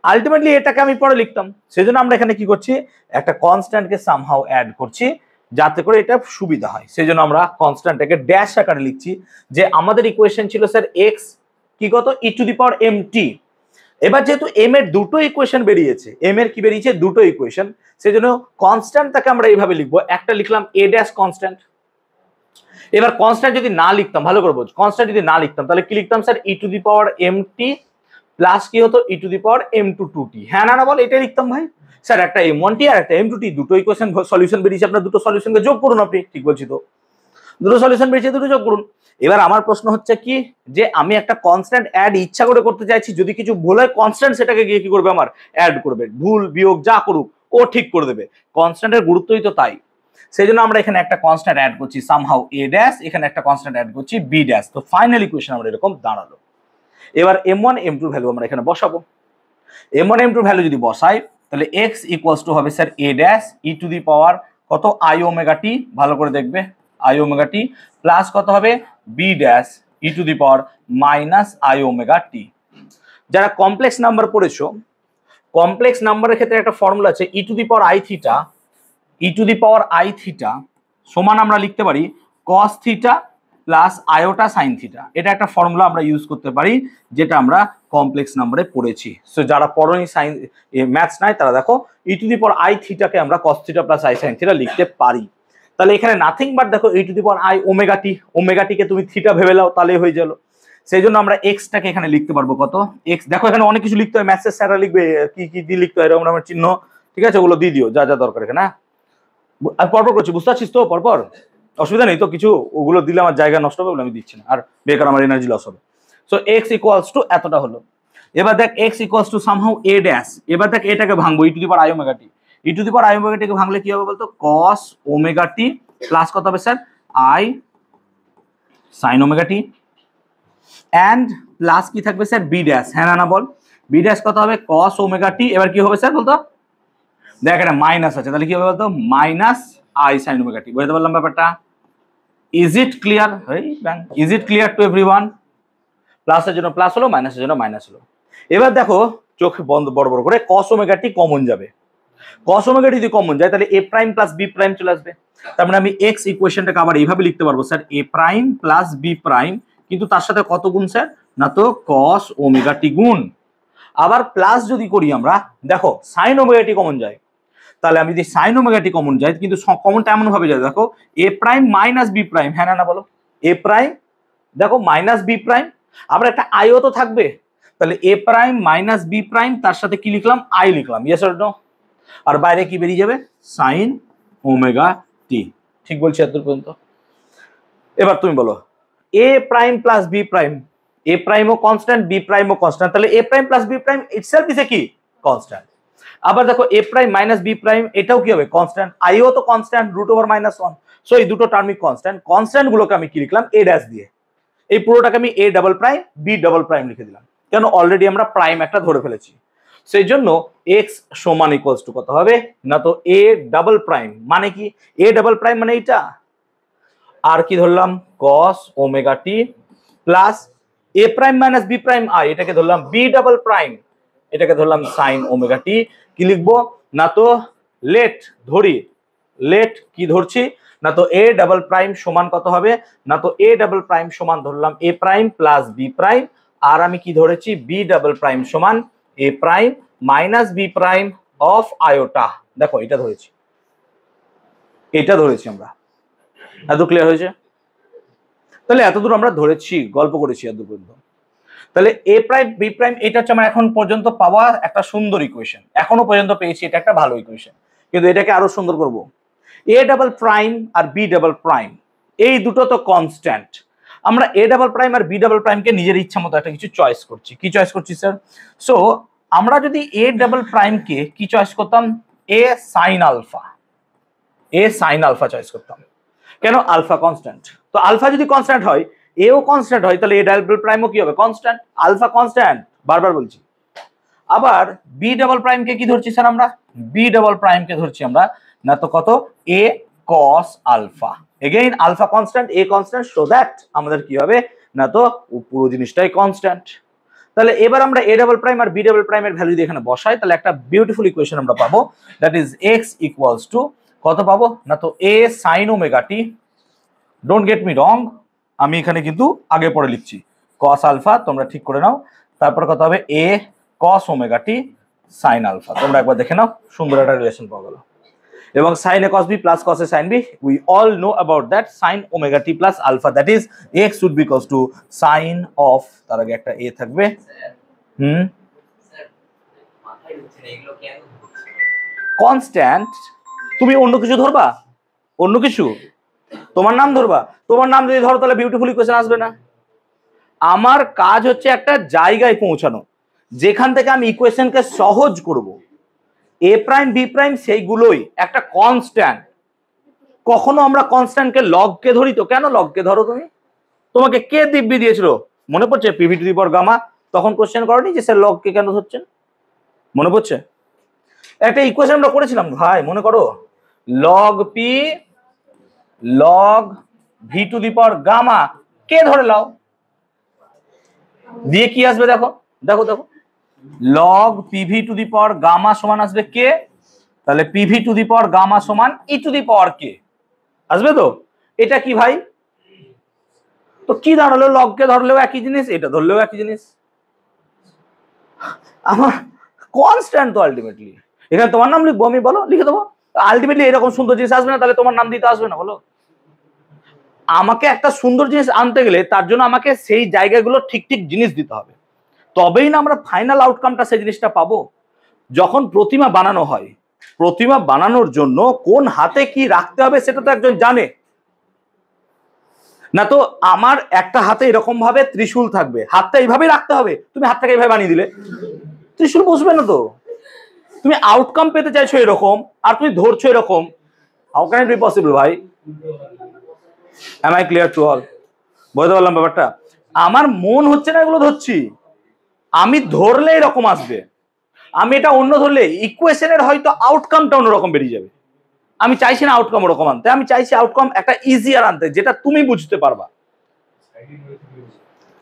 আলটিমেটলি এটাকে আমি পরে লিখতাম। সেজন্য আমরা এখানে কি করছি একটা কনস্ট্যান্টকে সামহাও অ্যাড করছি যাতে করে এটা সুবিধা হয়, সেজন্য আমরা কনস্ট্যান্টটাকে ড্যাশ আকারে লিখছি। যে আমাদের ইকুয়েশন ছিল স্যার x কি কত ই টু দি পাওয়ার mt, এবার যেহেতু m এর দুটো ইকুয়েশন বেরিয়েছে, m এর কি বেরিয়েছে দুটো ইকুয়েশন, সেজন্য কনস্ট্যান্টটাকে আমরা এইভাবে লিখবো, একটা লিখলাম a ড্যাশ কনস্ট্যান্ট। এবার কনস্ট্যান্ট যদি না লিখতাম, ভালো করে বোঝ, কনস্ট্যান্ট যদি না লিখতাম তাহলে কি লিখতাম sir E to the power mt plus কি হতো ই to the power m2 2t, হ্যাঁ না বল, এটাই লিখতাম ভাই। স্যার একটা m1t আর একটা m2t, দুটো ইকুয়েশন সলিউশন বেরিয়েছে, আপনার দুটো সলিউশনকে যোগ করুন আপনি, ঠিক বলছি তো? দুটো সলিউশন বেরিয়েছে, দুটো যোগ করুন। এবার আমার প্রশ্ন হচ্ছে কি, যে আমি একটা কনস্ট্যান্ট অ্যাড ইচ্ছা করে করতে চাইছি, যদি কিছু ভুল হয় কনস্ট্যান্ট সেটাকে গিয়ে কি করবে, আমার অ্যাড করবে, ভুল বিয়োগ যা করুক ও ঠিক করে দেবে। কনস্ট্যান্টের গুরুত্বই তো তাই। সেই জন্য আমরা এখানে একটা কনস্ট্যান্ট অ্যাড করছি সামহাউ এ ড্যাশ, এখানে একটা কনস্ট্যান্ট অ্যাড করছি বি ড্যাশ। তো ফাইনাল ইকুয়েশন আমরা এরকম দাঁড়ালো। এবার m1 m2 ভ্যালু আমরা এখানে বসাবো। m1 m2 ভ্যালু যদি বসাই তাহলে x ইকুয়ালস টু হবে sir a dash e to the power কত i ওমেগা টি, ভালো করে দেখবে i ওমেগা টি, প্লাস কত হবে b dash e to the power minus i omega t. যারা কমপ্লেক্স নাম্বার পড়েছো, কমপ্লেক্স নাম্বারের ক্ষেত্রে একটা ফর্মুলা আছে e to the power i theta, e to the power i theta সমান আমরা লিখতে পারি cos theta plus iota sine theta. এটা একটা ফর্মুলা আমরা ইউজ করতে পারি, যেটা আমরা কমপ্লেক্স নাম্বারে পড়েছি। সো যারা পড়নি সাইন ম্যাথস নাই তারা দেখো e to the power i থিটাকে আমরা cos theta plus i sine theta লিখতে পারি। তাহলে এখানে নাথিং বাট দেখো e to the power i omega t, omega টিকে তুমি থিটা ভেবে নাও তাহলে হয়ে গেল। সেই জন্য আমরা এক্সটাকে এখানে লিখতে পারবো কত এক্স। দেখো এখানে অনেক কিছু লিখতে হয়, ম্যাথসের স্যাররা লিখবে কি কি দিয়ে লিখতে হয়, এরকম আমার চিহ্ন, ঠিক আছে, ওগুলো দিয়ে দিও যা যা দরকার এখানে। আর পরপর করছি, বুঝতে পারছিস তো, পরপর অসুবিধা নেই তো কিছু, ওগুলো দিলে আমার জায়গা নষ্ট হবে বলে আমি দিচ্ছি না, আর বেকার আমার এনার্জি লস হবে। সো এক্স ইকুয়ালস টু এতটা হলো। এবার দেখ x equals to somehow a dash, এবার দেখ এটাকে ভাঙবো e to the power i omega t, e to the power i omega টিকে ভাঙলে কি হবে বলতো কস ওমেগা টি প্লাস কত হবে sir i sine omega t, and plus কি থাকবে স্যার বি ড্যাশ, হ্যাঁ না বল, বি ড্যাশ কত হবে কস ওমেগা টি, এবার কি হবে স্যার বলতো, দেখ এটা মাইনাস আছে তাহলে কি হবে বলতো মাইনাস আই সাইন ওমেগা টি। বুঝতে পারলাম ব্যাপারটা? Is it clear? Is it clear to everyone? প্লাসের জন্য প্লাস হলো, মাইনাসের জন্য মাইনাস হলো। এবার দেখো চোখ বন্ধ বড় বড় করে cos ওমেগা টি কমন যাবে, cos ওমেগা টি যদি কমন যায় তাহলে a prime plus b prime চলে আসবে। তার মানে আমি x ইকুয়েশনটাকে আবার এইভাবে লিখতে পারবো sir a prime plus b prime, কিন্তু তার সাথে কত গুণ স্যার, না তো cos ওমেগা টি গুণ। আবার প্লাস যদি করি আমরা, দেখো sin ওমেগা টি কমন যায়, তাহলে আমি যদি sin ওমেগা টি কমন যায়, কিন্তু কমনটা এমন ভাবে যায় দেখো a prime minus b prime, হ্যাঁ না বলো, a প্রাইম দেখো মাইনাস b প্রাইম, আবার একটা আইও তো থাকবে, তাহলে a prime minus b prime, তার সাথে কি লিখলাম আই লিখলাম, ইয়েস অর নো, আর বাইরে কি বেরিয়ে যাবে sin ওমেগা টি। ঠিক বলছি এত পর্যন্ত? এবার তুমি বলো a prime plus b prime, a prime ও কনস্ট্যান্ট b প্রাইম ও কনস্ট্যান্ট, তাহলে a prime plus b prime itself is a কি কনস্ট্যান্ট। আবার দেখো a prime minus b prime এটাও কি হবে কনস্ট্যান্ট, আইও তো constant root over minus 1। So এই দুটো টার্মই কনস্ট্যান্ট, কনস্ট্যান্ট গুলোকে আমি কি লিখলাম a ড্যাশ দিয়ে, এই পুরোটাকে আমি a double prime b double prime লিখে দিলাম, কেন অলরেডি আমরা প্রাইম একটা ধরে ফেলেছি। সেই জন্য x সমান ইকুয়ালস টু কত হবে, না তো a ডাবল প্রাইম, মানে কি a ডাবল প্রাইম মানে এটা, আর কি ধরলাম cos omega t plus a prime minus b prime i, এটাকে ধরলাম b ডাবল প্রাইম, এটাকে ধরলাম sin ওমেগা টি। কি লিখবো, না তো লেট ধরি, লেট কি ধরছি, না তো a ডাবল প্রাইম সমান কত হবে, না তো a ডাবল প্রাইম সমান ধরলাম a prime plus b prime, আর আমি কি ধরেছি b ডাবল প্রাইম সমান a prime minus b prime of iota. দেখো এটা ধরেছি, এটা ধরেছি আমরা, এত ক্লিয়ার হয়েছে? তাহলে এতদূর আমরা ধরেছি, গল্প করেছি এত পর্যন্ত। তাহলে a প্রাইম b প্রাইম এটা হচ্ছে আমার এখন পর্যন্ত পাওয়া একটা সুন্দর ইকুয়েশন, এখনো পর্যন্ত পেয়েছি, এটা একটা ভালো ইকুয়েশন, কিন্তু এটাকে আরো সুন্দর করব। a ডাবল প্রাইম আর b ডাবল প্রাইম এই দুটো তো কনস্ট্যান্ট, আমরা a ডাবল প্রাইম আর b ডাবল প্রাইমকে নিজের ইচ্ছা মতো একটা কিছু চয়েস করছি। কি চয়েস করছি স্যার? সো আমরা যদি a ডাবল প্রাইমকে কি চয়েস করতাম, a sine alpha, a sine alpha choice করতাম, কেন আলফা কনস্ট্যান্ট, তো আলফা যদি কনস্ট্যান্ট হয় এও কনস্ট্যান্ট হয়, তাহলে এ ডাবল প্রাইমও কি হবে কনস্ট্যান্ট, আলফা কনস্ট্যান্ট, বারবার বলছি। আবার বি ডাবল প্রাইমকে কি ধরছি স্যার আমরা, বি ডাবল প্রাইমকে ধরছি আমরা, না তো কত a cos alpha, again alpha constant a constant, so that আমাদের কি হবে, না তো পুরো জিনিসটাই কনস্ট্যান্ট। তাহলে এবার আমরা এ ডাবল প্রাইম আর বি ডাবল প্রাইমের ভ্যালু দিয়ে এখানে বসাই, তাহলে একটা বিউটিফুল ইকুয়েশন আমরা পাবো, that is x equals to কত পাবো, না তো a sine omega t, don't get me wrong, আমি এখানে কিন্তু আগে পরে লিখছি cos আলফা, তোমরা ঠিক করে নাও, তারপর কত হবে a cos omega t sin alpha, তোমরা একবার দেখে নাও, সুন্দর একটা রিলেশন পাওয়া গেল। এবং sin a cos b plus cos a sin b, we all know about that sin omega t plus alpha, that is x should be equals to sin of, তার আগে একটা a থাকবে, কনস্ট্যান্ট, তুমি অন্য কিছু ধরবা, অন্য কিছু তোমার নাম ধরবা, তোমার নাম যদি ধরো তাহলে বিউটিফুল ইকুয়েশন আসবে না। আমার কাজ হচ্ছে একটা জায়গায় পৌঁছানো যেখান থেকে আমি ইকুয়েশনকে সহজ করব। এ প্রাইম বি প্রাইম সেইগুলোই একটা কনস্ট্যান্ট। কখনো আমরা কনস্ট্যান্টকে লগকে ধরি তো, কেন লগকে ধরো তুমি? তোমাকে কে দিব্যি দিয়েছিল মনে পড়ছে? PV to the power gamma. তখন কোশ্চেন করনি যে স্যার লগকে কেন ধরছেন? মনে পড়ছে? একটা ইকুয়েশন আমরা করেছিলাম ভাই, মনে করো, log p log v to the power gamma কে ধরে লাও, দিয়ে কি আসবে দেখো দেখো দেখো, log PV to the power gamma সমান আসবে কে, তাহলে PV to the power gamma সমান ই টু দি পাওয়ার কে আসবে তো। এটা কি ভাই? তো কি দাঁড়ালো? লগকে ধরলেও একই জিনিস, এটা ধরলেও একই জিনিস। আমার কনস্ট্যান্ট তো আলটিমেটলি। এখানে তোমার নাম লিখবো আমি, বলো লিখে দেবো। আলটিমেটলি এরকম সুন্দর জিনিস আসবে না, তাহলে তোমার নাম দিতে আসবে না বলো। আমাকে একটা সুন্দর জিনিস আনতে গেলে তার জন্য আমাকে সেই জায়গাগুলো ঠিক ঠিক জিনিস দিতে হবে, তবেই না আমরা ফাইনাল আউটকামটা সেই জিনিসটা পাবো। যখন প্রতিমা বানানো হয়, প্রতিমা বানানোর জন্য কোন হাতে কি রাখতে হবে সেটা তো একজন জানে না। তো আমার একটা হাতে এরকম ভাবে ত্রিশূল থাকবে, হাতটা এইভাবেই রাখতে হবে, তুমি হাতটাকে এইভাবে বানিয়ে দিলে ত্রিশূল বসবে না তো। তুমি আউটকাম পেতে চাইছো এরকম আর তুমি ধরছো এরকম, how can it be possible ভাই? Am I clear to all? বুঝতে পারলাম ব্যাপারটা? আমার মন হচ্ছে না এগুলো ধরছি, আমি ধরলে এরকম আসবে, আমি এটা অন্য ধরলে ইকুয়েশনের হয়তো আউটকামটা অন্যরকম বেরিয়ে যাবে। আমি চাইছি না আউটকাম ওরকম আনতে, আমি চাইছি আউটকাম একটা ইজিয়ার আনতে, যেটা তুমি বুঝতে পারবা।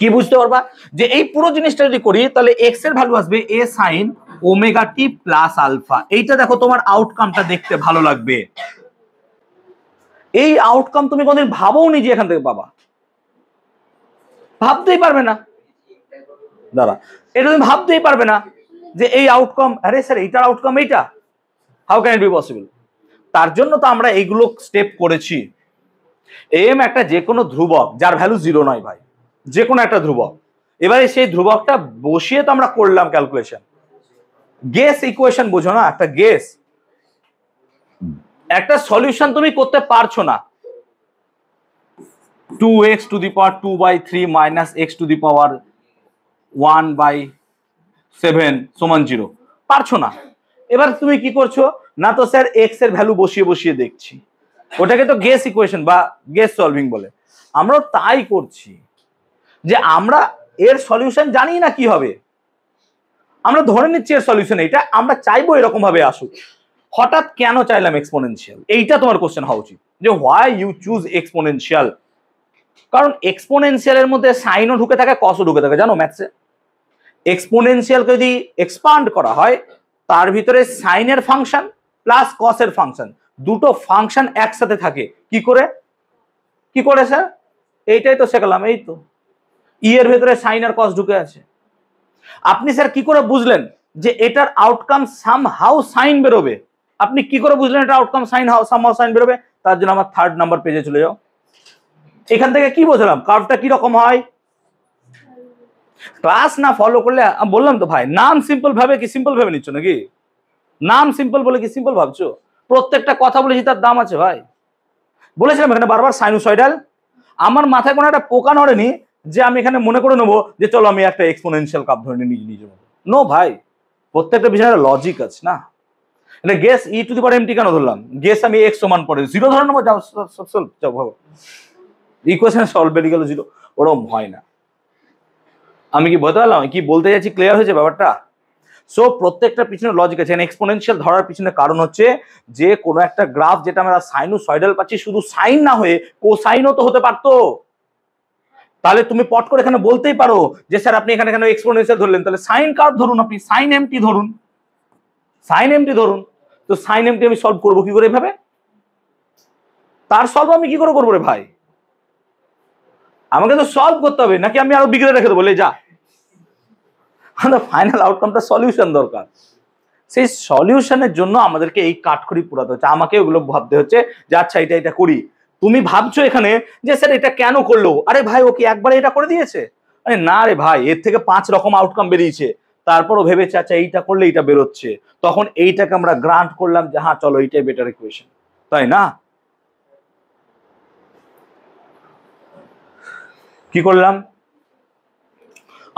কি বুঝতে পারবা? যে এই পুরো জিনিসটা যদি করি তাহলে এক্স এর ভ্যালু আসবে এ sine omega t plus alpha. এইটা দেখো তোমার আউটকামটা দেখতে ভালো লাগবে। এই আউটকাম তুমি কোনদিন ভাবও নি যে এখান থেকে পাবা, ভাবতেই পারবে না। দাঁড়া, এটা তুমি ভাবতেই পারবে না যে এই আউটকাম, আরে স্যার এইটার আউটকাম এইটা, how can it be possible? তার জন্য তো আমরা এইগুলো স্টেপ করেছি। এম একটা যে কোনো ধ্রুবক যার ভ্যালু জিরো নয় ভাই, যে কোনো একটা ধ্রুবক। এবারে সেই ধ্রুবকটা বসিয়ে তো আমরা করলাম ক্যালকুলেশন। গেস ইকুয়েশন বোঝো না, একটা গেস, একটা সলিউশন তুমি করতে পারছো না। 2x to the power 2/3 minus x to the power 1/7 সমান 0 পারছো না। এবার তুমি কি করছো না, তো স্যার এক্স এর ভ্যালু বসিয়ে বসিয়ে দেখছি, ওটাকে তো গেস ইকুয়েশন বা গেস সলভিং বলে। আমরাও তাই করছি যে আমরা এর সলিউশন জানি না কি হবে, আমরা ধরে নিচ্ছি এর সলিউশন এইটা, আমরা চাইবো এরকম ভাবে আসুক। হঠাৎ কেন চাইলাম এক্সপোনেনশিয়াল? এইটা তোমার কোশ্চেন হওয়া উচিত, যে হোয়াই ইউ চুজ এক্সপোনেনশিয়াল। কারণ এক্সপোনেনশিয়ালের মধ্যে সাইনও ঢুকে থাকে, কসও ঢুকে থাকে, জানো ম্যাথসে। এক্সপোনেনশিয়ালকে যদি এক্সপান্ড করা হয় তার ভিতরে সাইনের ফাংশন প্লাস কসের ফাংশন, দুটো ফাংশন একসাথে থাকে। কি করে? কি করে স্যার? এইটাই তো শেখালাম, এই তো ই এর ভেতরে সাইন আর কস ঢুকে আছে। আপনি স্যার কি করে বুঝলেন যে এটার আউটকাম সামহাউ সাইন বেরোবে? আপনি কি করে বুঝলেন এটা আউটকাম সাইন সামহাউ সাইন বেরোবে? তার জন্য আমার 3rd নাম্বার পেজে চলে যাও। এখান থেকে কি বুঝলাম কার্ভটা কি রকম হয়? ক্লাস না ফলো করলে বললাম তো ভাই, নাম সিম্পল ভাবে কি সিম্পল ভেবে নিচ্ছ নাকি? নাম সিম্পল বলে কি সিম্পল ভাবছো? প্রত্যেকটা কথা বলেছি তার দাম আছে ভাই। বলেছিলাম এখানে বারবার সাইনোসয়েডাল। আমার মাথায় কোনো একটা পোকা নড়েনি যে আমি এখানে মনে করে নেবো যে চলো আমি একটা এক্সপোনেনশিয়াল কাপ ধরে নিই নিজের মতো। নো ভাই, প্রত্যেকটা বিষয়ে লজিক আছে না। এটা guess e to the power mt কেন ধরলাম? গেস আমি এক্স সমান পড়ে 0 ধরে নেবো, যাও যাও ভাবো, ইকুয়েশন সলভ বেরিয়ে গেল 0, ওরকম হয় না। আমি কি বলতে পারলাম কি বলতে যাচ্ছি? ক্লিয়ার হয়েছে ব্যাপারটা? সো প্রত্যেকটা পিছনে লজিক আছে। এক্সপোনেনশিয়াল ধরার পিছনে কারণ হচ্ছে যে কোনো একটা গ্রাফ যেটা আমরা সাইনোসয়েডাল পাচ্ছি, শুধু সাইন না হয়ে কোসাইনও তো হতে পারতো। তাহলে তুমি পট করে এখানে বলতেই পারো যে স্যার আপনি এখানে কেন এক্সপোনেনশিয়াল ধরলেন? তাহলে সাইন কার্ভ ধরুন, আপনি সাইন এমটি ধরুন, সাইন এমটি ধরুন। তো সাইন এমটি আমি সলভ করবো কি করে এভাবে? তার সলভ আমি কি করে করবো রে ভাই? আমাকে তো সলভ করতে হবে, নাকি আমি আরো বিগড়ে রেখে দেবো বলে যা? ফাইনাল আউটকামটা সলিউশন দরকার। সেই সলিউশনের জন্য আমাদেরকে এই কাঠখড়ি পোড়াতে হচ্ছে, আমাকে ওগুলো ভাবতে হচ্ছে যে আচ্ছা এটা এটা করি। তুমি ভাবছো এখানে যে স্যার এটা কেন করলো? আরে ভাই ও কি একবারে এটা করে দিয়েছে? আরে না রে ভাই, এর থেকে 5 রকম আউটকাম বেরিয়েছে, তারপরও ভেবেছে আচ্ছা এইটা করলে এইটা বেরোচ্ছে, তখন এইটাকে আমরা গ্রান্ট করলাম যে হ্যাঁ চলো এইটাই বেটার ইকুয়েশন, তাই না? কি করলাম,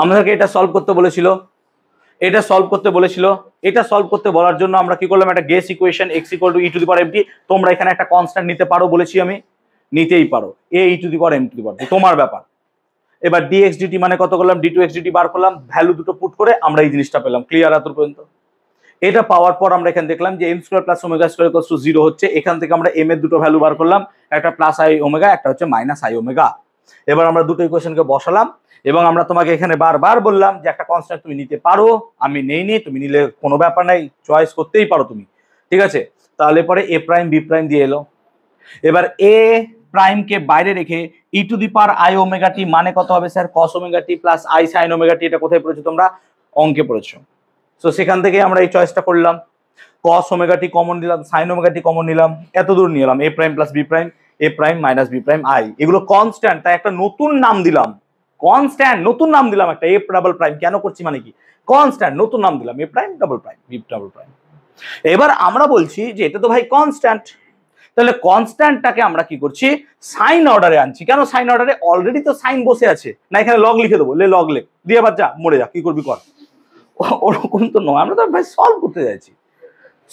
আমাদেরকে এটা সলভ করতে বলেছিল, এটা সলভ করতে বলেছিল, এটা সলভ করতে বলার জন্য আমরা কি করলাম, একটা গেস ইকুয়েশন x = e⁻mt। তোমরা এখানে একটা কনস্ট্যান্ট নিতে পারো বলেছি আমি, নিতেই পারো, a e⁻m⁻t, তোমার ব্যাপার। এবার dx dt মানে কত করলাম, d2x dt বার করলাম, ভ্যালু দুটো পুট করে আমরা এই জিনিসটা পেলাম। ক্লিয়ার এত পর্যন্ত? এটা পাওয়ার পর আমরা এখানে দেখলাম যে m² + ω² 0 হচ্ছে। এখান থেকে আমরা m এর দুটো ভ্যালু বার করলাম, একটা +i⍵, একটা হচ্ছে -i⍵। এবার আমরা দুটো ইকুয়েশনকে বসালাম এবং আমরা তোমাকে এখানে বারবার বললাম যে একটা কনস্ট্যান্ট তুমি নিতে পারো, আমি নেইনি, তুমি নিলে কোনো ব্যাপার নাই, চয়েস করতেই পারো তুমি, ঠিক আছে। তাহলে পরে a প্রাইম b প্রাইম দিয়ে এলো। এবার a প্রাইম কে বাইরে রেখে e⁻i⍵t মানে কত হবে sir, cos ω t + i sin ω t। এটা কোথায় পড়েছো তোমরা, অঙ্কে পড়েছো। সো সেখান থেকে আমরা এই চয়েসটা করলাম, cos ω t কমন নিলাম, sin ω t কমন নিলাম, এত দূর নিয়ে এলাম a prime + b prime, a prime - b prime i। এগুলো কনস্ট্যান্ট, তাই একটা নতুন নাম দিলাম, কনস্ট্যান্ট নতুন নাম দিলাম একটা, a ডাবল প্রাইম। কেন করছি মানে কি, কনস্ট্যান্ট নতুন নাম দিলাম, a prime double prime, b double prime. এবার আমরা বলছি যে এটা তো ভাই কনস্ট্যান্ট, তাহলে কনস্ট্যান্টটাকে আমরা কি করছি, সাইন অর্ডারে আনছি। কেন সাইন অর্ডারে, অলরেডি তো সাইন বসে আছে, না এখানে লগ লিখে দেবো, লে লগ লেখ দিয়ে এবার যা মরে যা, কি করবি কর। ওরকম তো নয়, আমরা তো ভাই সলভ করতে যাচ্ছি।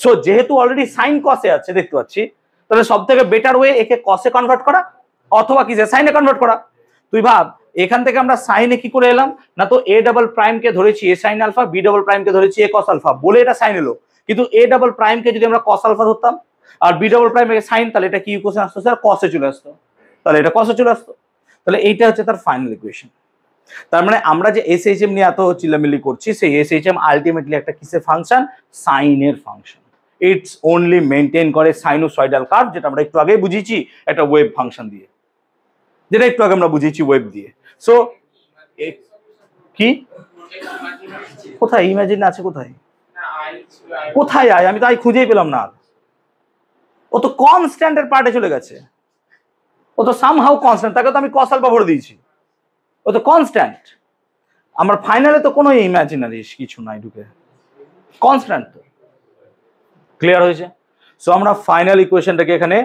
সো যেহেতু অলরেডি সাইন কসে আছে দেখতে পাচ্ছি, তাহলে সব থেকে বেটার ওয়ে একে কসে কনভার্ট করা অথবা কিসে, সাইনে কনভার্ট করা। তুই ভাব এখান থেকে আমরা সাইনে কি করে এলাম না, তো a ডাবল প্রাইম কে ধরেছি a sin alpha, b double prime কে ধরেছি a cos আলফা বলে এটা সাইন এলো। কিন্তু a ডাবল প্রাইম কে যদি আমরা cos আলফা ধরতাম আর b ডাবল প্রাইম এর সাইন, তাহলে এটা কি ইকুয়েশন আসতো স্যার, cos এ চলে আসতো, তাহলে এটা cos এ চলে আসতো। তাহলে এইটা হচ্ছে তার ফাইনাল ইকুয়েশন। তার মানে আমরা যে SHM নিয়ে এত চিল্লামিল্লি করছি, সেই SHM আলটিমেটলি একটা কিসের ফাংশন, সাইনের ফাংশন। ইটস অনলি মেনটেন করে সাইনোসয়েডাল কার্ভ, যেটা আমরা একটু আগে বুঝিয়েছি একটা ওয়েভ ফাংশন দিয়ে, যেটা একটু আগে আমরা বুঝিয়েছি ওয়েভ দিয়ে। সো কি কোথায় ইমাজিন আছে, কোথায় কোথায় আয়, আমি তো আই খুঁজেই পেলাম না। ও তো কনস্ট্যান্টের পার্টে চলে গেছে, ও তো সামহাউ কনস্ট্যান্ট, তাকে তো আমি cos আলফা ভরে দিয়েছি, ও তো কনস্ট্যান্ট। আমার ফাইনালে তো কোনো ইমাজিনারি কিছু নাই ঢুকে, কনস্ট্যান্ট তো। ক্লিয়ার হয়েছে? সো আমরা ফাইনাল ইকুয়েশনটাকে এখানে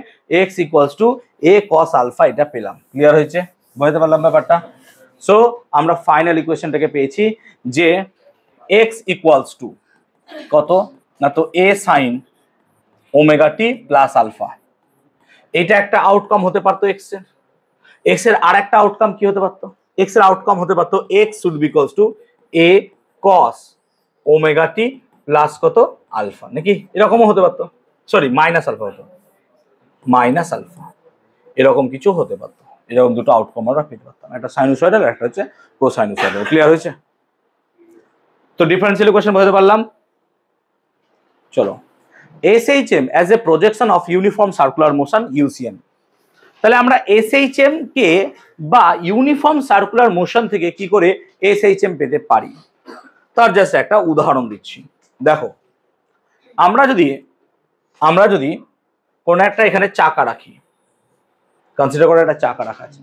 x = a cos আলফা এটা পেলাম। ক্লিয়ার হয়েছে, বুঝতে পারলাম ব্যাপারটা? সো আমরা ফাইনাল ইকুয়েশনটাকে পেয়েছি যে x = কত না, তো a sin ω t + আলফা। এটা একটা আউটকাম হতে পারতো x এর আর একটা আউটকাম কি হতে পারতো, x এর আউটকাম হতে পারতো x should be equals to a cos ω t plus কত আলফা, নাকি এরকমও হতে পারতো, সরি মাইনাস আলফা হতো, মাইনাস আলফা, এরকম কিছু হতে পারতো। এরকম দুটো আউটকাম আমরা পেতে পারতাম, একটা সাইনোসয়েডাল, একটা হচ্ছে কোসাইনোসয়েডাল। ক্লিয়ার হয়েছে? তো ডিফারেন্সিয়াল ইকুয়েশন বুঝতে পারলাম। চলো, SHM as a projection of uniform circular motion UCM। তাহলে আমরা SHM কে বা ইউনিফর্ম সার্কুলার মোশন থেকে কি করে SHM পেতে পারি, তার জাস্ট একটা উদাহরণ দিচ্ছি। দেখো, আমরা যদি কোন একটা এখানে চাকা রাখি, কনসিডার করে একটা চাকা রাখা আছে,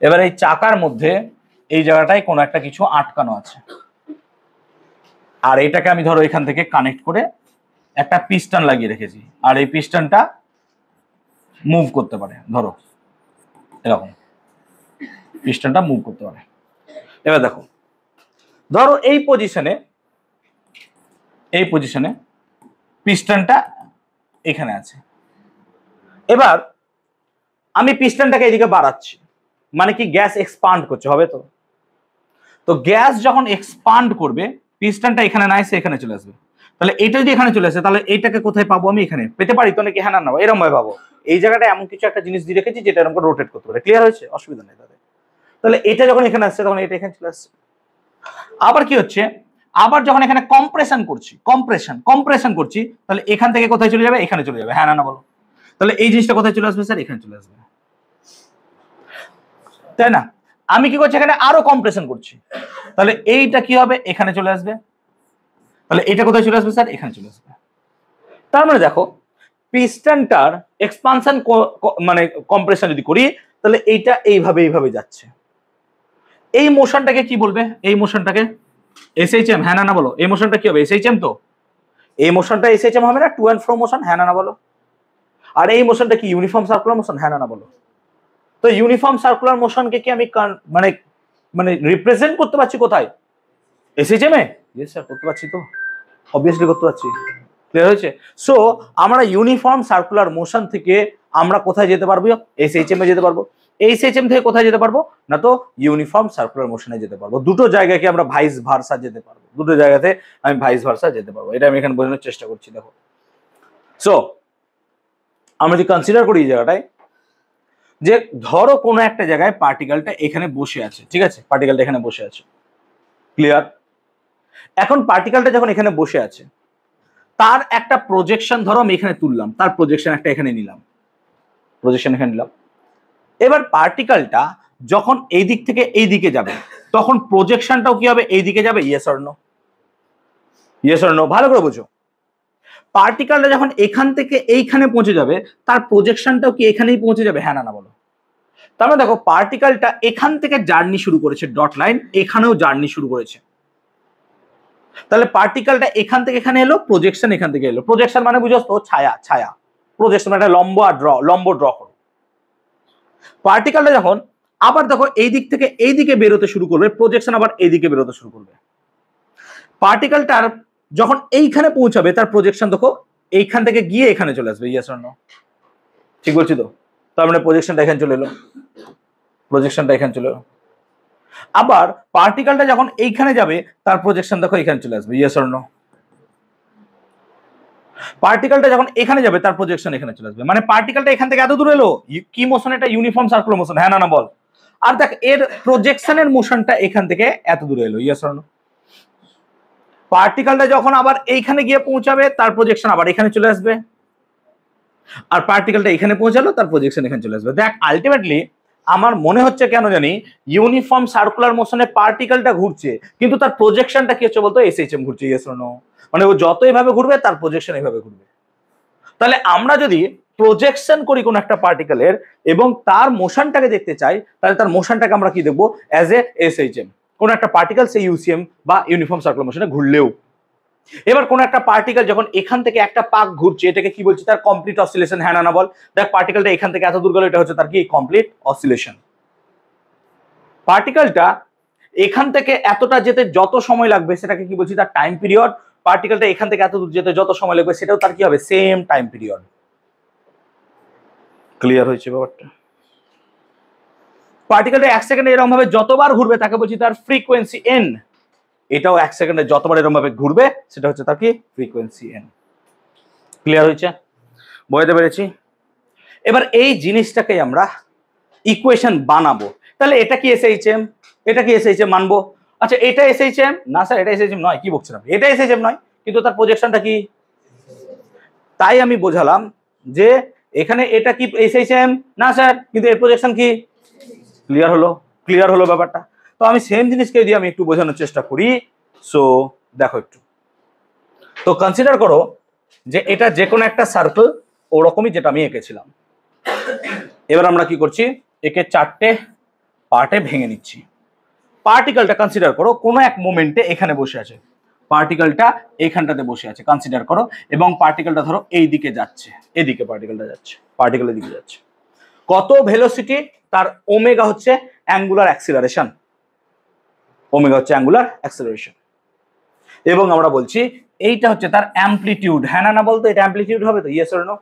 এবার এই চাকার মধ্যে এই জায়গাটায় কোনো একটা কিছু আটকানো আছে, আর এটাকে আমি ধরো এখান থেকে কানেক্ট করে একটা পিস্টন লাগিয়ে রেখেছি, আর এই পিস্টনটা মুভ করতে পারে, ধরো এরকম পিস্টনটা মুভ করতে পারে। এবার দেখো, ধরো এই পজিশনে পিস্টনটা এখানে আছে। এবার আমি পিস্টনটাকে এদিকে বাড়াচ্ছি, মানে কি গ্যাস এক্সপান্ড করছে, হবে তো? তো গ্যাস যখন এক্সপান্ড করবে, পিস্টনটা এখানে না এসে এখানে চলে আসবে। তাহলে এটা যদি এখানে চলে আসে, তাহলে এইটাকে কোথায় পাবো, আমি এখানে পেতে পারি তো, নাকি? হ্যাঁ না, এরকম ভাবে পাবো। এই জায়গাটা এমন কিছু একটা জিনিস দিয়ে রেখেছি যেটা এরকম রোটেট করতে পারে। ক্লিয়ার হয়েছে? অসুবিধা নেই তাদের। তাহলে এটা যখন এখানে আসছে, তখন এটা এখানে চলে আসছে। আবার কি হচ্ছে, আবার যখন এখানে কম্প্রেশন করছি, তাহলে এখান থেকে কোথায় চলে যাবে, এখানে চলে যাবে। হ্যাঁ না বলো? তাহলে এই জিনিসটা কোথায় চলে আসবে স্যার, এখানে চলে আসবে, তাই না? আমি কি করছি, এখানে আরো কম্প্রেশন করছি, তাহলে এইটা কি হবে, এখানে চলে আসবে। তাহলে এটা কোথায় চলে আসবে স্যার, এখানে চলে আসবে। তার মানে দেখো, পিস্টনটার এক্সপানশন মানে কম্প্রেশন যদি করি, তাহলে এইটা এইভাবে যাচ্ছে। এই মোশনটাকে কি বলবে, এই মোশনটাকে SHM। হ্যাঁ না বলো? এই মোশনটা কি হবে, SHM তো? এই মোশনটা SHM হবে না, টু অ্যান্ড ফ্রো মোশন? হ্যাঁ না বলো? আর এই মোশনটা কি ইউনিফর্ম সার্কুলার মোশন? হ্যাঁ না বলো? তো তো ইউনিফর্ম সার্কুলার মোশনকে কি আমি মানে মানে রিপ্রেজেন্ট করতে পারছি কোথায়? এসএইচএম এ? ইয়েস স্যার করতে পারছি তো, অবভিয়াসলি করতে পারছি। ক্লিয়ার হয়েছে? সো আমরা ইউনিফর্ম সার্কুলার মোশন থেকে আমরা কোথায় যেতে পারবো? এসএইচএম এ যেতে পারবো। এইচএইচএম থেকে কোথায় যেতে পারবো? না তো ইউনিফর্ম সার্কুলার মোশনে যেতে পারবো। দুটো জায়গায় কি আমরা ভাইস ভার্সা যেতে পারবো, দুটো জায়গাতে আমি ভাইস ভার্সা যেতে পারবো। এটা আমি এখানে বোঝানোর চেষ্টা করছি। দেখো, সো আমরা যদি কনসিডার করি এই জায়গাটায়, যে ধরো কোনো একটা জায়গায় পার্টিকেলটা এখানে বসে আছে, ঠিক আছে, পার্টিকেলটা এখানে বসে আছে। ক্লিয়ার? এখন পার্টিকেলটা যখন এখানে বসে আছে, তার একটা প্রজেকশন ধরো আমি এখানে তুললাম, তার প্রজেকশন একটা এখানে নিলাম, প্রজেকশন এখানে নিলাম। এবার পার্টিকেলটা যখন এই দিক থেকে এই দিকে যাবে, তখন প্রজেকশনটাও কি হবে? এই দিকে যাবে। Yes or no? Yes or no? ভালো করে বোঝো। পার্টিকেলটা যখন এখান থেকে এইখানে পৌঁছে যাবে, তার প্রজেকশনটাও কি এখানেই পৌঁছে যাবে? হ্যাঁ না না বলো? তার মানে দেখো, পার্টিকেলটা এখান থেকে জার্নি শুরু করেছে, ডট লাইন এখানেও জার্নি শুরু করেছে। তাহলে পার্টিকেলটা এখান থেকে এখানে এলো, প্রজেকশন এখান থেকে এলো। প্রজেকশন মানে বুঝো তো ছায়া, ছায়া। প্রজেকশন মানে লম্ব আর লম্ব ড্র করো। পার্টিকেলটা যখন আবার দেখো এই দিক থেকে এই দিকে বেরোতে শুরু করবে, প্রজেকশন আবার এই দিকে বেরোতে শুরু করবে। পার্টিকেলটার যখন এইখানে পৌঁছাবে, তার প্রজেকশন দেখো এইখান থেকে গিয়ে এখানে চলে আসবে। Yes or no? ঠিক বলছি তো? তার মানে প্রজেকশনটা এখানে চলে এলো, প্রজেকশনটা এখানে চলে এলো। আবার পার্টিকেলটা যখন এইখানে যাবে, তার প্রজেকশন দেখো এখানে চলে আসবে। Yes or no? পার্টিকেলটা যখন এখানে যাবে, তার প্রজেকশন এখানে চলে আসবে। মানে পার্টিকেলটা এখান থেকে এত দূর এলো, কি মোশন? এটা ইউনিফর্ম সার্কুলার মোশন। হ্যাঁ না না বল? আর দেখ, এর প্রজেকশনের মোশনটা এখান থেকে এত দূরে এলো। Yes or no? পার্টিকেলটা যখন আবার এইখানে গিয়ে পৌঁছাবে, তার প্রজেকশন আবার এখানে চলে আসবে। আর পার্টিকেলটা এখানে পৌঁছালো, তার প্রজেকশন এখানে চলে আসবে। দেখ, আলটিমেটলি আমার মনে হচ্ছে কেন জানি ইউনিফর্ম সার্কুলার মোশনে পার্টিকেলটা ঘুরছে, কিন্তু তার প্রজেকশনটা কি হচ্ছে বলতো? এসএইচএম ঘুরছে। Yes or no? মানে ও যত এইভাবে ঘুরবে, তার প্রজেকশন এইভাবে ঘুরবে। তাহলে আমরা যদি প্রজেকশন করি কোন একটা পার্টিকেলের এবং তার মোশনটাকে দেখতে চাই, তাহলে তার মোশনটাকে আমরা কি দেখবো? As a SHM. কোন একটা পার্টিকেল সেই ইউসিএম বা ইউনিফর্ম সার্কুলার মোশনে ঘুরলেও। এবার কোন একটা পার্টিকেল যখন এখান থেকে একটা পাক ঘুরছে, এটাকে কি বলছি? তার কমপ্লিট অসিলেশন। হ্যাঁ না বল? দেখ, পার্টিকেলটা এখান থেকে এত দূর গেল, এটা হচ্ছে তার কি? Complete oscillation. পার্টিকেলটা এখান থেকে এতটা যেতে যত সময় লাগবে, সেটাকে কি বলছি? তার টাইম পিরিয়ড। পার্টিকেলটা এখান থেকে এত দূর যেতে যত সময় লাগবে, সেটাও তার কি হবে? Same time period. ক্লিয়ার হয়েছে ব্যাপারটা? পার্টিকেলটা 1 সেকেন্ডে এরকম ভাবে যতবার ঘুরবে, তাকে বলছি তার ফ্রিকোয়েন্সি এন। এটাও 1 সেকেন্ডে যতবার এরকম ভাবে ঘুরবে, সেটা হচ্ছে তার কি? Frequency N. ক্লিয়ার হয়েছে? বুঝতে পেরেছি? এবার এই জিনিসটাকে আমরা ইকুয়েশন বানাবো। তাহলে এটা কি এসএইচএম? এটা কি এসএইচএম মানবো? আচ্ছা, এটা এসএইচএম না স্যার, এটা এসএইচএম নয়। কি বলছিলাম? এটা এসএইচএম নয়, কিন্তু তার প্রজেকশনটা কি? তাই আমি বোঝালাম যে এখানে এটা কি এসএইচএম না স্যার, কিন্তু এর প্রজেকশন কি? ক্লিয়ার হলো? ক্লিয়ার হলো ব্যাপারটা? তো আমি সেম জিনিসকে যদি আমি একটু বোঝানোর চেষ্টা করি, সো দেখো একটু, তো কনসিডার করো যে এটা যে কোনো একটা সার্কেল ওরকমই যেটা আমি এঁকেছিলাম। এবার আমরা কি করছি? একে 4টে পার্টে ভেঙে নিচ্ছি। পার্টিকেলটা কনসিডার করো কোনো এক মোমেন্টে এখানে বসে আছে, পার্টিকেলটা এইখানটাতে বসে আছে, কনসিডার করো। এবং পার্টিকেলটা ধরো এই দিকে যাচ্ছে, এদিকে পার্টিকেলটা যাচ্ছে, পার্টিকেলের দিকে যাচ্ছে। কত ভেলোসিটি? তার ওমেগা হচ্ছে অ্যাঙ্গুলার অ্যাক্সিলারেশন। ওমেগা হচ্ছে অ্যাঙ্গুলার অ্যাক্সিলারেশন। এবং আমরা বলছি এইটা হচ্ছে তার অ্যামপ্লিটিউড। হ্যাঁ না বলতো? এটা অ্যামপ্লিটিউড হবে তো? Yes or no?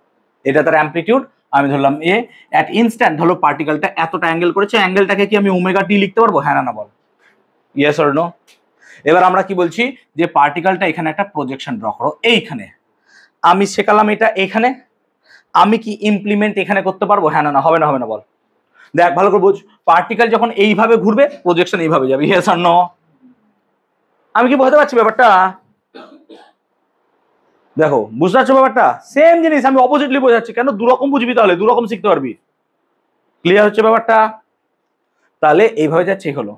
এটা তার অ্যামপ্লিটিউড। আমি ধরলাম এ। অ্যাট ইনস্ট্যান্ট ধরো পার্টিকেলটা এতটা অ্যাঙ্গেল করেছে, অ্যাঙ্গেলটাকে কি আমি ওমেগা টি লিখতে পারবো? হ্যাঁ না বল? Yes or no? এবার আমরা কি বলছি? যে পার্টিকেলটা এখানে একটা প্রজেকশন ড্র করো এইখানে। আমি শেখালাম এটা এখানে, আমি কি ইমপ্লিমেন্ট এখানে করতে পারবো? হ্যাঁ না হবে না? হবে না বল? দেখ ভালো করে বুঝ, পার্টিকেল যখন এইভাবে ঘুরবে, প্রজেকশন এইভাবে যাবে। Yes or no? আমি কি বুঝতে পারছি ব্যাপারটা? দেখো, বুঝতে পারছো ব্যাপারটা? সেম জিনিস আমি অপোজিটলি বোঝাচ্ছি। কেন? দুরকম বুঝবি, তাহলে দুরকম শিখতে পারবি। ক্লিয়ার হচ্ছে ব্যাপারটা? তাহলে এইভাবে যাচ্ছে হলো।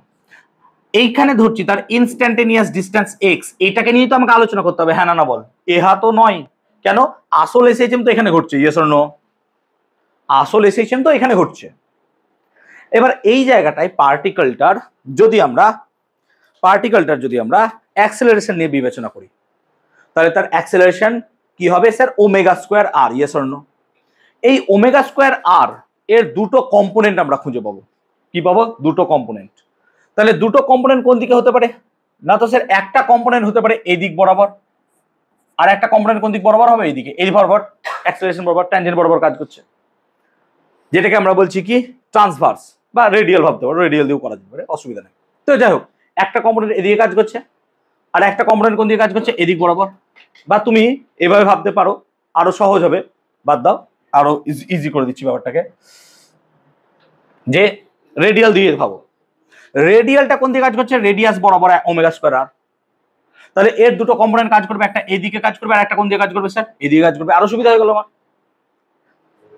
এইখানে ধরছি তার ইনস্ট্যান্টেনিয়াস ডিসটেন্স এক্স, এইটাকে নিয়ে তো আমাকে আলোচনা করতে হবে। হ্যাঁ না বল? এহা তো নয়। কেন? আসল এসএইচএম তো এখানে ঘটছে। Yes or no? আসল এসএইচএম তো এখানে ঘটছে। এবার এই জায়গাটায় পার্টিকেলটার যদি আমরা অ্যাক্সেলারেশন নিয়ে বিবেচনা করি, তাহলে তার অ্যাক্সেলারেশন কি হবে sir? Omega square R. Yes or no? এই ওমেগা স্কোয়ার আর এর দুটো কম্পোনেন্ট আমরা খুঁজে পাবো। কি পাবো? দুটো কম্পোনেন্ট। তাহলে দুটো কম্পোনেন্ট কোন দিকে হতে পারে? না তো স্যার একটা কম্পোনেন্ট হতে পারে এই দিক বরাবর, আর একটা কম্পোনেন্ট কোন দিক বরাবর হবে? এইদিকে, এই বরাবর, অ্যাক্সেলারেশন বরাবর, ট্যানজেন্ট বরাবর কাজ করছে, যেটাকে আমরা বলছি কি ট্রান্সভার্স বা রেডিয়াল ভাবতে পারো, রেডিয়াল দিয়েও করা যেতে পারে, অসুবিধা নেই। তো যাই হোক, একটা কম্পোনেন্ট এদিকে কাজ করছে আর একটা কম্পোনেন্ট কোন দিকে কাজ করছে? এদিক বরাবর। বা তুমি এভাবে ভাবতে পারো, আরো সহজ হবে, বাদ দাও, আরো ইজি করে দিচ্ছি ব্যাপারটাকে, যে রেডিয়াল দিয়ে ভাবো। রেডিয়ালটা কোন দিকে কাজ করছে? রেডিয়াস বরাবর ওমেগা স্কয়ার আর। তাহলে এর দুটো কম্পোনেন্ট কাজ করবে, একটা এদিকে কাজ করবে আর একটা কোন দিকে কাজ করবে স্যার? এদিকে কাজ করবে। আরো সুবিধা হয়ে গেল আমার।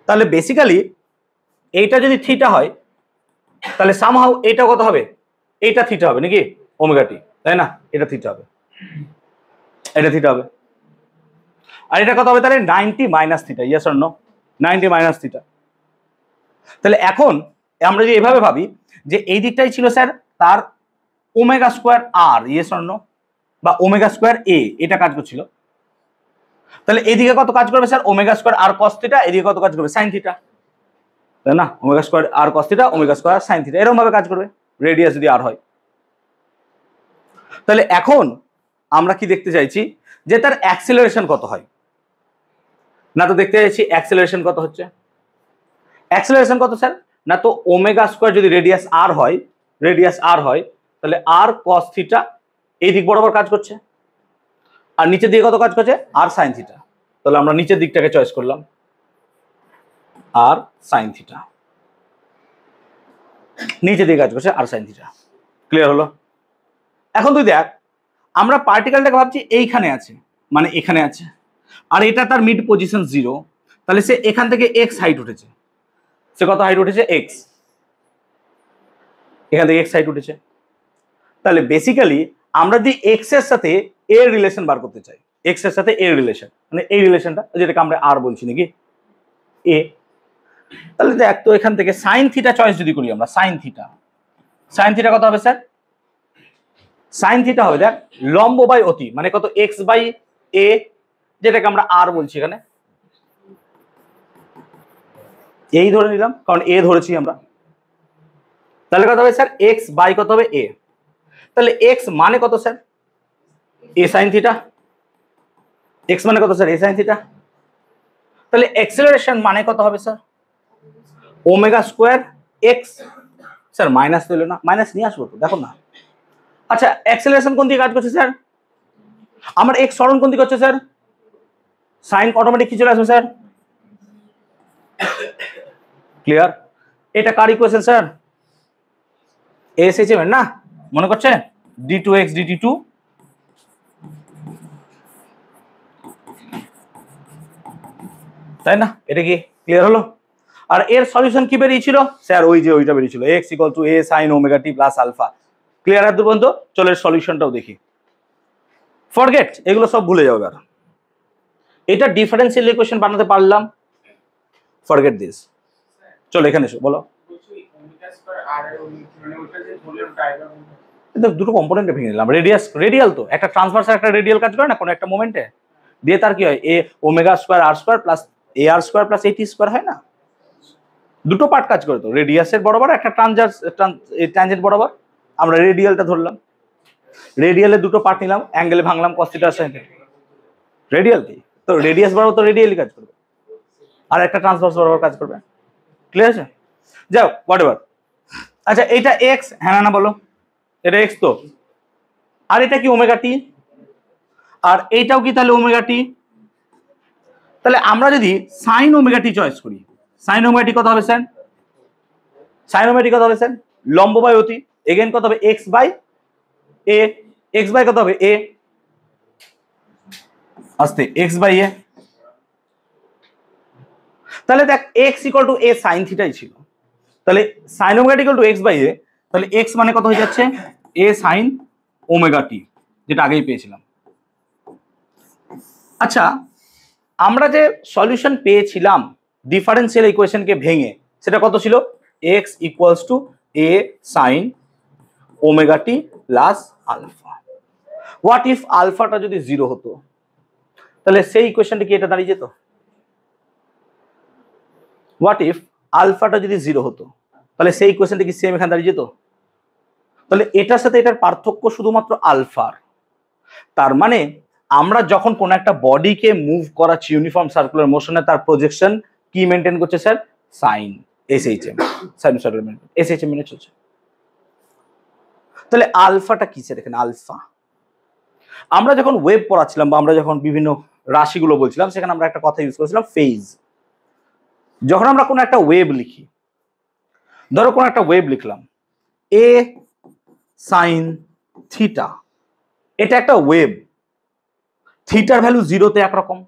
তাহলে বেসিক্যালি এইটা যদি থিটা হয় তাহলে সামহাউ এটা কত হবে? এইটা থিটা হবে নাকি? ওমেগা টি, তাই না? এটা থিটা হবে, এটা থিটা হবে। আর এটা কত হবে তাহলে? 90 minus theta. Yes or no? 90 minus theta. তাহলে এখন আমরা যদি এভাবে ভাবি যে এই দিকটাই ছিল স্যার তার omega square R, yes or no? বা ওমেগা স্কোয়ার এ, এটা কাজ করছিল। তাহলে এদিকে কত কাজ করবে স্যার? ওমেগা স্কোয়ার আর কস থিটা। এদিকে কত কাজ করবে? সাইন থিটা, তাই না? ওমেগা স্কোয়ার আর cos theta, omega square sine theta, এরকম ভাবে কাজ করবে রেডিয়াস যদি আর হয়। তাহলে এখন আমরা কি দেখতে চাইছি? যে তার অ্যাক্সিলারেশন কত হয়। না তো দেখতে চাইছি অ্যাক্সিলারেশন কত হচ্ছে। অ্যাক্সিলারেশন কত স্যার? না তো ওমেগা স্কোয়ার যদি রেডিয়াস আর হয়, রেডিয়াস আর হয়, তাহলে আর কস থিটা এই দিক বরাবর কাজ করছে, আর নিচের দিকে কত কাজ করছে? আর সাইন থিটা। তাহলে আমরা নিচের দিকটাকে চয়েস করলাম, আর সাইন থিটা, নিচের দিকে কাজ করছে আর সাইন থিটা। ক্লিয়ার হলো? এখন তুই দেখ, আমরা পার্টিকেলটাকে ভাবছি এইখানে আছে, মানে এখানে আছে, আর এটা তার মিড পজিশন 0, তাহলে সে এখান থেকে এক্স হাইট উঠেছে। সে কত হাইট উঠেছে? এক্স। এখান থেকে এক্স হাইট উঠেছে। তাহলে বেসিক্যালি আমরা যদি এক্স এর সাথে এর রিলেশন বার করতে চাই, এক্স এর সাথে এর রিলেশন, মানে এই রিলেশনটা যেটাকে আমরা আর বলছি নাকি এ, তাহলে দেখ তো এখান থেকে সাইন থিটা চয়েস যদি করি আমরা, সাইন থিটা, সাইন থিটা কত হবে স্যার? সাইন থিটা হবে দেখ লম্ব বাই অতি, মানে কত? এক্স বাই এ, যেটাকে আমরা আর বলছি এখানে, এই ধরে নিলাম কারণ এ ধরেছি আমরা। তাহলে কত হবে স্যার? এক্স বাই কত হবে? এ। তাহলে এক্স মানে কত স্যার? এ সাইন থিটা। এক্স মানে কত স্যার? এ সাইন থিটা। তাহলে অ্যাক্সিলারেশন মানে কত হবে sir? Omega square x. Sir minus দিল না, মাইনাস নিয়ে আসবো তো, দেখো না। আচ্ছা, অ্যাক্সিলারেশন কোন দিকে কাজ করছে স্যার? আমার এক্স সরণ কোন দিকে হচ্ছে স্যার? সাইন অটোমেটিক কি চলে আসবে স্যার? ক্লিয়ার? এটা কার ইকুয়েশন স্যার? এসএইচএম এর না? মনে করছে d2x dt2, তাই না? এটা কি ক্লিয়ার হলো? আর এর সলিউশন কি বেরিয়েছিল স্যার? ওই যে ওইটা বেরিয়েছিল, x = a sin omega t plus alpha. Clear আর দুর্বন্ত? চলো এর সলিউশনটাও দেখি। ফরগেট, এগুলো সব ভুলে যাও এবার। এটা ডিফারেন্সিয়াল ইকুয়েশন বানাতে পারলাম, ফরগেট দিস। চলো এখানে এসো, বলো। দুটো কম্পোনেন্টে ভেঙে নিলাম। রেডিয়াস, রেডিয়াল তো একটা ট্রান্সভার্স আর একটা রেডিয়াল কাজ করে না কোনো একটা মোমেন্টে, দিয়ে তার কি হয়? এ ওমেগা স্কোয়ার আর স্কোয়ার প্লাস এ আর স্কোয়ার প্লাস এটি স্কোয়ার হয় না? দুটো পার্ট কাজ করে তো, রেডিয়াসের বরাবর একটা ট্যানজেন্ট বরাবর। আমরা রেডিয়ালটা ধরলাম, রেডিয়ালের দুটো পার্ট নিলাম, অ্যাঙ্গেলে ভাঙলাম, cos θ sin θ। রেডিয়াল কি? তো রেডিয়াস বরাবর তো রেডিয়ালি কাজ করবে, আর একটা ট্রান্সভার্স বরাবর কাজ করবে। ক্লিয়ার আছে? যাও হোয়াটএভার। আচ্ছা এটা এক্স, হ্যাঁ না বলো? এটা এক্স তো, আর এটা কি ওমেগা টি, আর এইটাও কি তাহলে ওমেগা টি। তাহলে আমরা যদি সাইন ওমেগা টি চয়েস করি, সাইন ওমেগা টি কত হবে স্যার? সাইন ওমেগা টি কত হবে স্যার? লম্ব বাই অতি, এগেইন কত হবে? X by a. X by কত হবে? এ, আস্তে এক্স বাই এ। তাহলে দেখ x equal to a sine থিটাই ছিল, তাহলে sine omega t equal to x by a, তাহলে এক্স মানে কত হয়ে যাচ্ছে? এ সাইন ওমেগা টি, যেটা আগেই পেয়েছিলাম। আচ্ছা, আমরা যে সলিউশন পেয়েছিলাম ডিফারেন্সিয়াল ইকুয়েশনকে ভেঙে, সেটা কত ছিল? X equals to a sine omega t plus alpha. What if আলফাটা যদি 0 হতো, তাহলে সেই ইকুয়েশনটা কি এটা দাঁড়িয়ে যেত? হোয়াট ইফ আলফাটা যদি 0 হতো তাহলে সেই ইকুয়েশনটা কি সেম এখানে দাঁড়িয়ে যেত? তাহলে এটার সাথে এটার পার্থক্য শুধুমাত্র আলফার। তার মানে আমরা যখন কোন একটা বডিকে মুভ করাচ্ছি ইউনিফর্ম সার্কুলার মোশনে, তার প্রজেকশন কি মেনটেন করছে sir? Sine SHM, sinusoidal maintain SHM মেনে চলছে। তাহলে আলফাটা কি স্যার এখানে? আলফা আমরা যখন ওয়েভ পড়াচ্ছিলাম বা আমরা যখন বিভিন্ন রাশিগুলো বলছিলাম সেখানে আমরা একটা কথা ইউজ করেছিলাম ফেজ। যখন আমরা কোনো একটা ওয়েভ লিখি, ধরো কোনো একটা ওয়েভ লিখলাম এ সাইন থিটা, এটা একটা ওয়েভ। থিটার ভ্যালু 0-তে একরকম,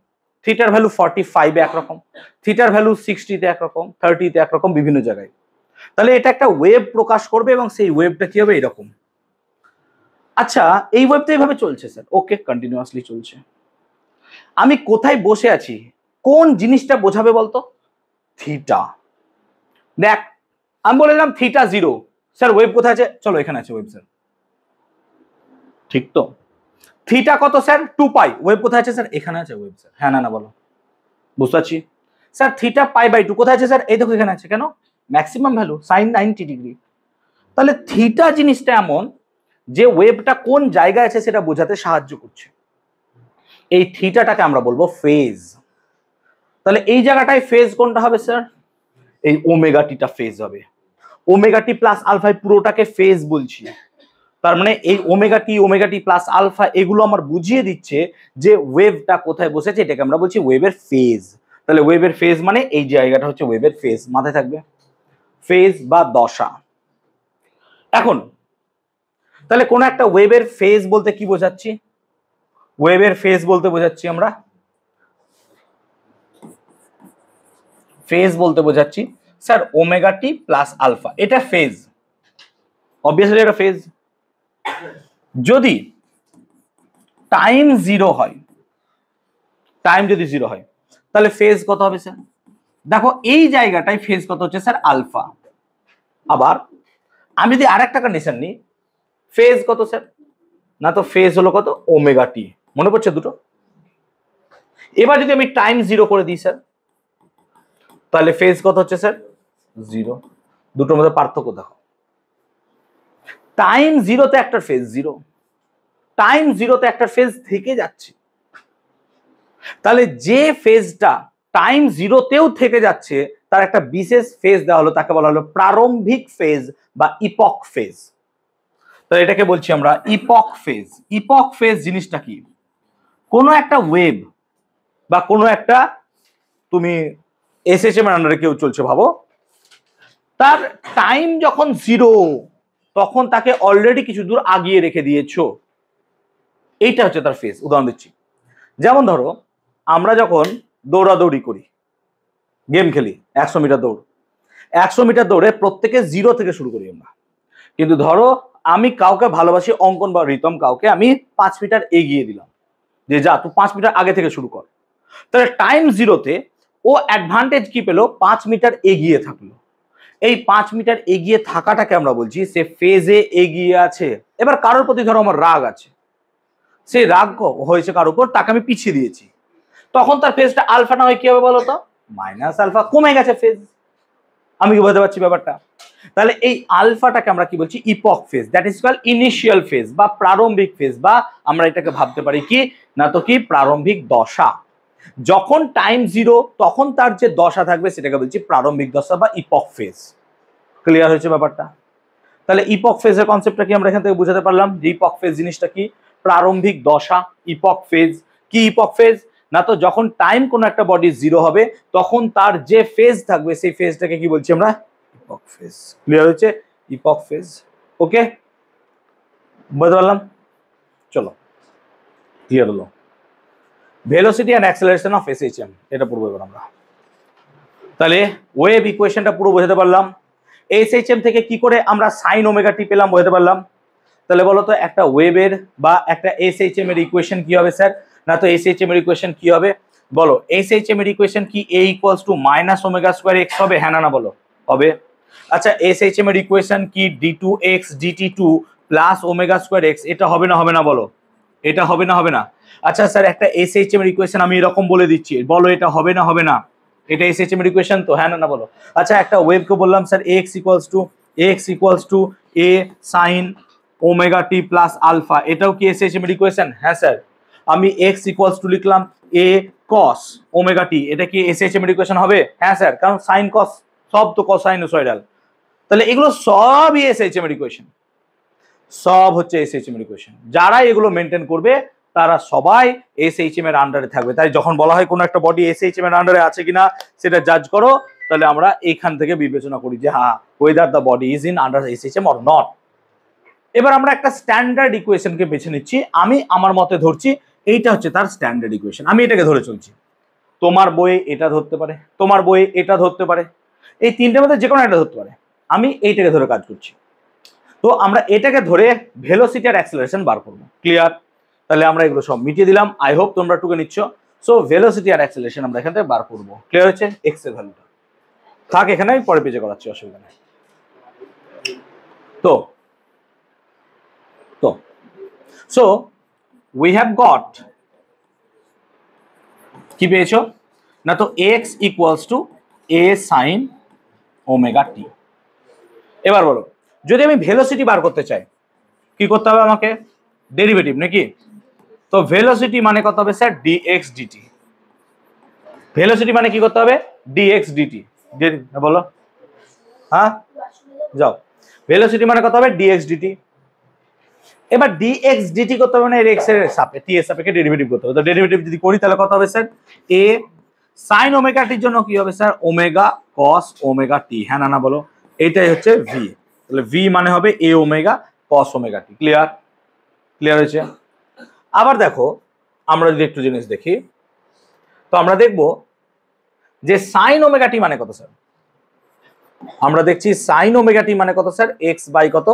থিটার ভ্যালু 45-এ একরকম, থিটার ভ্যালু 60-তে একরকম, 30-তে একরকম, বিভিন্ন জায়গায়। তাহলে এটা একটা ওয়েভ প্রকাশ করবে এবং সেই ওয়েভটা কি হবে? এরকম। আচ্ছা, এই ওয়েভটা এইভাবে চলছে স্যার, ওকে, কন্টিনিউয়াসলি চলছে। আমি কোথায় বসে আছি, কোন জিনিসটা বোঝাবে বলতো? থিটা। দেখ আমি বলে দিলাম থিটা 0, স্যার ওয়েভ কোথায় আছে? চলো এখানে আছে ওয়েভ স্যার, ঠিক তো? থিটা কত স্যার? 2π, ওয়েভ কোথায় আছে স্যার? এখানে আছে ওয়েভ স্যার। হ্যাঁ না বলো, বুঝতে পারছি স্যার। থিটা π/2 কোথায় আছে স্যার? এই দেখো এখানে আছে। কেন? Maximum value sine 90 degree. তাহলে থিটা জিনিসটা এমন যে ওয়েভটা কোন জায়গায় আছে সেটা বোঝাতে সাহায্য করছে। এই থিটাটাকে আমরা বলবো ফেজ। তাহলে এই জায়গাটায় ফেজ কোনটা হবে স্যার? এই ওমেগা টিটা ফেজ হবে। Omega t plus alpha পুরোটাকে phase বলছি। তার মানে এই ওমেগা টি প্লাস আলফা এগুলো আমার বুঝিয়ে দিচ্ছে যে ওয়েভটা কোথায় বসেছে, এটাকে আমরা বলছি ওয়েভের ফেজ। তাহলে ওয়েভের ফেজ মানে এই জায়গাটা হচ্ছে ওয়েভের ফেজ, মাথায় থাকবে, ফেজ বা দশা। এখন তাহলে কোন একটা ওয়েভের ফেজ বলতে কি বোঝাচ্ছি? ওয়েভের ফেজ বলতে বোঝাচ্ছি আমরা, ফেজ বলতে বোঝাচ্ছি sir omega t plus alpha, এটা ফেজ, অবভিয়াসলি এটা ফেজ। যদি টাইম 0 হয়, টাইম যদি 0 হয় তাহলে ফেজ কত হবে স্যার? দেখো এই জায়গাটায় ফেজ কত হচ্ছে স্যার? আলফা। আবার আমি যদি আরেকটা কন্ডিশন নিই, ফেজ কত স্যার? না তো ফেজ হলো কত? Omega t. মনে পড়ছে দুটো? এবার যদি আমি টাইম 0 করে দিই স্যার, তাহলে ফেজ কত হচ্ছে স্যার? 0। দুটোর মধ্যে পার্থক্য দেখো, টাইম 0-তে একটা ফেজ 0, টাইম 0-তে একটা ফেজ থেকে যাচ্ছে। তাহলে যে ফেজটা টাইম 0-তেও থেকে যাচ্ছে তার একটা বিশেষ ফেজ দেওয়া হলো, তাকে বলা হলো প্রারম্ভিক ফেজ বা ইপক ফেজ। তো এটাকে বলছি আমরা ইপক ফেজ। ইপক ফেজ জিনিসটা কি? কোনো একটা ওয়েভ বা কোনো একটা, তুমি এসএসএম এর আন্ডারে কেউ চলছে ভাবো, তার টাইম যখন 0 তখন তাকে অলরেডি কিছু দূর আগিয়ে রেখে দিয়েছো, এইটা হচ্ছে তার ফেজ। উদাহরণ দিচ্ছি, যেমন ধরো আমরা যখন দৌড়াদৌড়ি করি, গেম খেলি, 100 মিটার দৌড়, 100 মিটার দৌড়ে প্রত্যেকে 0 থেকে শুরু করি আমরা। কিন্তু ধরো আমি কাউকে ভালোবাসি, অঙ্কন বা রিতম, কাউকে আমি 5 মিটার এগিয়ে দিলাম যে যা তুই 5 মিটার আগে থেকে শুরু কর। তাহলে টাইম 0-তে ও অ্যাডভান্টেজ কি পেলো? 5 মিটার এগিয়ে থাকলো। এই 5 মিটার এগিয়ে থাকাটাকে আমরা বলছি সে ফেজে এগিয়ে আছে। এবার কারোর প্রতি ধরো আমার রাগ আছে, সেই রাগ হয়েছে কারোর উপর, তাকে আমি পিছিয়ে দিয়েছি, তখন তার ফেজটা আলফা না হয় কি হবে বলতো? মাইনাস আলফা, কমে গেছে ফেজ। আমি কি বুঝতে পারছি ব্যাপারটা? তাহলে এই আলফাটাকে আমরা কি বলছি? Epoch phase, that is called initial phase বা প্রারম্ভিক ফেজ, বা আমরা এটাকে ভাবতে পারি কি না তো কি প্রারম্ভিক দশা। যখন টাইম 0 তখন তার যে দশা থাকবে সেটাকে বলছি প্রারম্ভিক দশা বা ইপক ফেজ। ক্লিয়ার হয়েছে ব্যাপারটা? তাহলে ইপক ফেজের কনসেপ্টটা কি আমরা এখান থেকে বুঝাতে পারলাম যে ইপক ফেজ জিনিসটা কি? প্রারম্ভিক দশা। ইপক ফেজ কি? ইপক ফেজ না তো যখন টাইম কোন একটা বডি 0 হবে তখন তার যে ফেজ থাকবে সেই ফেজটাকে কি বলছি আমরা? ইপক ফেজ। ক্লিয়ার হচ্ছে? ইপক ফেজ। ওকে, বুঝতে পারলাম? চলো, ক্লিয়ার হলো। Velocity and acceleration of SHM, এটা পড়বো এবার আমরা। তাহলে ওয়েভ ইকুয়েশনটা পুরো বোঝাতে পারলাম। এসএইচএম থেকে কি করে আমরা সাইন ওমেগা টি পেলাম বোঝাতে পারলাম। তাহলে বলো তো একটা ওয়েভের বা একটা এসএইচএম এর ইকুয়েশন কি হবে স্যার? না তো এসএইচএম এর ইকুয়েশন কি হবে বলো? এসএইচএম এর ইকুয়েশন কি? a = -ওমেগা² x হবে? হ্যাঁ না বলো? হবে। আচ্ছা, এসএইচএম এর ইকুয়েশন কি? d2x dt2 +ওমেগা² x, এটা হবে না হবে না বলো? এটা হবে না হবে না? আচ্ছা স্যার, একটা এসএইচএম এর ইকুয়েশন আমি এরকম বলে দিচ্ছি, বলো এটা হবে না হবে না? এটা এসএইচএম এর ইকুয়েশন তো, হ্যাঁ না বলো। আচ্ছা একটা ওয়েভকে বললাম sir x equals to a sine omega t plus alpha, এটাও কি এসএইচএম এর ইকুয়েশন? হ্যাঁ স্যার। আমি এক্স ইকুয়ালস টু লিখলাম এ কস ওমেগা টি, এটা কি এসএইচএম এর ইকুয়েশন হবে? হ্যাঁ স্যার, কারণ সাইন কস সব তো কসাইনোসয়েডাল, তাহলে এগুলো সবই এসএইচএম এর ইকুয়েশন, সব হচ্ছে এসএইচএম এর ইকুয়েশন। যারা এগুলো মেনটেন করবে তারা সবাই এসএইচএম এর আন্ডারে থাকবে। তাই যখন বলা হয় কোনো একটা বডি এসএইচএম এর আন্ডারে আছে কিনা সেটা জাজ করো, তাহলে আমরা এখান থেকে বিবেচনা করি যে হ্যাঁ whether the body is in under SHM or not. এবার আমরা একটা স্ট্যান্ডার্ড ইকুয়েশনকে বেছে নিচ্ছি, আমি আমার মতে ধরছি এইটা হচ্ছে তার স্ট্যান্ডার্ড ইকুয়েশন, আমি এটাকে ধরে চলছি। তোমার বইয়ে এটা ধরতে পারে, তোমার বইয়ে এটা ধরতে পারে, এই তিনটের মধ্যে যে কোনো একটা ধরতে পারে, আমি এইটাকে ধরে কাজ করছি। তো আমরা এটাকে ধরে ভেলোসিটি আর অ্যাক্সেলারেশন বার করবো। ক্লিয়ার? তাহলে আমরা এগুলো সব মিটিয়ে দিলাম, আই হোপ তোমরা টুকে নিচ্ছ। সো ভেলোসিটি আর অ্যাক্সেলারেশন আমরা এখান থেকে বার করবো। ক্লিয়ার হচ্ছে? এক্স এর ভ্যালুটা থাক এখানে, আমি পরে পেজে করাচ্ছি, অসুবিধা নেই। তো তো সো উই হ্যাভ গট, কি পেয়েছো না, তো x equals to a sine omega t. এবার বলো, যদি আমি ভেলোসিটি বার করতে চাই কি করতে হবে আমাকে? ডেরিভেটিভ নাকি? তো ভেলোসিটি মানে কত হবে স্যার? Dx DT. ভেলোসিটি মানে কি করতে হবে? Dx dt. বলো, হ্যাঁ যাও। ভেলোসিটি মানে কত হবে? Dx dt. এবার ডিএক্স ডিটি করতে হবে, মানে এক্স এর সাপেক্ষে টি এর সাপেক্ষে ডেরিভেটিভ করতে হবে। তো ডেরিভেটিভ যদি করি তাহলে কত হবে স্যার? এ সাইন ওমেগা টির জন্য কি হবে স্যার? ওমেগা কস ওমেগা টি। হ্যাঁ না বলো, এইটাই হচ্ছে ভি। তাহলে ভি মানে হবে এ ওমেগা কস ওমেগা টি। ক্লিয়ার? ক্লিয়ার হয়েছে? আবার দেখো, আমরা যদি একটু জিনিস দেখি, তো আমরা দেখব যে সাইন ওমেগা টি মানে কত স্যার? আমরা দেখছি সাইন ওমেগা টি মানে কত স্যার? এক্স বাই কত?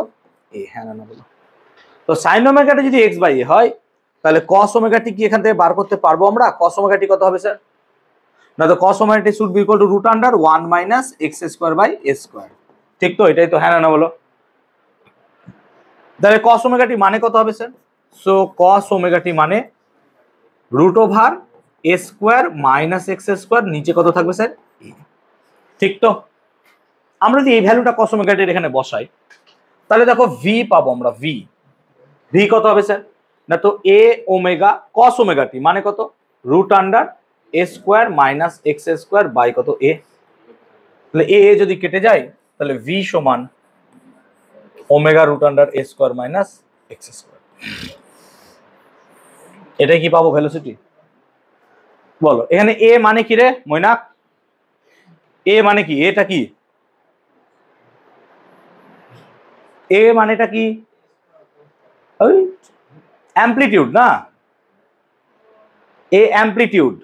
এ। হ্যাঁ না বলো। তো সাইন ওমেগা টি যদি এক্স বাই এ হয়, তাহলে কস ওমেগা টি কি এখান থেকে বার করতে পারবো আমরা? কস ওমেগা টি কত হবে স্যার? না, তো cos omega t should be equal to root under 1 minus x square by a square. ঠিক তো? এটাই তো, হ্যাঁ না বলো। তাহলে কস ওমেগা টি মানে কত হবে স্যার? সো কস ওমেগা টি মানে root over a square minus x square, নিচে কত থাকবে স্যার? ঠিক তো? আমরা যদি এই ভ্যালুটা কস ওমেগা টির এখানে বসাই, তাহলে দেখো ভি পাবো আমরা। ভি ভি কত হবে স্যার? না, তো এ ওমেগা কস ওমেগা টি মানে কত? Root under a square minus x square by কত? এ। তাহলে এ যদি কেটে যায়, তাহলে ভি সমান omega root under a square minus x square. এটাই কি পাবো ভেলোসিটি? বলো, এখানে এ মানে কি রে মৈনাক? এ মানে কি? এটা কি? এ মানেটা কি? ওই অ্যামপ্লিটিউড না? এ অ্যামপ্লিটিউড।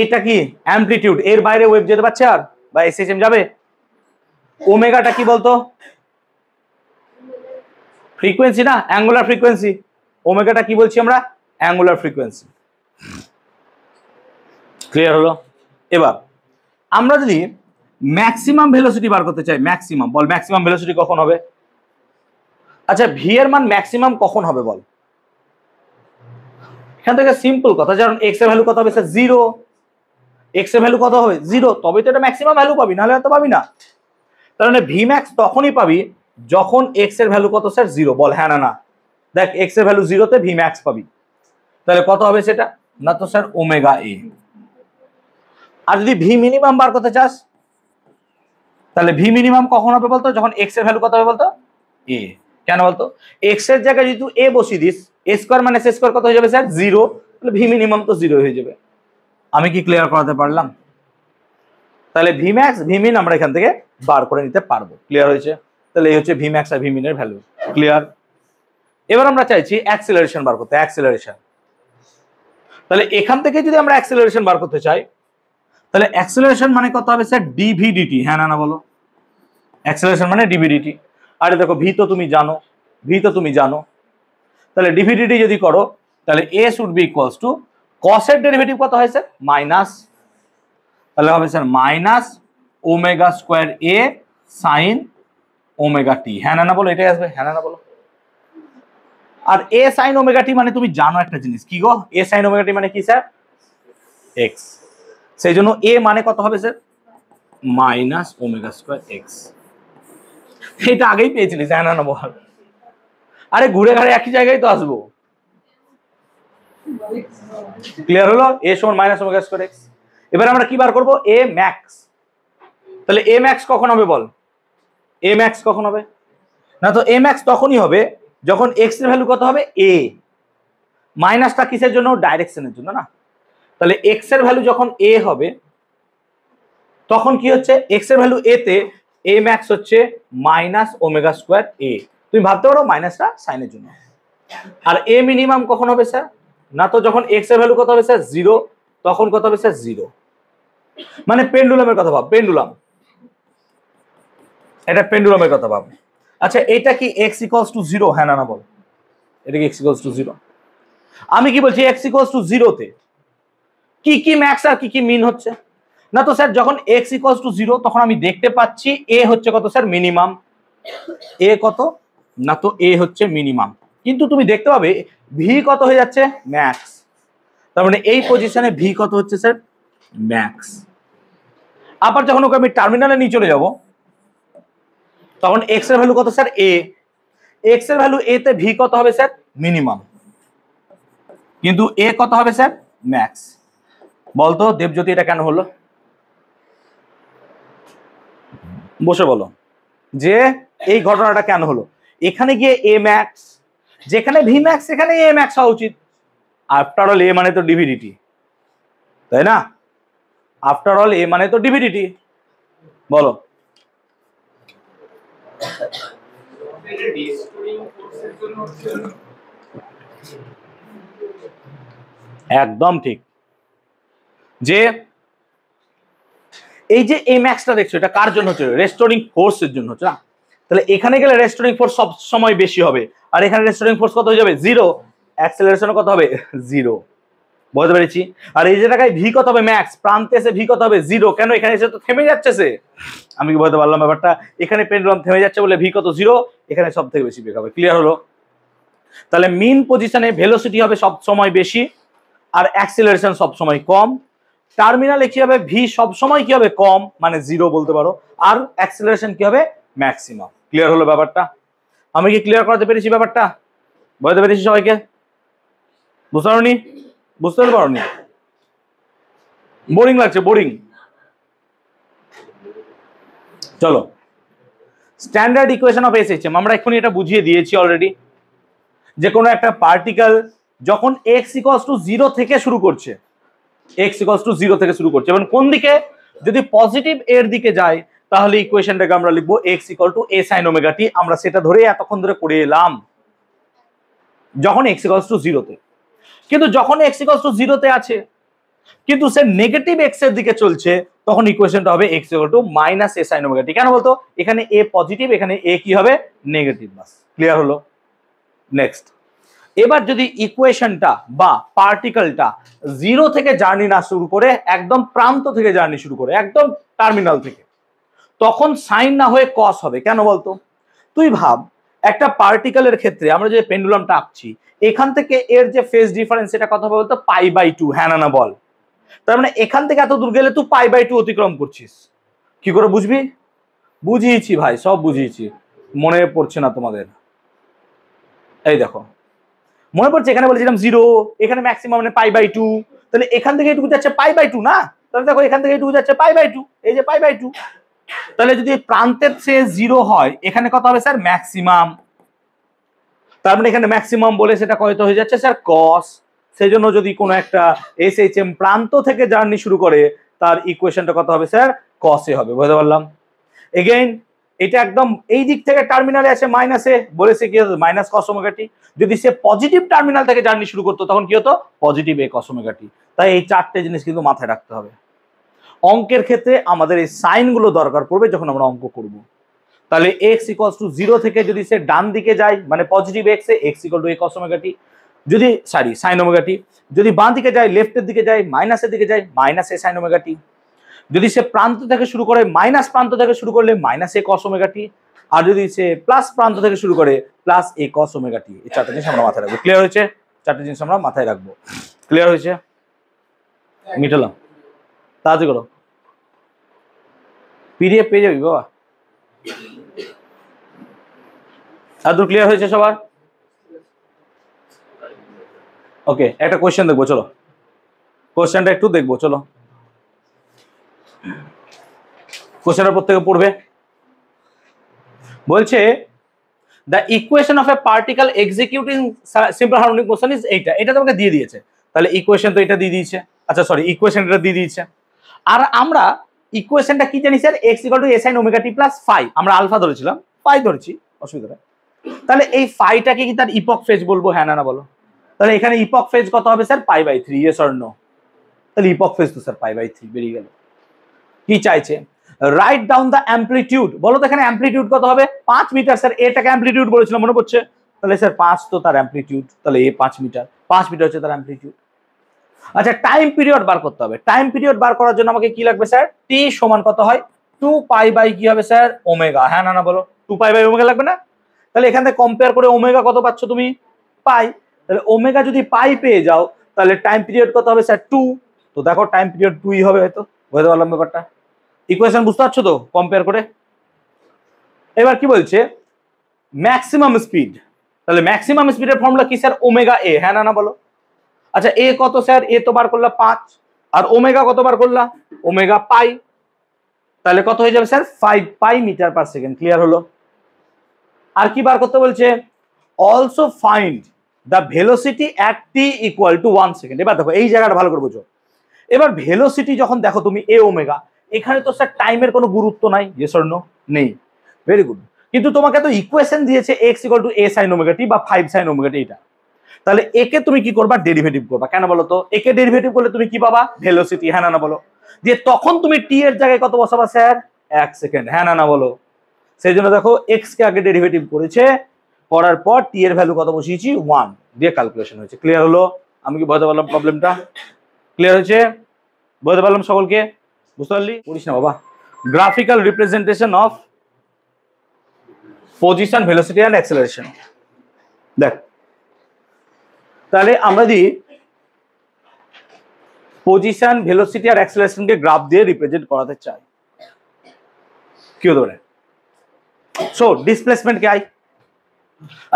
এইটা কি? অ্যামপ্লিটিউড। এর বাইরে ওয়েভ যেতে পারছে আর, বা এসএইচএম যাবে? ওমেগাটা কি বলতো? ফ্রিকোয়েন্সি না? Angular frequency. ওমেগাটা কি বলছি আমরা? Angular frequency. ক্লিয়ার হলো? এবার আমরা যদি ম্যাক্সিমাম ভেলোসিটি বার করতে চাই, ম্যাক্সিমাম বল, ম্যাক্সিমাম ভেলোসিটি কখন হবে? আচ্ছা, ভি এর মান ম্যাক্সিমাম কখন হবে বল? এখান থেকে সিম্পল কথা, যেমন এক্স এর ভ্যালু কত হবে স্যার? 0। এক্স এর ভ্যালু কত হবে? 0, তবে তো এটা ম্যাক্সিমাম ভ্যালু পাবি, নাহলে তো পাবি না। তার মানে ভি ম্যাক্স তখনই পাবি যখন এক্স এর ভ্যালু কত স্যার? 0। বল হ্যাঁ না? দেখ, এক্স এর ভ্যালু 0 তে ভি ম্যাক্স পাবি, তাহলে কত হবে সেটা? না তো স্যার ওমেগা এ। আর যদি ভি মিনিমাম বার করতে চাস, তাহলে ভি মিনিমাম কখন হবে বলতো? যখন এক্স এর ভ্যালু কত হবে বলতো? এ। কেন বলতো? এক্স এর জায়গায় যদি তুই এ বসিয়ে দিস, এ স্কোয়ার মানে এস স্কোয়ার কত হয়ে যাবে স্যার? 0। তাহলে ভি মিনিমাম তো 0 হয়ে যাবে। আমি কি ক্লিয়ার করাতে পারলাম? তাহলে ভি ম্যাক্স ভি মিন আমরা এখান থেকে বার করে নিতে পারবো। ক্লিয়ার হয়েছে? তাহলে এই হচ্ছে ভি ম্যাক্স আর ভি মিনের ভ্যালু। ক্লিয়ার? এবার আমরা চাইছি অ্যাক্সেলারেশন বার করতে। অ্যাক্সেলারেশন, তাহলে এখান থেকে যদি আমরা অ্যাক্সেলারেশন বার করতে চাই, তাহলে অ্যাক্সেলারেশন মানে কত হবে স্যার? DV DT. হ্যাঁ না বলো? অ্যাক্সেলারেশন মানে ডিভি ডিটি। আরে দেখো, ভি তো তুমি জানো, ভি তো তুমি জানো। তাহলে ডিভি ডিটি যদি করো, তাহলে a should be equals to cos এর ডেরিভেটিভ কত হয় স্যার? মাইনাস, তাহলে হবে sir minus omega square a sine omega t. হ্যাঁ না বলো? এটাই আসবে। হ্যাঁ না বলো? আর এ সাইন ওমেগা টি মানে তুমি জানো একটা জিনিস কি গো, এ সাইন ওমেগা টি মানে কি স্যার, এক্স। সেই জন্য এ মানে কত হবে sir, minus omega square x. এটা আগেই পেয়েছিলিস, হ্যাঁ না বল, আরে ঘুরে ঘাড়ে একই জায়গায় তো আসবো। ক্লিয়ার হলো, এ সমান মাইনাস ওমেগা স্কোয়ার এক্স। এবার আমরা কি বার করবো, এ ম্যাক্স। তাহলে এ ম্যাক্স কখন হবে বল, এ ম্যাক্স কখন হবে না, তো এ ম্যাক্স তখনই হবে যখন এক্স এর ভ্যালু কত হবে, এ। মাইনাসটা কিসের জন্য, ডাইরেকশনের জন্য না। তাহলে এক্স এর ভ্যালু যখন এ হবে তখন কি হচ্ছে, এক্স এর ভ্যালু এ তে এ ম্যাক্স হচ্ছে মাইনাস ওমেগা স্কোয়ার এ। তুমি ভাবতে পারো মাইনাসটা সাইনের জন্য। আর এ মিনিমাম কখন হবে স্যার, না তো যখন এক্স এর ভ্যালু কত হবে স্যার, জিরো, তখন কত হবে স্যার, জিরো। মানে পেন্ডুলামের কথা ভাব, পেন্ডুলাম, এটা পেন্ডুলামের কথা ভাব। আচ্ছা এটা কি এক্স ইকুয়ালস টু জিরো, হ্যাঁ না বল, এটা কি এক্স ইকুয়ালস টু জিরো। আমি কি বলছি, এক্স ইকুয়ালস টু জিরোতে কি কি ম্যাক্স আর কি কি মিন হচ্ছে, না তো স্যার যখন এক্স ইকুয়ালস টু জিরো তখন আমি দেখতে পাচ্ছি এ হচ্ছে কত স্যার, মিনিমাম। এ কত, না তো এ হচ্ছে মিনিমাম, কিন্তু তুমি দেখতে পাবে ভি কত হয়ে যাচ্ছে, ম্যাক্স। তার মানে এই পজিশনে ভি কত হচ্ছে স্যার, ম্যাক্স। আবার যখন ওকে আমি টার্মিনালে নিয়ে চলে যাব তখন এক্স এর ভ্যালু কত স্যার, এ। এক্স এর ভ্যালু এ তে ভি কত হবে স্যার, মিনিমাম, কিন্তু এ কত হবে স্যার, ম্যাক্স। বলতো দেবজ্যোতি এটা কেন হলো, বসে বলো যে এই ঘটনাটা কেন হলো। এখানে গিয়ে এ ম্যাক্স, যেখানে ভি ম্যাক্স সেখানে এ ম্যাক্স হওয়া উচিত। আফটার অল এ মানে তো ডিভিডিটি, তাই না, আফটার অল এ মানে তো ডিভিডিটি। বলো একদম ঠিক, যে এই যে এ ম্যাক্সটা দেখছো এটা কার জন্য হচ্ছে, রেস্টোরিং ফোর্সের জন্য হচ্ছে না। তাহলে এখানে গেলে রেস্টোরিং ফোর্স সব সময় বেশি হবে, আর এখানে রেস্টোরিং ফোর্স কত হয়ে যাবে, জিরো। অ্যাক্সেলারেশন কত হবে, জিরো। বুঝতে পেরেছি। আর এই যে জায়গায় ভি কত হবে, ম্যাক্স, প্রান্তে এসে ভি কত হবে, জিরো। কেন, এখানে এসে তো থেমে যাচ্ছে সে। আমি কি বলতে পারলাম ব্যাপারটা, এখানে পেন্ডুলাম থেমে যাচ্ছে বলে ভি কত, জিরো। এখানে সব থেকে বেশি বেগ হবে। ক্লিয়ার হলো। তাহলে মিন পজিশনে ভেলোসিটি হবে সব সময় বেশি আর অ্যাক্সেলারেশন সব সময় কম। টার্মিনালে কি হবে, ভি সব সময় কি হবে, কম, মানে জিরো বলতে পারো। আর অ্যাক্সেলারেশন কি হবে, ম্যাক্সিমাম। ক্লিয়ার হলো ব্যাপারটা। আমি কি ক্লিয়ার করতে পেরেছি ব্যাপারটা, বুঝতে পেরেছি সবাইকে, বুঝতে পারোনি, বুঝতে পারোনি, বোরিং লাগছে, বোরিং। চলো স্ট্যান্ডার্ড ইকুয়েশন অফ এসএইচএম আমরা এখনই এটা বুঝিয়ে দিয়েছি অলরেডি, যে কোনো একটা পার্টিকেল যখন এক্স ইকুয়ালস টু জিরো থেকে শুরু করছে, এক্স ইকুয়ালস টু জিরো থেকে শুরু করছে, এবং কোন দিকে, যদি পজিটিভ এর দিকে যায় তাহলে ইকুয়েশনটাকে আমরা লিখবো x equal to a sine omega t. আমরা সেটা ধরে এতক্ষণ ধরে করে এলাম যখন এক্স ইকুয়ালস টু জিরোতে। কিন্তু যখন এক্স ইকুয়ালস টু জিরোতে আছে কিন্তু সে নেগেটিভ এক্স এর দিকে চলছে তখন ইকুয়েশনটা হবে x equal to minus a sine omega t. কেন বলতো, এখানে এ পজিটিভ, এখানে এ কি হবে, নেগেটিভ। বাস, ক্লিয়ার হলো। নেক্সট, এবার যদি ইকুয়েশনটা বা পার্টিকেলটা জিরো থেকে জার্নি না শুরু করে একদম প্রান্ত থেকে জার্নি শুরু করে, একদম টার্মিনাল থেকে, তখন সাইন না হয়ে কস হবে। কেন বলতো, তুই ভাব একটা পার্টিকেলের ক্ষেত্রে আমরা যে পেন্ডুলামটা আঁকছি এখান থেকে এর যে ফেজ ডিফারেন্স এটা কত হবে বলতো, পাই বাই টু। হ্যাঁ না বল, তার মানে এখান থেকে এত দূর গেলে তুই পাই বাই টু অতিক্রম করছিস। কি করে বুঝবি, বুঝিয়েছি ভাই, সব বুঝিয়েছি, মনে পড়ছে না তোমাদের। এই দেখো মনে পড়ছে, এখানে বলেছিলাম জিরো, এখানে ম্যাক্সিমাম মানে পাই বাই টু, তাহলে এখান থেকে এটুকু যাচ্ছে পাই বাই টু না, তাহলে দেখো এখান থেকে এটুকু যাচ্ছে পাই বাই টু, এই যে পাই বাই টু। তাহলে যদি প্রান্তের চেয়ে জিরো হয় এখানে কত হবে স্যার, ম্যাক্সিমাম। তার মানে এখানে ম্যাক্সিমাম বলে সেটা কত হয়ে যাচ্ছে স্যার, কস। সেই জন্য যদি কোনো একটা এসএইচএম প্রান্ত থেকে জার্নি শুরু করে তার ইকুয়েশনটা কত হবে স্যার, কসে হবে। বুঝতে পারলাম। এগেইন এটা একদম এই দিক থেকে টার্মিনালে আছে মাইনাসে, বলেছে কি হতো, মাইনাস কস ওমেগা টি। যদি সে পজিটিভ টার্মিনাল থেকে জার্নি শুরু করতো তখন কি হতো, পজিটিভ এ কস ওমেগা টি। তাই এই চারটে জিনিস কিন্তু মাথায় রাখতে হবে। অঙ্কের ক্ষেত্রে আমাদের এই সাইনগুলো দরকার পড়বে যখন আমরা অঙ্ক করব। তাহলে এক্স ইকুয়ালস টু জিরো থেকে যদি সে ডান দিকে যায় মানে পজিটিভ এক্স এ, x equal to a cos omega t. যদি সাইন ওমেগা টি। যদি বাঁ দিকে যায়, লেফটের দিকে যায়, মাইনাসের দিকে যায়, minus a sine omega t. যদি সে প্রান্ত থেকে শুরু করে, মাইনাস প্রান্ত থেকে শুরু করলে মাইনাস এ কস ওমেগা টি। আর যদি সে প্লাস প্রান্ত থেকে শুরু করে প্লাস এ কস ওমেগা টি, এই চারটা জিনিস আমরা মাথায় রাখবো। ক্লিয়ার হয়েছে? চারটে জিনিস আমরা মাথায় রাখবো। ক্লিয়ার হয়েছে? মিটালাম, তাড়াতাড়ি করো, পিডিএফ পেয়ে যাবি বাবা। আর ক্লিয়ার হয়েছে সবার? ওকে, একটা কোয়েশ্চেন দেখবো, চলো কোয়েশ্চেনটা একটু দেখবো, চলো কোয়েশ্চেনটা প্রত্যেকে পড়বে। বলছে the equation of A particle executing simple harmonic motion is এইটা, এটা তোমাকে দিয়ে দিয়েছে, তাহলে ইকুয়েশন তো এটা দিয়ে দিয়েছে, আচ্ছা সরি ইকুয়েশনটা দিয়ে দিয়েছে। আর আমরা ইকুয়েশনটা কি জানি sir, x equal to a sine omega t plus phi, আমরা আলফা ধরেছিলাম, ফাই ধরেছি, অসুবিধা নেই। তাহলে এই ফাইটাকে কি তার ইপক ফেজ বলবো, হ্যাঁ না বলো? তাহলে এখানে ইপক ফেজ কত হবে sir, pi by 3, yes or no? তাহলে ইপক ফেজ তো স্যার পাই বাই 3 বেরিয়ে গেল। কি চাইছে, রাইট ডাউন দ্য অ্যাম্পলিটিউড, বলো তো এখানে অ্যাম্পলিটিউড কত হবে, 5 মিটার স্যার, এটাকে অ্যাম্পলিটিউড বলেছিলাম মনে পড়ছে, তাহলে স্যার 5 তো তার অ্যাম্পলিটিউড, তাহলে এ 5 মিটার, 5 মিটার হচ্ছে তার অ্যাম্পলিটিউড। আচ্ছা টাইম পিরিয়ড বার করতে হবে, টাইম পিরিয়ড বার করার জন্য আমাকে কি লাগবে স্যার, টি সমান কত হয়, 2 পাই বাই কি হবে স্যার, ওমেগা, হ্যাঁ না বলো? 2 পাই বাই ওমেগা লাগবে না? তাহলে এখান থেকে কম্পেয়ার করে ওমেগা কত পাচ্ছ তুমি, পাই, তাহলে ওমেগা যদি পাই পেয়ে যাও তাহলে টাইম পিরিয়ড কত হবে স্যার, 2, তো দেখো টাইম পিরিয়ড 2ই হবে, হয়তো বুঝতে পারলাম ব্যাপারটা, ইকুয়েশন বুঝতে পারছো তো কম্পেয়ার করে। এবার কি বলছে, ম্যাক্সিমাম স্পিড, তাহলে ম্যাক্সিমাম স্পিডের ফর্মুলা কি স্যার, ওমেগা এ, হ্যাঁ না বলো? আচ্ছা এ কত স্যার, এ তো বার করলা 5, আর ওমেগা কত বার করলা, ওমেগা পাই, তাহলে কত হয়ে যাবে স্যার, 5 পাই মিটার পার সেকেন্ড। ক্লিয়ার হলো? আর কি বার করতে বলছে, also find the velocity at T equal two 1 second. এবার দেখো এই জায়গাটা ভালো করে বুঝো, এবার ভেলোসিটি যখন দেখো তুমি এ ওমেগা, এখানে তো স্যার টাইমের কোনো গুরুত্ব নাই, ইয়েস অর নো? নেই, ভেরি গুড। কিন্তু তোমাকে তো ইকুয়েশন দিয়েছে x equal to a sine omega t বা 5 সাইন ওমেগা টি, এটা তাহলে একে তুমি কি করবা, ডেরিভেটিভ করবা, কেন বলো তো? একে ডেরিভেটিভ করলে তুমি কি পাবা, ভেলোসিটি, হ্যাঁ না বলো? দিয়ে তখন তুমি টি এর জায়গায় কত বসাবা স্যার, 1 সেকেন্ড, হ্যাঁ না বলো? সেই জন্য দেখো এক্স কে আগে ডেরিভেটিভ করেছে, করার পর টি এর ভ্যালু কত বসিয়েছি, 1 দিয়ে ক্যালকুলেশন হয়েছে। ক্লিয়ার হলো? আমি কি বুঝতে পারলাম প্রবলেমটা? ক্লিয়ার হয়েছে? বুঝতে পারলাম সকলকে? বুঝতে পারলি? বলিস না বাবা। Graphical representation of position, velocity and acceleration. দেখ তাহলে আমরা যদি পজিশন, ভেলোসিটি আর অ্যাক্সেলারেশনকে গ্রাফ দিয়ে রিপ্রেজেন্ট করাতে চাই, কি হতে পারে? সো ডিসপ্লেসমেন্ট কে আই,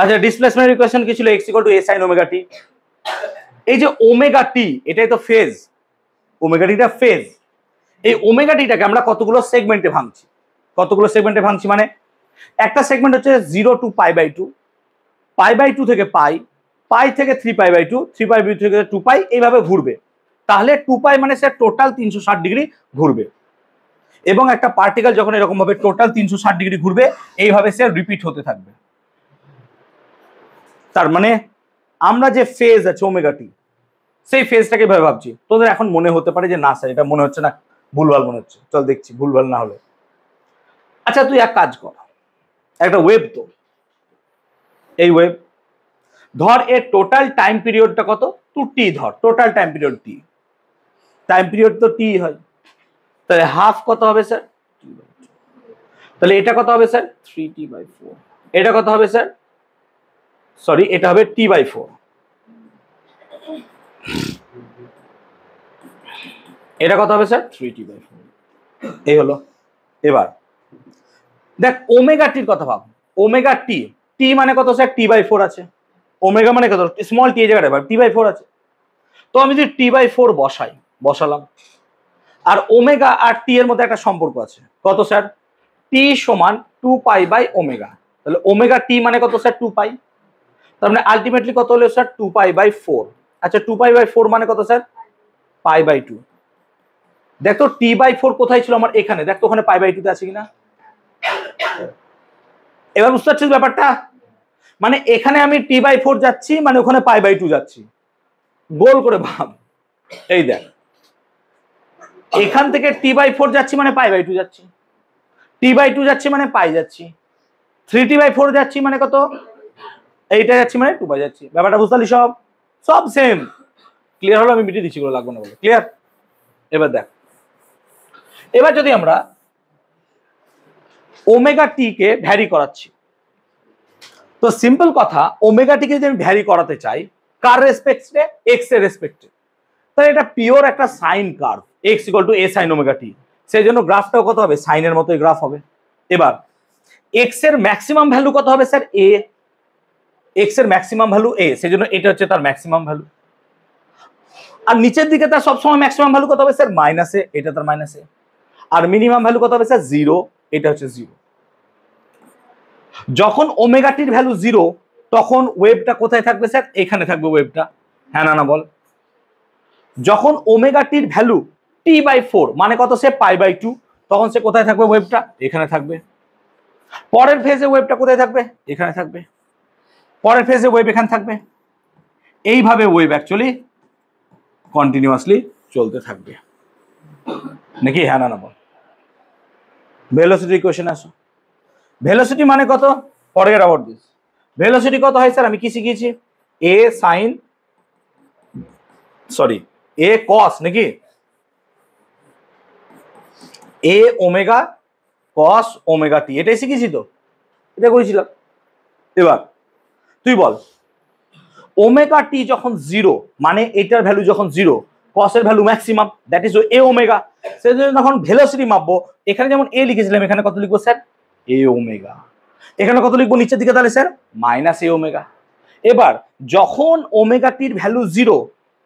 আচ্ছা ডিসপ্লেসমেন্ট ইকুয়েশন কি ছিল, x equal to a sin omega t. এই যে ওমেগা টি, এটাই তো ফেজ, ওমেগা টিটা ফেজ। এই ওমেগা টিটাকে আমরা কতগুলো সেগমেন্টে ভাঙছি, কতগুলো সেগমেন্টে ভাঙছি মানে, একটা সেগমেন্ট হচ্ছে 0 to pi by 2, pi by 2 থেকে পাই, পাই থেকে 3 পাই বাই 2, 3 পাই বাই 2 থেকে 2 পাই, এইভাবে ঘুরবে। তাহলে 2 পাই মানে স্যার টোটাল 360 ডিগ্রি ঘুরবে, এবং একটা পার্টিকেল যখন এরকম ভাবে টোটাল 360 ডিগ্রি ঘুরবে, এইভাবে স্যার রিপিট হতে থাকবে। তার মানে আমরা যে ফেজ আছে ওমেগা টি, সেই ফেজটাকে ভাবে ভাবছি। তোদের এখন মনে হতে পারে যে না স্যার এটা মনে হচ্ছে না, ভুলভাল মনে হচ্ছে, চল দেখছি ভুলভাল না হলে। আচ্ছা তুই এক কাজ কর, একটা ওয়েভ, তো এই ওয়েভ ধর, এর টোটাল টাইম পিরিয়ডটা কত, টু টি ধর, টোটাল টাইম পিরিয়ড টি, টাইম পিরিয়ড তো টি হয়, তাহলে হাফ কত হবে স্যার, তাহলে এটা কত হবে স্যার, 3t/4, এটা কত হবে স্যার, সরি এটা হবে t/4, এটা কত হবে স্যার, 3t/4, এই হলো। এবার দেখ ওমেগা টির কথা ভাব, ওমেগা টি, টি মানে কত স্যার, t/4 আছে, ওমেগা মানে কত, স্মল টি, এই জায়গাটা t/4 আছে, তো আমি যদি t/4 বসাই, বসালাম, আর ওমেগা আর টি এর মধ্যে একটা সম্পর্ক আছে, কত স্যার, টি সমান 2 পাই বাই ওমেগা, তাহলে ওমেগা টি মানে কত স্যার, 2 পাই, তার মানে আলটিমেটলি কত হলো স্যার, 2 পাই বাই 4। আচ্ছা 2 পাই বাই 4 মানে কত স্যার, পাই বাই 2। দেখো t/4 কোথায় ছিল আমার, এখানে দেখো ওখানে পাই বাই 2 তে আছে কিনা, এবার বুঝতে পারছিস ব্যাপারটা? মানে এখানে আমি t/4 যাচ্ছি, মানে ওখানে পাই বাই 2 যাচ্ছি, গোল করে ভাব। এই দেখ এখান থেকে t/4 যাচ্ছি মানে পাই বাই 2 যাচ্ছি, t/2 যাচ্ছি মানে পাই যাচ্ছি, 3t/4 যাচ্ছি মানে কত, এইটা যাচ্ছি মানে 2 পাই যাচ্ছি। ব্যাপারটা বুঝতে পারলি? সব সব সেম। ক্লিয়ার হলো? আমি মিটিয়ে দিচ্ছি, গুলো লাগবে না বলে। ক্লিয়ার? এবার দেখ, এবার যদি আমরা ওমেগা টি কে ভ্যারি করাচ্ছি। তো সিম্পল কথা, ওমেগা টি কে যদি আমি ভ্যারি করাতে চাই কার রেসপেক্টে, এক্স এর রেসপেক্টে, তাহলে এটা পিওর একটা sine curve, x equal to a sine omega t. সেই জন্য গ্রাফটাও কত হবে, সাইনের মতোই গ্রাফ হবে। এবার এক্স এর ম্যাক্সিমাম ভ্যালু কত হবে স্যার, এ। এক্স এর ম্যাক্সিমাম ভ্যালু এ, সেই জন্য এটা হচ্ছে তার ম্যাক্সিমাম ভ্যালু। আর নিচের দিকে তার সবসময় ম্যাক্সিমাম ভ্যালু কত হবে স্যার, মাইনাস এ, এটা তার মাইনাস এ। আর মিনিমাম ভ্যালু কত হবে স্যার, জিরো, এটা হচ্ছে জিরো। যখন ওমেগা টির ভ্যালু জিরো, তখন ওয়েভটা কোথায় থাকবে স্যার, এখানে থাকবে ওয়েভটা, হ্যাঁ না না বল। যখন ওমেগা টির ভ্যালু টি বাই 4 মানে কত, সে পাই বাই 2, তখন সে কোথায় থাকবে, ওয়েভটা এখানে থাকবে। পরের ফেজে ওয়েভটা কোথায় থাকবে, এখানে থাকবে। পরের ফেজে ওয়েভ এখানে থাকবে। এইভাবে ওয়েভ অ্যাকচুয়ালি কন্টিনিউয়াসলি চলতে থাকবে, নাকি হ্যাঁ না না বল। ভেলোসিটি ইকুয়েশন আসো। ভেলোসিটি মানে কত, ফরগেট অ্যাবাউট দিস। ভেলোসিটি কত হয় স্যার, আমি কি শিখিয়েছি, এ সাইন, সরি এ কস, নাকি এ ওমেগা কস ওমেগা টি, এটাই শিখেছি তো, এটা করেছিলাম। এবার তুই বল, ওমেগা টি যখন জিরো মানে এটার ভ্যালু যখন জিরো, কসের value maximum, that is a omega. সেজন্য যখন ভেলোসিটি মাপবো, এখানে যেমন এ লিখেছিলাম, এখানে কত লিখবো স্যার, এ ওমেগা। এখানে কত লিখবো নিচের দিকে, তাহলে স্যার মাইনাস এ ওমেগা। এবার যখন ওমেগা টির ভ্যালু জিরো,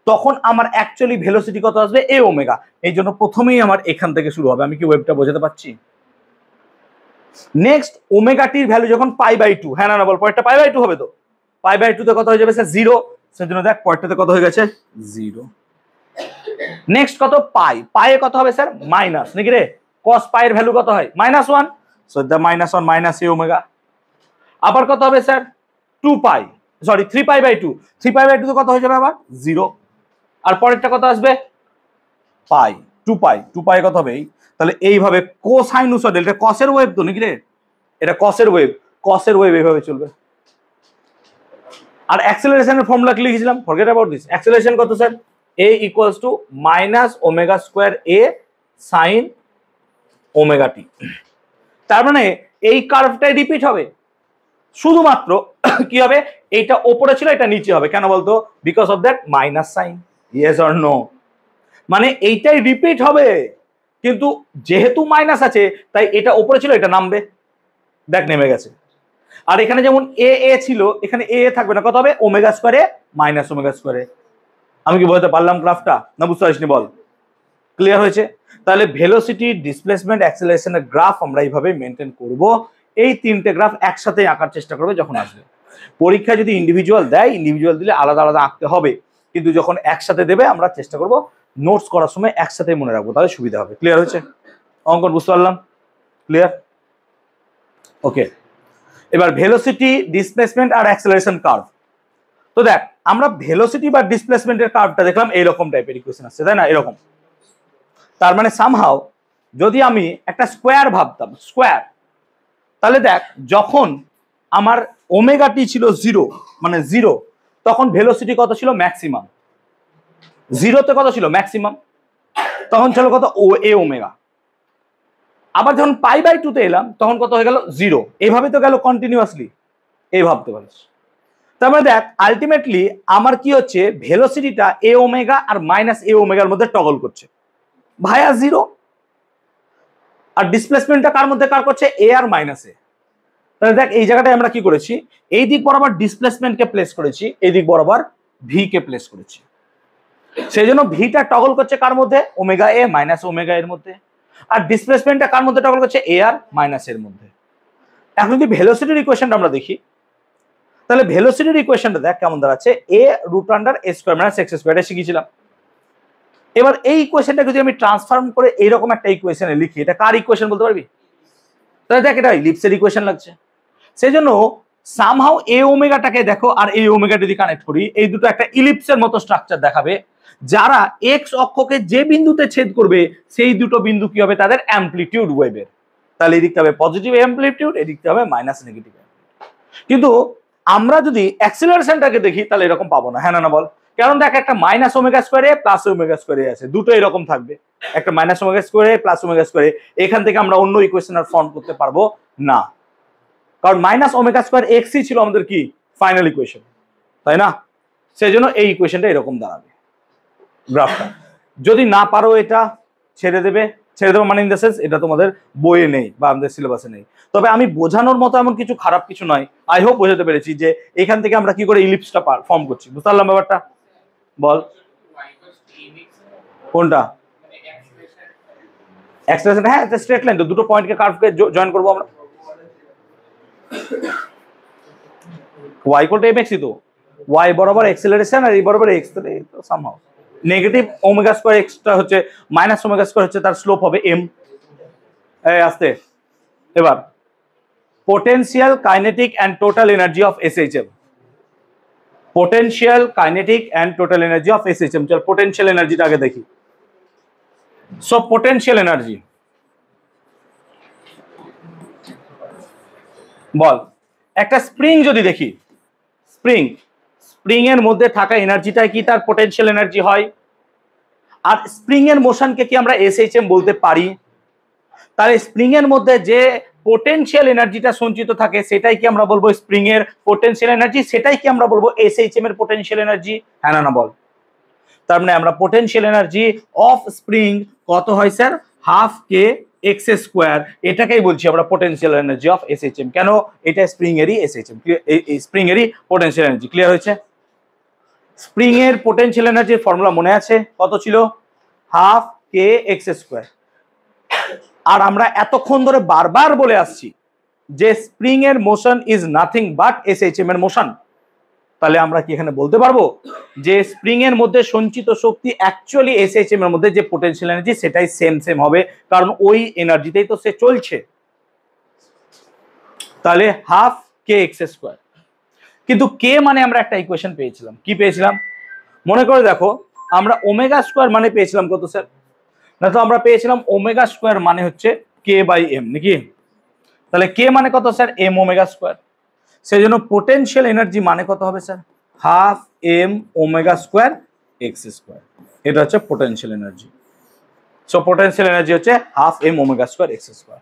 তখন আমার অ্যাকচুয়ালি ভেলোসিটি কত আসবে, এ ওমেগা। এই জন্য প্রথমেই আমার এখান থেকে শুরু হবে। আমি কি ওয়েভটা বোঝাতে পারছি? নেক্সট ওমেগা টির ভ্যালু যখন পাই বাই 2, হ্যাঁ না না বল, পরেরটা পাই বাই 2 হবে তো, পাই বাই 2 তে কত হয়ে যাবে স্যার, জিরো। সেজন্য দেখ পরেরটাতে কত হয়ে গেছে, জিরো। নেক্সট কত, পাই, পায়ে কত হবে স্যার, মাইনাস, নাকি রে, কস পাইয়ের ভ্যালু কত হয়, -1, so the -1 minus a omega. আবার কত হবে sir, 2 pi, sorry 3 pi by 2, 3 pi by 2 তে কত হয়ে যাবে আবার, জিরো। আর পরেরটা কত আসবে, পাই, 2 পাই, 2 পাই কত হবে, তাহলে এইভাবে কোসাইনুসয়েডাল, এটা কসের ওয়েভ তো, নাকি রে, এটা কসের ওয়েভ, কসের ওয়েভ এইভাবে চলবে। আর অ্যাক্সেলারেশনের ফর্মুলা কি লিখেছিলাম, ফরগেট অ্যাবাউট দিস। অ্যাক্সেলারেশন কত sir, a equals to minus omega square a sine omega t. তার মানে এই কার্ভটাই রিপিট হবে, শুধুমাত্র কি হবে, এইটা ওপরে ছিল, এটা নিচে হবে, কেন বলতো, because of that minus sign, yes or no. মানে এইটাই রিপিট হবে, কিন্তু যেহেতু মাইনাস আছে, তাই এটা ওপরে ছিল, এটা নামবে, দেখ নেমে গেছে। আর এখানে যেমন এ এ ছিল, এখানে এ থাকবে না, কত হবে, ওমেগা স্কোয়ারে মাইনাস ওমেগা স্কোয়ারে। আমি কি বলতে পারলাম গ্রাফটা, না বুঝতে পারিসনি বল? ক্লিয়ার হয়েছে? তাহলে ভেলোসিটি, ডিসপ্লেসমেন্ট, অ্যাক্সেলারেশনের গ্রাফ আমরা এইভাবে মেনটেন করব। এই তিনটে গ্রাফ একসাথে আঁকার চেষ্টা করবে যখন আসবে। পরীক্ষা যদি ইন্ডিভিজুয়াল দেয়, ইন্ডিভিজুয়াল দিলে আলাদা আলাদা আঁকতে হবে, কিন্তু যখন একসাথে দেবে আমরা চেষ্টা করব নোটস করার সময় একসাথে মনে রাখবো, তাহলে সুবিধা হবে। ক্লিয়ার হয়েছে? অঙ্কন বুঝতে পারলাম? ক্লিয়ার? ওকে। এবার ভেলোসিটি, ডিসপ্লেসমেন্ট আর অ্যাক্সেলারেশন কার্ভ। তো দেখ, আমরা ভেলোসিটি বা ডিসপ্লেসমেন্টের কার্ভটা দেখলাম এইরকম টাইপের ইকুয়েশন আসছে, তাই না, এরকম। তার মানে সামহাও যদি আমি একটা স্কোয়ার ভাবতাম, স্কোয়ার, তাহলে দেখ যখন আমার ওমেগা টি ছিল জিরো, মানে জিরো, তখন ভেলোসিটি কত ছিল, ম্যাক্সিমাম। জিরোতে কত ছিল, ম্যাক্সিমাম, তখন ছিল কত, ও এ ওমেগা। আবার যখন পাই বাই 2 তে এলাম, তখন কত হয়ে গেল, জিরো। এইভাবে তো গেল কন্টিনিউয়াসলি, এই ভাবতে পারিস। তার মানে দেখ আলটিমেটলি আমার কি হচ্ছে, ভেলোসিটিটা এ ওমেগা আর মাইনাস এ ওমেগার মধ্যে টগল করছে ভায়া জিরো। আর ডিসপ্লেসমেন্টটা কার মধ্যে কার করছে, এ আর মাইনাস এ। তাহলে দেখ এই জায়গাটায় আমরা কি করেছি, এই দিক বরাবর ডিসপ্লেসমেন্টকে প্লেস করেছি, এই দিক বরাবর ভি কে প্লেস করেছি। সেই জন্য ভিটা টগল করছে কার মধ্যে, ওমেগা এ মাইনাস ওমেগা এর মধ্যে। আর ডিসপ্লেসমেন্টটা কার মধ্যে টগল করছে, এ আর মাইনাস এর মধ্যে। এখন যদি ভেলোসিটির ইকুয়েশনটা আমরা দেখি, তাহলে ভেলোসিটির ইকুয়েশনটা দেখ কেমন দাঁড়াচ্ছে, এ root under a square minus x square, শিখেছিলাম। এবার এই ইকুয়েশনটা যদি আমি ট্রান্সফর্ম করে এইরকম একটা ইকুয়েশনে লিখি, এটা কার ইকুয়েশন বলতে পারবি? তাহলে দেখ এটা ইলিপসের ইকুয়েশন লাগছে। সেই জন্য সামহাউ এ ওমেগাটাকে দেখো আর এই ওমেগা যদি কানেক্ট করি, এই দুটো একটা ইলিপসের মতো স্ট্রাকচার দেখাবে, যারা এক্স অক্ষকে যে বিন্দুতে ছেদ করবে সেই দুটো বিন্দু কি হবে, তাদের অ্যামপ্লিটিউড ওয়েভের। তাহলে এদিকটা হবে পজিটিভ অ্যামপ্লিটিউড, এদিকটা হবে মাইনাস নেগেটিভ। কিন্তু আমরা যদি অ্যাক্সিলারেশনটাকে দেখি, তাহলে এরকম পাবো না, হ্যাঁ না বল? কারণ দেখ একটা মাইনাস ওমেগা স্কোয়ারে প্লাস ওমেগা স্কোয়ারে আছে, দুটো এরকম থাকবে, একটা মাইনাস ওমেগা স্কোয়ারে প্লাস ওমেগা স্কোয়ারে। এখান থেকে আমরা অন্য ইকুয়েশন আর ফর্ম করতে পারবো না, কারণ মাইনাস ওমেগা স্কোয়ার এক্সই ছিল আমাদের কি ফাইনাল ইকুয়েশন, তাই না? সেই জন্য এই ইকুয়েশনটা এরকম দাঁড়াবে গ্রাফটা। যদি না পারো এটা ছেড়ে দেবে মানে ইন দ্য সেন্স এটা তোমাদের বইয়ে নেই বা আমাদের সিলেবাসে নেই। তবে আমি বোঝানোর মতো এমন কিছু খারাপ কিছু নয়, আই হোপ বোঝাতে পেরেছি যে এখান থেকে আমরা কি করে ইলিপসটা ফর্ম করছি। বুঝতে পারলাম ব্যাপারটা? বল কোনটা? অ্যাক্সেলারেশন, হ্যাঁ এটা স্ট্রেট লাইন তো, দুটো পয়েন্টকে কার্ভকে জয়েন করবো আমরা। y ইকুয়াল টু mx তো, y বরাবর অ্যাক্সেলারেশন আর এই বরাবর x, তাহলে তো somehow negative omega square x টা হচ্ছে মাইনাস ওমেগা স্কয়ার হচ্ছে তার স্লোপ হবে m। এই আস্তে এবার potential kinetic and total energy of SHM, potential kinetic and total energy of SHM। চল পোটেনশিয়াল এনার্জিটা আগে দেখি। সো পোটেনশিয়াল এনার্জি বল, একটা স্প্রিং যদি দেখি, স্প্রিং এর মধ্যে থাকা এনার্জিটা কি তার পোটেনশিয়াল এনার্জি হয়? আর স্প্রিং এর মোশনকে কি আমরা SHM বলতে পারি? তাহলে স্প্রিং এর মধ্যে যে পোটেনশিয়াল এনার্জিটা সঞ্চিত থাকে সেটাই কি আমরা বলবো স্প্রিং এর পোটেনশিয়াল এনার্জি, সেটাই কি আমরা বলবো SHM এর পোটেনশিয়াল এনার্জি? হ্যাঁ না বল। তার মানে আমরা পোটেনশিয়াল এনার্জি অফ স্প্রিং কত হয় স্যার? হাফ কে এক্স স্কোয়ার, এটাকেই বলছি আমরা পোটেনশিয়াল এনার্জি অফ SHM। কেন? এটা স্প্রিং এরই SHM, স্প্রিং এরই পোটেনশিয়াল এনার্জি। ক্লিয়ার হয়েছে? স্প্রিং এর পোটেনশিয়াল এনার্জির ফর্মুলা মনে আছে? কত ছিল? হাফ কে এক্স স্কোয়ার। আর আমরা এতক্ষণ ধরে বারবার বলে আসছি যে স্প্রিং এর motion is nothing but SHM এর মোশন। তাহলে আমরা কি এখানে বলতে পারবো যে স্প্রিং এর মধ্যে সঞ্চিত শক্তি অ্যাকচুয়ালি SHM এর মধ্যে যে পোটেনশিয়াল এনার্জি সেটাই সেম হবে, কারণ ওই এনার্জিতেই তো সে চলছে। তাহলে হাফ কে এক্স স্কোয়ার। কিন্তু কে মানে আমরা একটা ইকুয়েশন পেয়েছিলাম, কি পেয়েছিলাম মনে করে দেখো? আমরা ওমেগা স্কোয়ার মানে পেয়েছিলাম কত স্যার? না তো আমরা পেয়েছিলাম ওমেগা স্কোয়ার মানে হচ্ছে কে বাই এম, নাকি? তাহলে কে মানে কত স্যার? M omega square. সেই জন্য পোটেনশিয়াল এনার্জি মানে কত হবে sir? Half m omega square x square. এটা হচ্ছে potential energy. So potential energy হচ্ছে half m omega square x square.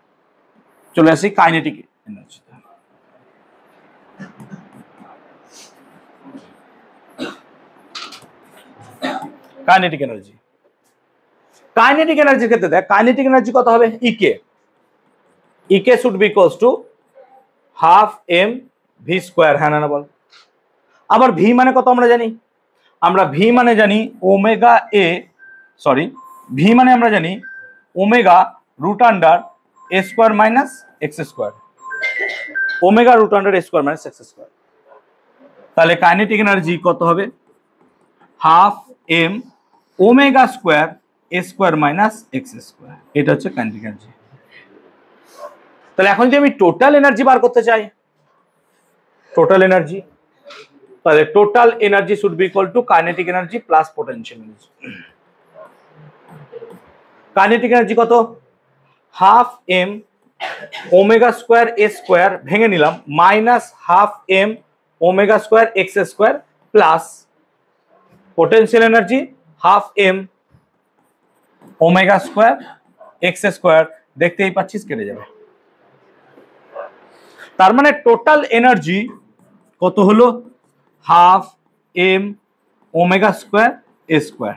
চলে আসি kinetic energy. Kinetic energy, kinetic এনার্জির ক্ষেত্রে দেখ কাইনেটিক এনার্জি কত হবে? KE should be equals to half m v square. হ্যাঁ না বল। আবার ভি মানে কত আমরা জানি? আমরা ভি মানে জানি ওমেগা এ, সরি ভি মানে আমরা জানি omega root under a square minus x square, omega root under a square minus x square. তাহলে কাইনেটিক এনার্জি কত হবে? Half m omega square a square minus x square. এটা হচ্ছে কাইনেটিক এনার্জি। তাহলে এখন যদি আমি টোটাল এনার্জি বার করতে চাই, টোটাল এনার্জি, তাহলে total energy should be equal to kinetic energy plus potential energy. Kinetic energy কত? Half m omega square a square ভেঙে নিলাম minus half m omega square x square plus potential energy half m omega square x square. দেখতেই পাচ্ছিস কেটে যাবে। তার মানে total energy কত হলো? Half m omega square a square.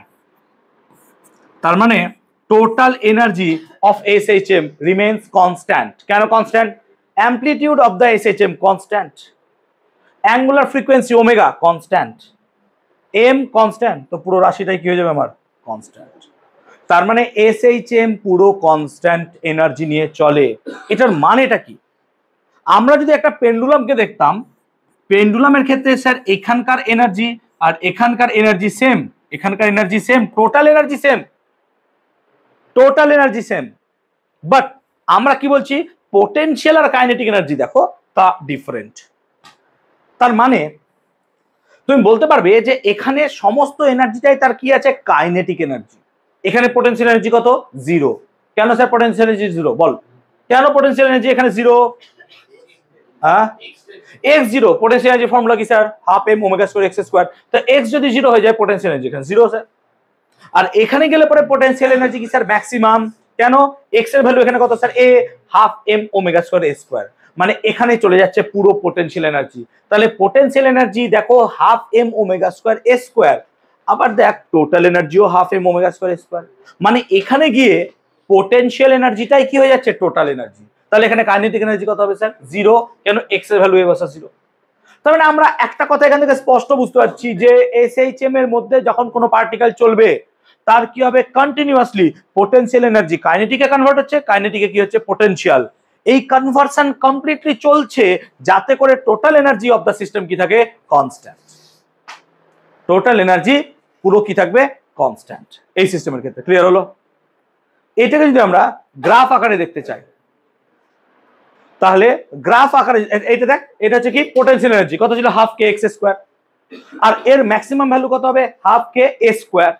তার মানে total energy of SHM remains constant. কেন constant? Amplitude of the SHM constant, angular frequency omega constant, m constant, তো পুরো রাশিটাই কি হয়ে যাবে আমার? কনস্ট্যান্ট। তার মানে SHM পুরো কনস্ট্যান্ট এনার্জি নিয়ে চলে। এটার মানেটা কি? আমরা যদি একটা পেন্ডুলামকে দেখতাম, পেন্ডুলামের ক্ষেত্রে স্যার এখানকার এনার্জি আর এখানকার এনার্জি সেম, এখানকার energy same, total energy same, total energy same, but আমরা কি বলছি? পোটেনশিয়াল আর কাইনেটিক এনার্জি দেখো তা ডিফারেন্ট। তার মানে তুমি বলতে পারবে যে এখানে সমস্ত এনার্জিটাই তার কি আছে? Kinetic energy. এখানে পোটেনশিয়াল এনার্জি কত? জিরো। কেন স্যার পোটেনশিয়াল এনার্জি জিরো? বল কেন পোটেনশিয়াল এনার্জি এখানে জিরো? হ্যাঁ x zero. Potential energy formula কি sir? Half m omega square x square. তো এক্স যদি জিরো হয়ে যায় পোটেনশিয়াল এনার্জি এখানে জিরো স্যার। আর এখানে গেলে পরে পোটেনশিয়াল এনার্জি কি স্যার? ম্যাক্সিমাম। কেন? এক্স এর ভ্যালু এখানে কত sir? A half m omega square a square, মানে এখানে চলে যাচ্ছে পুরো পোটেনশিয়াল এনার্জি। তাহলে পোটেনশিয়াল এনার্জি দেখো half m omega square a square, আবার দেখ টোটাল এনার্জিও half m omega square a square, মানে এখানে গিয়ে পোটেনশিয়াল এনার্জিটাই কি হয়ে যাচ্ছে? Total energy. তাহলে এখানে কাইনেটিক এনার্জি কত হবে স্যার? 0। কেন? এক্স এর ভ্যালু এ বসা 0। তার মানে আমরা একটা কথা এখান থেকে স্পষ্ট বুঝতে পারছি যে এসএইচএম এর মধ্যে যখন কোনো পার্টিকেল চলবে তার কি হবে? কন্টিনিউয়াসলি পোটেনশিয়াল এনার্জি কাইনেটিকে কনভার্ট হচ্ছে, কাইনেটিকে কি হচ্ছে? পোটেনশিয়াল। এই কনভার্সন কমপ্লিটলি চলছে যাতে করে total energy of the system কি থাকে? কনস্ট্যান্ট। টোটাল এনার্জি পুরো কি থাকবে? কনস্ট্যান্ট এই সিস্টেমের ক্ষেত্রে। ক্লিয়ার হলো? এটাকে যদি আমরা গ্রাফ আকারে দেখতে চাই তাহলে গ্রাফ আকারে এইটা দেখ, এটা হচ্ছে কি? পোটেনশিয়াল এনার্জি কত ছিল? হাফ কে এক্স স্কয়ার, আর এর ম্যাক্সিমাম ভ্যালু কত হবে? হাফ কে এ স্কয়ার।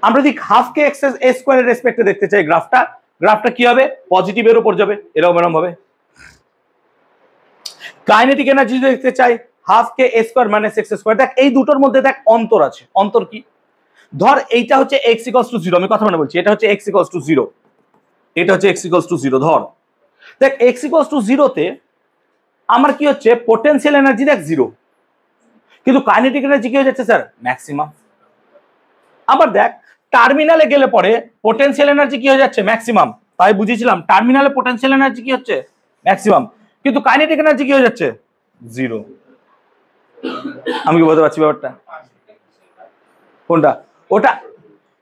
আমরা যদি হাফ কে এক্স স্কয়ারের রেসপেক্টে দেখতে চাই গ্রাফটা, গ্রাফটা কি হবে? পজিটিভের উপর যাবে, এরকম এরকম ভাবে। কাইনেটিক এনার্জি যদি দেখতে চাই হাফ কে এ স্কয়ার মাইনাস এক্স স্কয়ার। দেখ এই দুটোর মধ্যে দেখ অন্তর আছে। অন্তর কি? ধর এইটা হচ্ছে এক্স ইকুয়ালস টু 0, আমি কথা মানে বলছি, এটা হচ্ছে এক্স ইকুয়ালস টু 0, এটা হচ্ছে এক্স ইকুয়ালস টু 0। ধর দেখ এক্স ইকুয়ালস টু 0 তে আমার কি হচ্ছে? পোটেনশিয়াল এনার্জি দেখ 0, কিন্তু কাইনেটিক এনার্জি কি হয়ে যাচ্ছে স্যার? ম্যাক্সিমাম। আবার দেখ টার্মিনালে গেলে পরে পোটেনশিয়াল এনার্জি কি হয়ে যাচ্ছে? ম্যাক্সিমাম। তাই বুঝিয়েছিলাম টার্মিনালে পোটেনশিয়াল এনার্জি কি হচ্ছে? ম্যাক্সিমাম, কিন্তু কাইনেটিক এনার্জি কি হয়ে যাচ্ছে? 0। আমি কি বলতে পারছি ব্যাপারটা? কোনটা? ওটা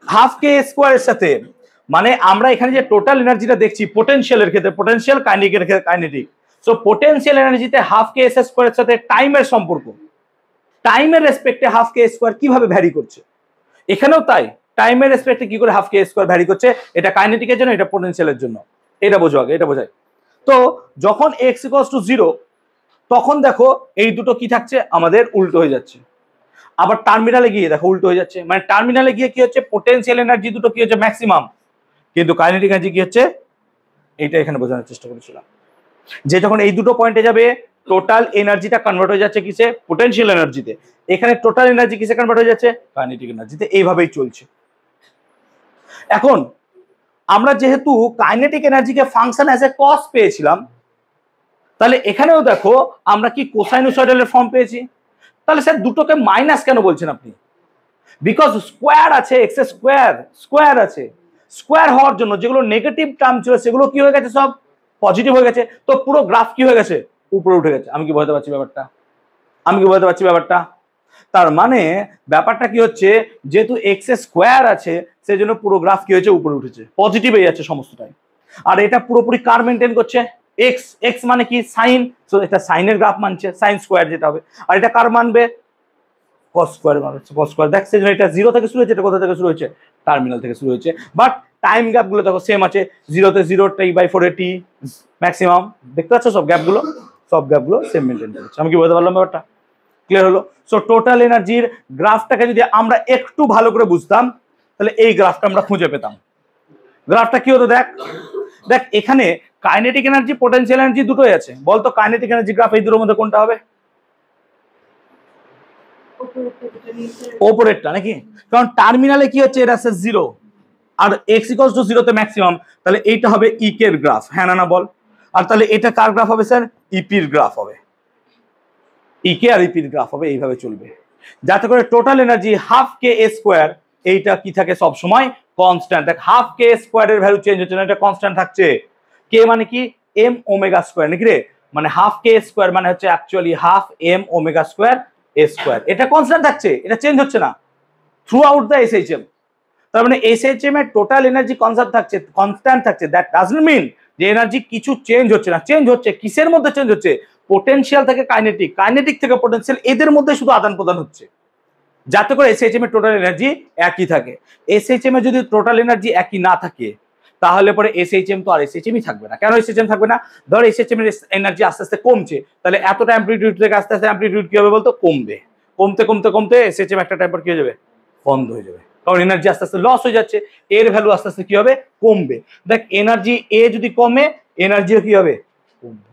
হাফ কে স্কয়ারের সাথে, মানে আমরা এখানে যে টোটাল এনার্জিটা দেখছি পোটেনশিয়ালের ক্ষেত্রে পোটেনশিয়াল, কাইনেটিকের ক্ষেত্রে কাইনেটিক। সো পোটেনশিয়াল এনার্জিতে হাফ কে এস স্কয়ারের সাথে টাইমের সম্পর্ক, টাইমের রেসপেক্টে হাফ কে স্কয়ার কিভাবে ভ্যারি করছে, এখানেও তাই টাইমের রেসপেক্টে কি করে হাফ কে স্কয়ার ভ্যারি করছে। এটা কাইনেটিকের জন্য, এটা পোটেনশিয়ালের জন্য। এটা বোঝো আগে, এটা বোঝাই। তো যখন এক্স ইকুয়ালস টু 0 তখন দেখো এই দুটো কি থাকছে? আমাদের উল্টো হয়ে যাচ্ছে। আবার টার্মিনালে গিয়ে দেখো উল্টো হয়ে যাচ্ছে, মানে টার্মিনালে গিয়ে কি হচ্ছে? পোটেনশিয়াল এনার্জি দুটো কি হচ্ছে? ম্যাক্সিমাম, কিন্তু কাইনেটিক এনার্জি কি হচ্ছে? এইটা এখানে বোঝানোর চেষ্টা করেছিলাম যে যখন এই দুটো পয়েন্টে যাবে টোটাল এনার্জিটা কনভার্ট হয়ে যাচ্ছে কিসে? পোটেনশিয়াল এনার্জিতে। এখানে টোটাল এনার্জি কিসে কনভার্ট হয়ে যাচ্ছে? কাইনেটিক এনার্জিতে। এইভাবেই চলছে। এখন আমরা যেহেতু কাইনেটিক এনার্জিকে ফাংশন অ্যাজ এ কস পেয়েছিলাম, তাহলে এখানেও দেখো আমরা কি কোসাইনোসয়েডালের ফর্ম পেয়েছি। তাহলে স্যার দুটোকে মাইনাস কেন বলছেন আপনি? বিকজ স্কোয়ার আছে, এক্স স্কোয়ার স্কোয়ার আছে, স্কোয়ার হওয়ার জন্য যেগুলো নেগেটিভ টার্ম ছিল সেগুলো কি হয়ে গেছে? সব পজিটিভ হয়ে গেছে। তো পুরো গ্রাফ কি হয়ে গেছে? উপরে উঠে গেছে। আমি কি বলতে পারছি ব্যাপারটা? আমি কি বলতে পারছি ব্যাপারটা? তার মানে ব্যাপারটা কি হচ্ছে? যেহেতু এক্স স্কোয়ার আছে সেই জন্য পুরো গ্রাফ কি হয়েছে? উপরে উঠেছে, পজিটিভে যাচ্ছে সমস্তটাই। আর এটা পুরোপুরি কার মেনটেন করছে? এক্স। এক্স মানে কি? সাইন। তো এটা সাইনের গ্রাফ মানছে, সাইন স্কোয়ার যেটা হবে। আর এটা কার মানবে? কস স্কোয়ার মানছে, কস স্কোয়ার। দেখ সেই জন্য এটা 0 থেকে শুরু হয়েছে, এটা কোথা থেকে শুরু হয়েছে? টার্মিনাল থেকে শুরু হয়েছে। বাট টাইম গ্যাপ গুলো দেখো সেম আছে, 0 তে 0, T/4 টি ম্যাক্সিমাম। দেখতে পাচ্ছ সব গ্যাপগুলো? সব গ্যাপগুলো সেম মেনটেন করছে। আমি কি বলতে পারলাম ব্যাপারটা? ক্লিয়ার হলো? সো টোটাল এনার্জির গ্রাফটাকে যদি আমরা একটু ভালো করে বুঝতাম তাহলে এই গ্রাফটা আমরা খুঁজে পেতাম। গ্রাফটা কি হতো? দেখ দেখ এখানে কাইনেটিক এনার্জি, পোটেনশিয়াল এনার্জি দুটোই আছে। বলতো কাইনেটিক এনার্জি গ্রাফ এই দুটোর মধ্যে কোনটা হবে? ওপরেরটা নাকি? কারণ টার্মিনালে কি হচ্ছে? এটা আছে 0 আর এক্স ইকুয়ালস টু 0 তে ম্যাক্সিমাম। তাহলে এইটা হবে ইকের গ্রাফ, হ্যাঁ না বল? আর তাহলে এটা কার গ্রাফ হবে স্যার? ইপির গ্রাফ হবে। ইকে আর ইপির গ্রাফ হবে, এইভাবে চলবে যাতে করে টোটাল এনার্জি হাফ কে স্কোয়ার এইটা কি থাকে? সব সময় কনস্ট্যান্ট। দেখ হাফ কে স্কোয়ার এর ভ্যালু চেঞ্জ হচ্ছে না, এটা কনস্ট্যান্ট থাকছে। কে মানে কি? এম ওমেগা স্কোয়ার নাকি রে? মানে হাফ কে স্কোয়ার মানে হচ্ছে actually half m omega square a square. এটা কনস্ট্যান্ট থাকছে, এটা চেঞ্জ হচ্ছে না থ্রু আউট দ্য এসএইচএম। তার মানে এসএইচএম এর টোটাল এনার্জি কনসার্ভ থাকছে, কনস্ট্যান্ট থাকছে। দ্যাট ডাজন্ট মিন যে এনার্জি কিছু চেঞ্জ হচ্ছে না। চেঞ্জ হচ্ছে কিসের মধ্যে? চেঞ্জ হচ্ছে পোটেনশিয়াল থেকে কাইনেটিক, কাইনেটিক থেকে পোটেনশিয়াল, এদের মধ্যে শুধু আদান প্রদান হচ্ছে যাতে করে এসএইচএম এর টোটাল এনার্জি একই থাকে। এসএইচএম এর যদি টোটাল এনার্জি একই না থাকে তাহলে পরে এসএইচএম তো আর এসএইচএমই থাকবে না। কেন এসএইচএম থাকবে না? ধর এসএইচএম এর এনার্জি আস্তে আস্তে কমছে, তাহলে এতটা অ্যাম্প্লিটিউড থেকে আস্তে আস্তে অ্যাম্প্লিটিউড কি হবে বলতো? কমবে। কমতে কমতে কমতে এসএইচএম একটা টাইম পর কি হয়ে যাবে? বন্ধ হয়ে যাবে, কারণ এনার্জি আস্তে আস্তে লস হয়ে যাচ্ছে। এর ভ্যালু আস্তে আস্তে কি হবে? কমবে। দেখ এনার্জি এ যদি কমে এনার্জিও কি হবে? কমবে।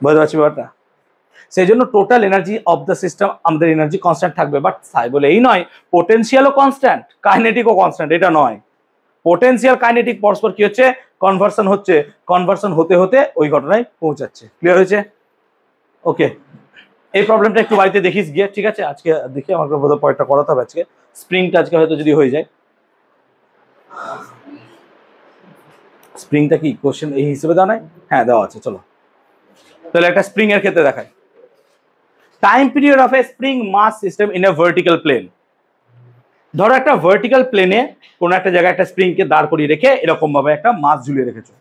বুঝতে পারছি ব্যাপারটা? সেই জন্য total energy of the system আমাদের এনার্জি কনস্ট্যান্ট থাকবে। বাট তাই বলে এই নয় পোটেনশিয়ালও কনস্ট্যান্ট, কাইনেটিকও কনস্ট্যান্ট, এটা নয়। পোটেনশিয়াল কাইনেটিক পরস্পর কি হচ্ছে, কনভার্সন হচ্ছে, কনভার্সন হতে হতে ওই ঘটনায় পৌঁছাচ্ছে। ক্লিয়ার হয়েছে? ওকে, এই প্রবলেমটা একটু বাড়িতে দেখিস গিয়ে, ঠিক আছে? আজকে দেখি আমাকে বোধহয় পয়েন্টটা করাতে হবে আজকে, স্প্রিংটা আজকে হয়তো যদি হয়ে যায়। স্প্রিংটা কি কোশ্চেন এই হিসেবে দেওয়া নাই? হ্যাঁ দেওয়া আছে, চলো তাহলে একটা স্প্রিং এর ক্ষেত্রে দেখায়। Time period of a spring mass system in a vertical plane. ধরো একটা ভার্টিক্যাল প্লেনে কোনো একটা জায়গায় একটা স্প্রিংকে দাঁড় করিয়ে রেখে এরকম ভাবে একটা মাস ঝুলিয়ে রেখেছো।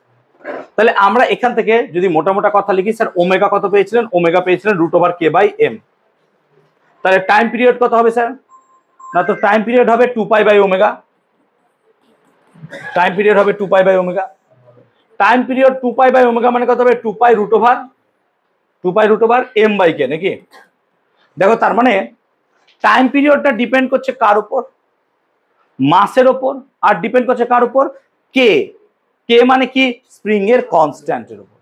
তাহলে আমরা এখান থেকে যদি মোটা মোটা কথা লিখি, স্যার ওমেগা কত পেয়েছিলেন? ওমেগা পেয়েছিলেন √k/m। তাহলে টাইম পিরিয়ড কত হবে স্যার? না তো টাইম পিরিয়ড হবে 2π/ω। টাইম পিরিয়ড হবে 2π/ω। টাইম পিরিয়ড 2π/ω মানে কত হবে? 2π√m/k নাকি? দেখো তার মানে টাইম পিরিয়ডটা ডিপেন্ড করছে কার উপর? মাসের উপর। আর ডিপেন্ড করছে কার উপর? কে। কে মানে কি? স্প্রিং এর কনস্ট্যান্টের উপর।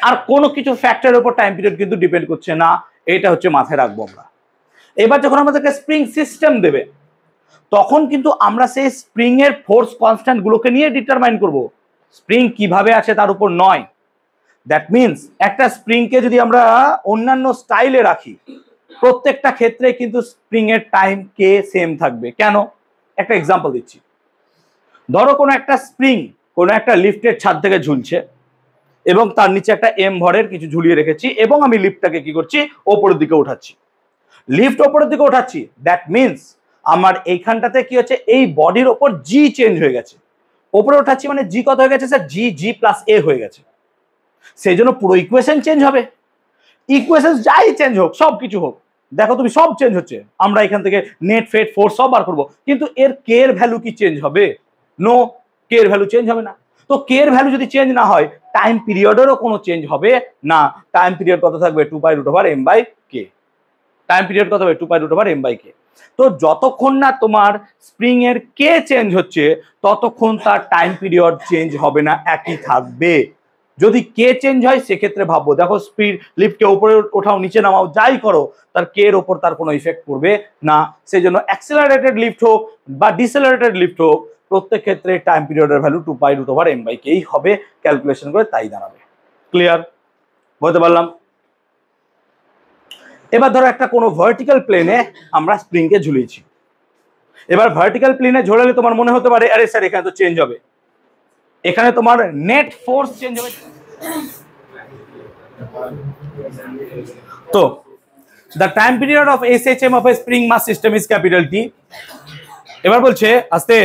আর কোনো কিছু ফ্যাক্টরের উপর টাইম পিরিয়ড কিন্তু ডিপেন্ড করছে না, এটা হচ্ছে মাথায় রাখবো আমরা। এবার যখন আমাদেরকে স্প্রিং সিস্টেম দেবে তখন কিন্তু আমরা সেই স্প্রিং এর ফোর্স কনস্ট্যান্ট গুলোকে নিয়ে ডিটারমাইন করব, স্প্রিং কিভাবে আছে তার উপর নয়। দ্যাট মিনস একটা স্প্রিংকে যদি আমরা অন্যান্য স্টাইলে রাখি, প্রত্যেকটা ক্ষেত্রে কিন্তু স্প্রিং এর টাইম কে সেম থাকবে। কেন? একটা এক্সাম্পল দিচ্ছি। ধরো কোনো একটা স্প্রিং কোনো একটা লিফটের ছাদ থেকে ঝুলছে এবং তার নিচে একটা এম ভরের কিছু ঝুলিয়ে রেখেছি এবং আমি লিফটটাকে কি করছি? ওপরের দিকে উঠাচ্ছি। লিফট ওপরের দিকে উঠাচ্ছি, দ্যাট মিনস আমার এইখানটাতে কি হচ্ছে? এই বডির ওপর জি চেঞ্জ হয়ে গেছে। ওপরে উঠাচ্ছি মানে জি কত হয়ে গেছে স্যার? জি+a হয়ে গেছে। সেই জন্য পুরো ইকুয়েশন চেঞ্জ হবে। ইকুয়েশন যাই চেঞ্জ হোক, সব কিছু হোক, দেখো তুমি সব চেঞ্জ হচ্ছে। আমরা এখান থেকে নেট ফেট ফোর্স সব বার করবো, কিন্তু এর কে এর ভ্যালু কি চেঞ্জ হবে? নো, কে এর ভ্যালু চেঞ্জ হবে না। তো কে এর ভ্যালু যদি চেঞ্জ না হয়, টাইম পিরিয়ডেরও কোনো চেঞ্জ হবে না। টাইম পিরিয়ড কত থাকবে? 2π√m/k। টাইম পিরিয়ড কত হবে? 2π√m/k। তো যতক্ষণ না তোমার স্প্রিং এর কে চেঞ্জ হচ্ছে ততক্ষণ তার টাইম পিরিয়ড চেঞ্জ হবে না, একই থাকবে। যদি কে চেঞ্জ হয় সেক্ষেত্রে ভাববো, দেখো স্পিড লিফটকে উপরে ওঠাও নিচে নামাও যাই করো, তার কে এর ওপর তার কোনো ইফেক্ট পড়বে না। সেই জন্য অ্যাক্সেলারেটেড লিফট হোক বা ডিসেলারেটেড লিফট হোক, প্রত্যেক ক্ষেত্রে টাইম পিরিয়ডের ভ্যালু 2π√m/k হবে। ক্যালকুলেশন করে তাই দাঁড়াবে। ক্লিয়ার? বলতে পারলাম? এবার ধরো একটা কোনো ভার্টিক্যাল প্লেনে আমরা স্প্রিংকে ঝুলিয়েছি। এবার ভার্টিক্যাল প্লেনে ঝোলালে তোমার মনে হতে পারে আরে স্যার এখানে তো চেঞ্জ হবে, এখানে তোমার নেট ফোর্স চেঞ্জ হবে। তো the time period of SHM of a spring mass system is capital T. এবার বলছে আস্তে,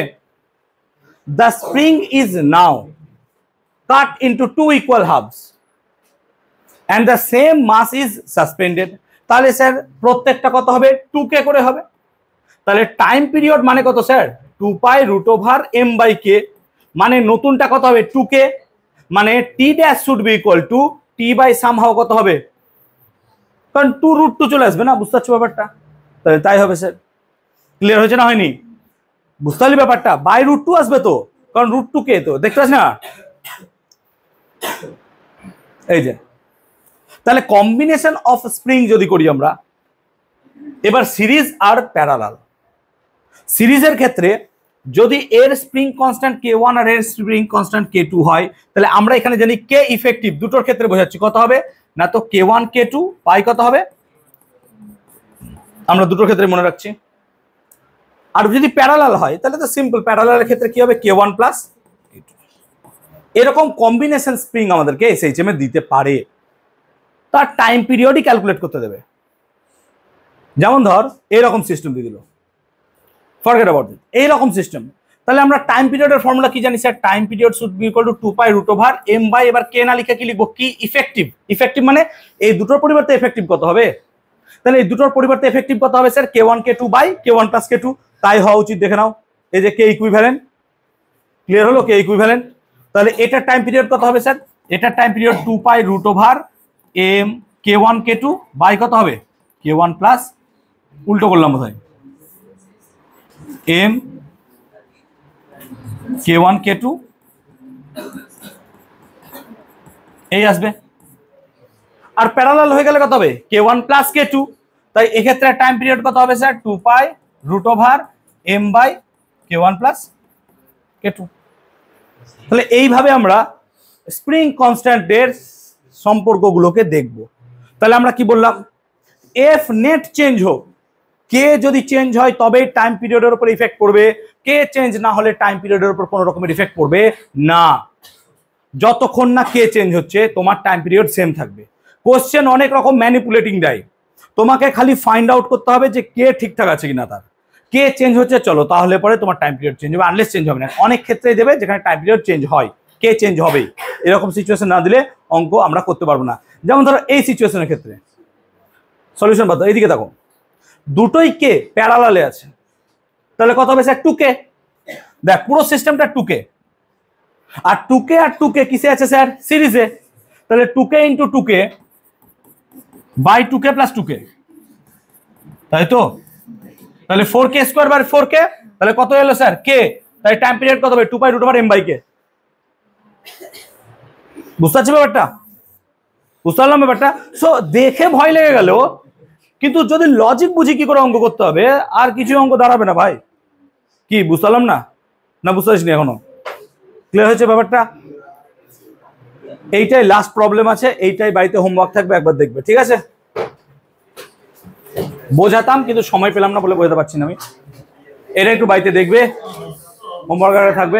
the spring is now cut into two equal halves and the same mass is suspended. তাহলে sir প্রত্যেকটা কত হবে? 2k করে হবে। তাহলে টাইম পিরিয়ড মানে কত স্যার? 2π√m/k। মানে নতুনটা কত হবে? 2k। মানে t dash should be equal two t/somehow কত হবে? কারণ 2√2 চলে আসবে না, বুঝতে পারছো ব্যাপারটা? তাহলে তাই হবে স্যার। ক্লিয়ার হয়েছে না হয়নি? বুঝতে পারলি ব্যাপারটা? √2 আসবে তো, কারণ √2k তো দেখতে পাচ্ছ না? এই যে তাহলে কম্বিনেশন অফ স্প্রিং যদি করি আমরা, এবার সিরিজ আর প্যারালাল। সিরিজের ক্ষেত্রে যদি এর স্প্রিং কনস্ট্যান্ট k1 আর এর স্প্রিং কনস্ট্যান্ট k2 হয়, তাহলে আমরা এখানে জানি কে ইফেক্টিভ, দুটোর ক্ষেত্রে বোঝাচ্ছি কত হবে না, তো k1 k2 পাই কত হবে? আমরা দুটোর ক্ষেত্রে মনে রাখছি। আর যদি প্যারালাল হয় তাহলে তো সিম্পল, প্যারালালের ক্ষেত্রে কি হবে? k1 + k2। এরকম কম্বিনেশন স্প্রিং আমাদেরকে SHM এ দিতে পারে, তার টাইম পিরিয়ডই ক্যালকুলেট করতে দেবে। যেমন ধর এইরকম সিস্টেম দিয়ে দিল, ফরগেট অ্যাবাউট ইট, এইরকম সিস্টেম। তাহলে আমরা টাইম পিরিয়ডের ফর্মুলা কি জানি sir? Time period should be equal two 2π√m/, এবার কে না লিখে কি লিখবো? কি ইফেক্টিভ। ইফেক্টিভ মানে এই দুটোর পরিবর্তে এফেক্টিভ কত হবে? তাহলে এই দুটোর পরিবর্তে এফেক্টিভ কত হবে স্যার? k1 k2/k1 + k2। তাই হওয়া উচিত, দেখে নাও এই যে কে ইকুইভ্যালেন্ট। ক্লিয়ার হলো? কে ইকুইভ্যালেন্ট। তাহলে এটার টাইম পিরিয়ড কত হবে স্যার? এটার time period 2π√m k1 k2 by কত হবে? k1 প্লাস, উল্টো করলাম বোধহয়, m k1 k2 এই আসবে।
আর প্যারালাল হয়ে গেলে কত হবে k1 প্লাস k2, তাই এক্ষেত্রে টাইম পিরিয়ড কত হবে স্যার 2π√m/k1 প্লাস k2। তাহলে এইভাবে আমরা স্প্রিং কনস্ট্যান্টের সম্পর্কগুলোকে দেখব। তাহলে আমরা কি বললাম, এফ নেট চেঞ্জ হোক, কে যদি চেঞ্জ হয় তবেই টাইম পিরিয়ডের উপর ইফেক্ট পড়বে, কে চেঞ্জ না হলে টাইম পিরিয়ডের উপর কোনো রকমের ইফেক্ট পড়বে না। যতক্ষণ না কে চেঞ্জ হচ্ছে তোমার টাইম পিরিয়ড সেম থাকবে। কোশ্চেন অনেক রকম ম্যানিপুলেটিং দেয়, তোমাকে খালি ফাইন্ড আউট করতে হবে যে কে ঠিকঠাক আছে কিনা, তার কে চেঞ্জ হচ্ছে চলো তাহলে পরে তোমার টাইম পিরিয়ড চেঞ্জ হবে, আনলেস চেঞ্জ হবে না। অনেক ক্ষেত্রে দেবে যেখানে টাইম পিরিয়ড চেঞ্জ হয়, কে চেঞ্জ হবেই, এরকম সিচুয়েশন না দিলে অঙ্ক আমরা করতে পারবো না। যেমন ধরো এই সিচুয়েশনের ক্ষেত্রে সলিউশন বাদ, এইদিকে দেখো দুটোই কে প্যারালালে আছে, তাহলে কত হবে স্যার 2k। দেখ পুরো সিস্টেমটা 2k, আর 2k আর 2k কিসে আছে স্যার সিরিজে, তাহলে 2k into 2k by 2k plus 2k, তাই তো। তাহলে 4k স্কোয়ার বাই 4k, তাহলে কত এলো স্যার k, তাই টাইম পিরিয়ড কত হবে 2π√m/k। বুঝতে পারছি ব্যাপারটা, বুঝতে পারলাম ব্যাপারটা। সো দেখে ভয় লেগে গেল, কিন্তু যদি লজিক বুঝি কি করে অঙ্ক করতে হবে আর কিছু অঙ্ক দাঁড়াবে না ভাই। কি বুঝতে পারলাম না, না বুঝতে পারছিস এখনো? ক্লিয়ার হয়েছে ব্যাপারটা? এইটাই লাস্ট প্রবলেম আছে, এইটাই বাড়িতে হোমওয়ার্ক থাকবে, একবার দেখবে, ঠিক আছে? বোঝাতাম কিন্তু সময় পেলাম না বলে বোঝাতে পারছি না আমি। এটা একটু বাড়িতে দেখবে, হোমওয়ার্ক থাকবে।